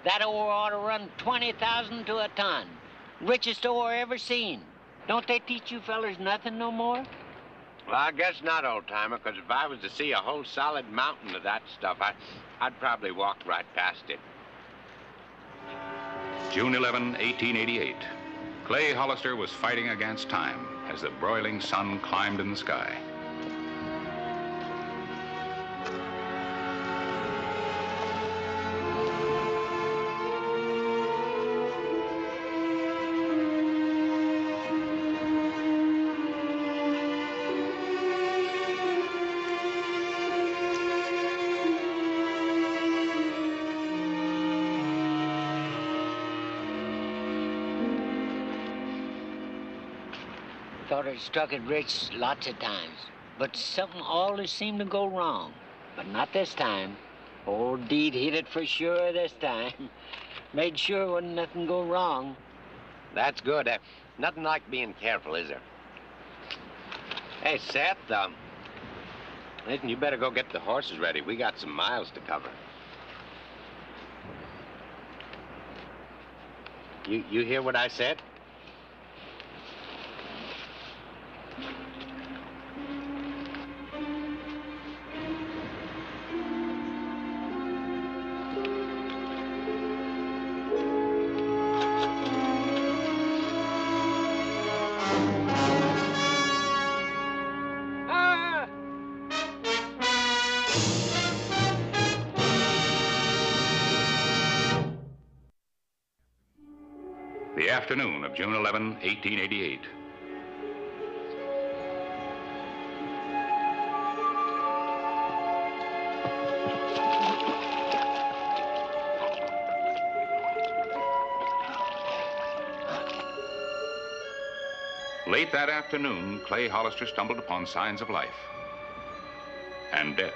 That ore ought to run 20,000 to a ton. Richest ore ever seen. Don't they teach you fellers nothing no more? Well, I guess not, old-timer, because if I was to see a whole solid mountain of that stuff, I'd probably walk right past it. June 11, 1888. Clay Hollister was fighting against time as the broiling sun climbed in the sky. thought it struck it rich lots of times, but something always seemed to go wrong. But not this time. Old Deed hit it for sure this time. Made sure wouldn't nothing go wrong. That's good. Nothing like being careful, is there? Hey, Seth, listen, you better go get the horses ready. We got some miles to cover. You hear what I said? The afternoon of June 11, 1888. Late that afternoon, Clay Hollister stumbled upon signs of life and death.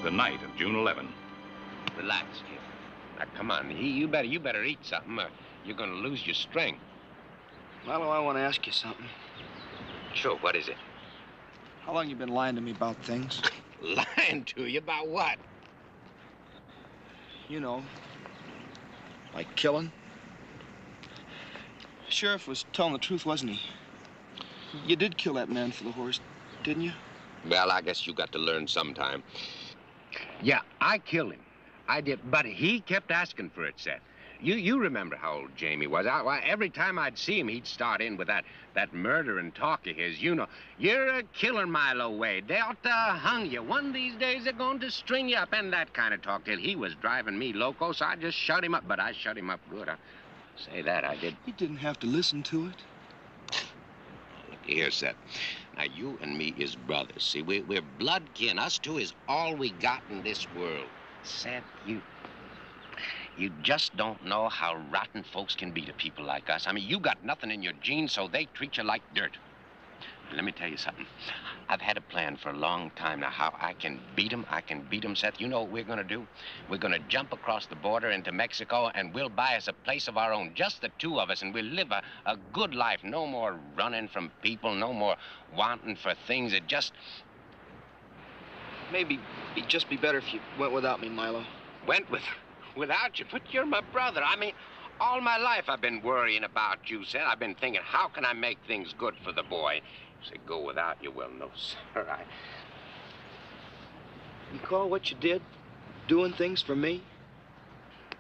The night of June 11. Relax, kid. Now, come on. You better eat something or you're going to lose your strength. Milo, I want to ask you something. Sure, what is it? How long you been lying to me about things? Lying to you about what? You know, like killing. Sheriff was telling the truth, wasn't he? You did kill that man for the horse, didn't you? Well, I guess you got to learn sometime. Yeah, I killed him. I did, but he kept asking for it, Seth. You remember how old Jamie was. Every time I'd see him, he'd start in with that murdering talk of his. You know, you're a killer, Milo Wade. They ought to hung you. One of these days they're going to string you up, and that kind of talk till he was driving me loco, so I just shut him up. But I shut him up good. I say that, I did. You didn't have to listen to it. Look here, Seth. Now, you and me is brothers. See, we're blood kin. Us two is all we got in this world. Seth, you just don't know how rotten folks can be to people like us. I mean, you got nothing in your genes, so they treat you like dirt. And let me tell you something. I've had a plan for a long time now how I can beat them. I can beat them, Seth. You know what we're going to do? We're going to jump across the border into Mexico, and we'll buy us a place of our own, just the two of us, and we'll live a good life. No more running from people, no more wanting for things. It just... Maybe it'd just be better if you went without me, Milo. Without you? But you're my brother. I mean, all my life I've been worrying about you, Seth. I've been thinking, how can I make things good for the boy? Say, go without you. Well, no, sir. You call what you did doing things for me?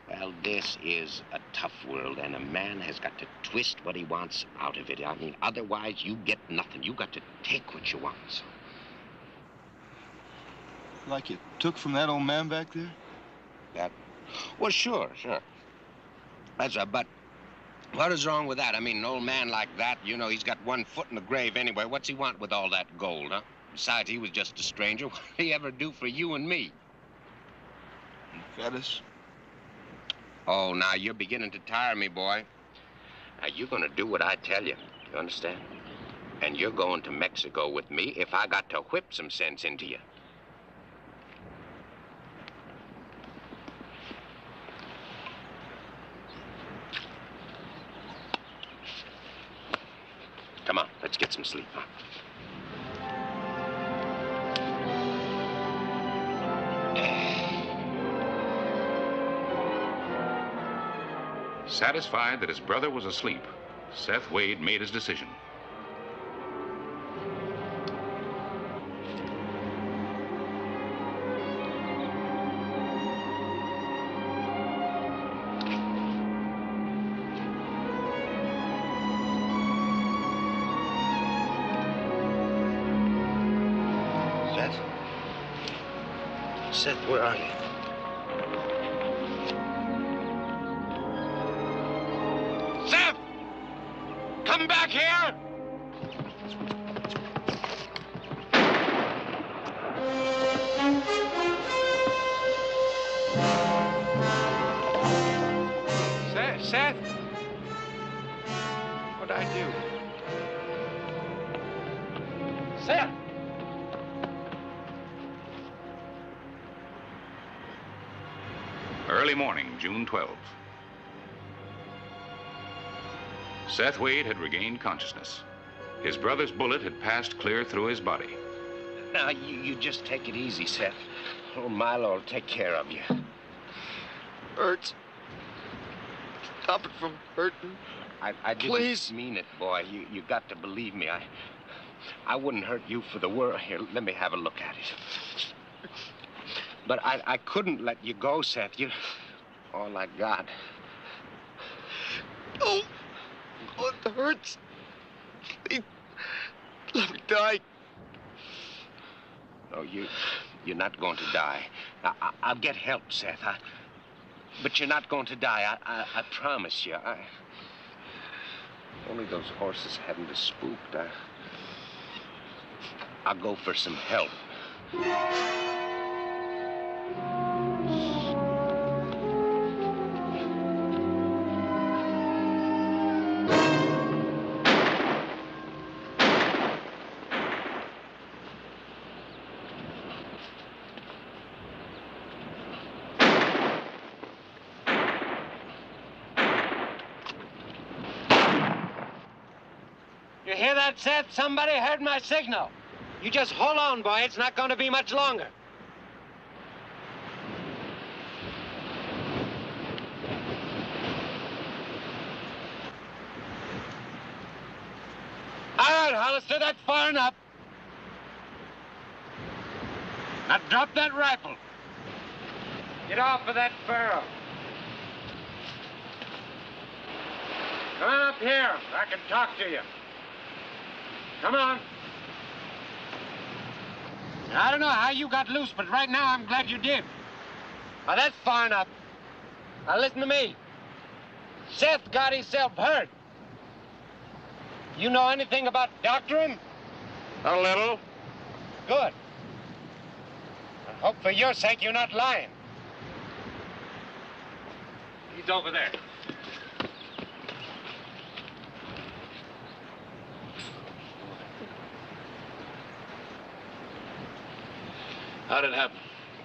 Well, this is a tough world, and a man has got to twist what he wants out of it. I mean, otherwise you get nothing. You got to take what you want, so. Like you took from that old man back there? That? Well, sure. That's but what is wrong with that? I mean, an old man like that, you know, he's got one foot in the grave anyway. What's he want with all that gold, huh? Besides, he was just a stranger. What did he ever do for you and me? He fed us. Oh, now you're beginning to tire me, boy. Now, you're going to do what I tell you. You understand? And you're going to Mexico with me if I got to whip some sense into you. Come on, let's get some sleep, huh? Satisfied that his brother was asleep, Seth Wade made his decision. Seth, where are you? here! Seth? What'd I do? Seth! Early morning, June 12th. Seth Wade had regained consciousness. His brother's bullet had passed clear through his body. Now, you just take it easy, Seth. Old Milo will take care of you. Hurts. Stop it from hurting. I didn't Please. mean it, boy. You got to believe me. I wouldn't hurt you for the world. Here, let me have a look at it. But I couldn't let you go, Seth. You're all I got. Oh, it hurts. Please, let me die. No, you're not going to die. I'll get help, Seth. But you're not going to die. I promise you. Only those horses hadn't been spooked. I'll go for some help. You hear that, Seth? Somebody heard my signal. You just hold on, boy. It's not going to be much longer. All right, Hollister, that's far enough. Now drop that rifle. Get off of that burro. Come on up here. I can talk to you. Come on. I don't know how you got loose, but right now I'm glad you did. Now, that's far enough. Now, listen to me. Seth got himself hurt. You know anything about doctoring? A little. Good. I hope for your sake you're not lying. He's over there. How'd it happen?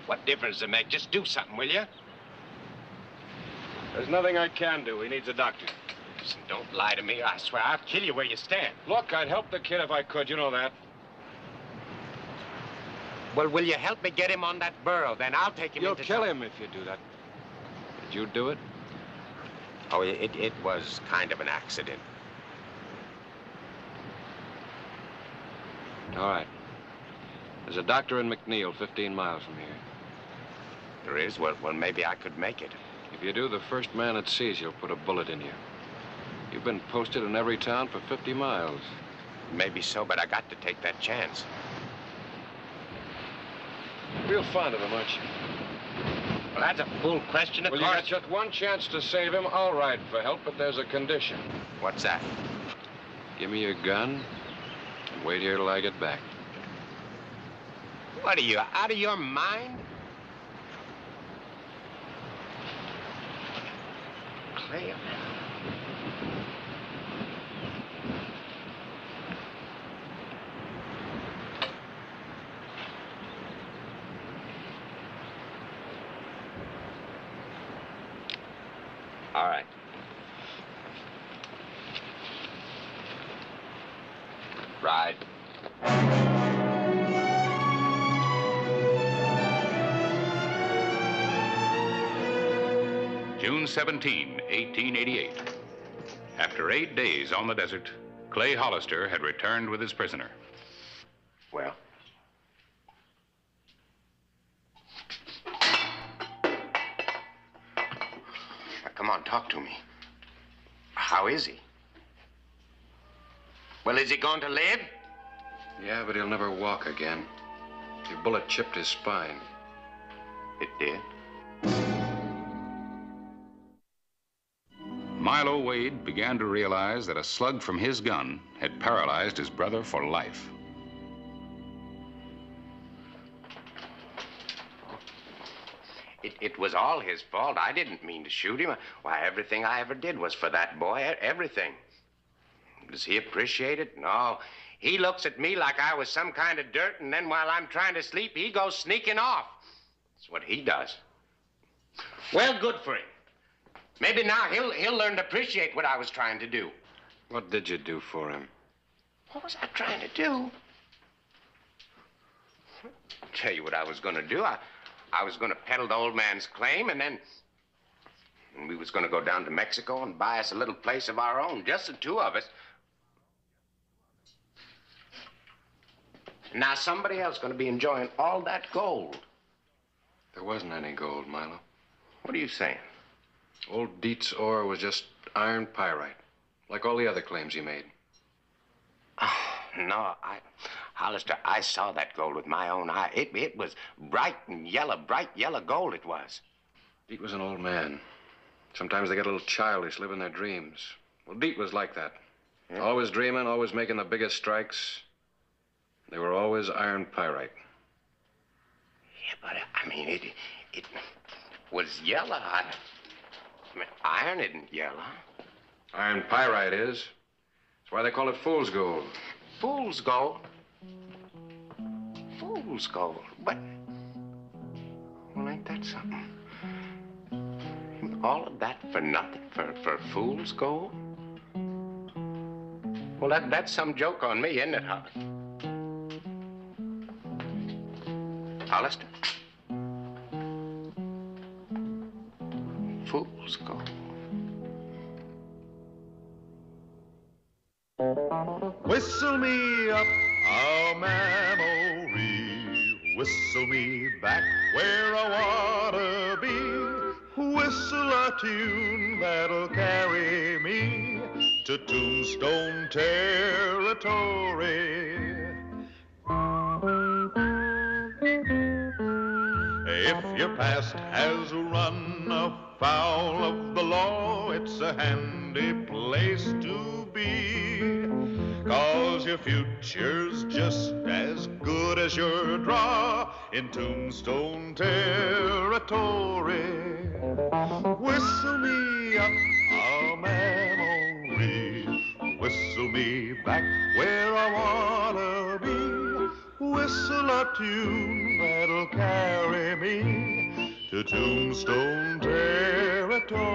What difference does it make? Just do something, will you? There's nothing I can do. He needs a doctor. Listen, don't lie to me. I swear I'll kill you where you stand. Look, I'd help the kid if I could. You know that. Well, will you help me get him on that burro? Then I'll take him You'll into kill town. him if you do that. Did you do it? Oh, it was kind of an accident. All right. There's a doctor in McNeil, 15 miles from here. There is? Well, maybe I could make it. If you do, the first man that sees you'll put a bullet in you. You've been posted in every town for 50 miles. Maybe so, but I got to take that chance. Real fond of him, aren't you? Well, that's a fool question, of Well, course. you got just one chance to save him. All right for help, but there's a condition. What's that? Give me your gun and wait here till I get back. What are you, out of your mind? Clay, all right. Ride. June 17, 1888. After 8 days on the desert, Clay Hollister had returned with his prisoner. Well? Now, come on, talk to me. How is he? Well, is he going to live? Yeah, but he'll never walk again. Your bullet chipped his spine. It did? Milo Wade began to realize that a slug from his gun had paralyzed his brother for life. It was all his fault. I didn't mean to shoot him. Why, everything I ever did was for that boy. Everything. Does he appreciate it? No. He looks at me like I was some kind of dirt, and then while I'm trying to sleep, he goes sneaking off. That's what he does. Well, good for him. Maybe now he'll learn to appreciate what I was trying to do. What did you do for him? What was I trying to do? I'll tell you what I was going to do. I was going to peddle the old man's claim, and then we was going to go down to Mexico and buy us a little place of our own, just the two of us. And now somebody else going to be enjoying all that gold. There wasn't any gold, Milo. What are you saying? Old Dietz' ore was just iron pyrite, like all the other claims he made. No, Hollister, I saw that gold with my own eye. It was bright yellow gold it was. Dietz was an old man. Sometimes they get a little childish, live in their dreams. Well, Dietz was like that. Yeah. Always dreaming, always making the biggest strikes. They were always iron pyrite. Yeah, but, I mean, it was yellow. I mean, iron isn't yellow. Iron pyrite is. That's why they call it fool's gold. Fool's gold? Fool's gold? But, well, ain't that something? All of that for nothing? For fool's gold? Well, that's some joke on me, isn't it, Hollister? Fool's gold. Whistle me up a memory, whistle me back where I wanna be, whistle a tune that'll carry me to Tombstone territory. If your past has run afoul of the law, it's a handy place to be, 'cause your future's just as good as your draw in Tombstone territory. Whistle me up a memory, whistle me back where I wanna be, whistle a tune that'll carry me to Tombstone territory.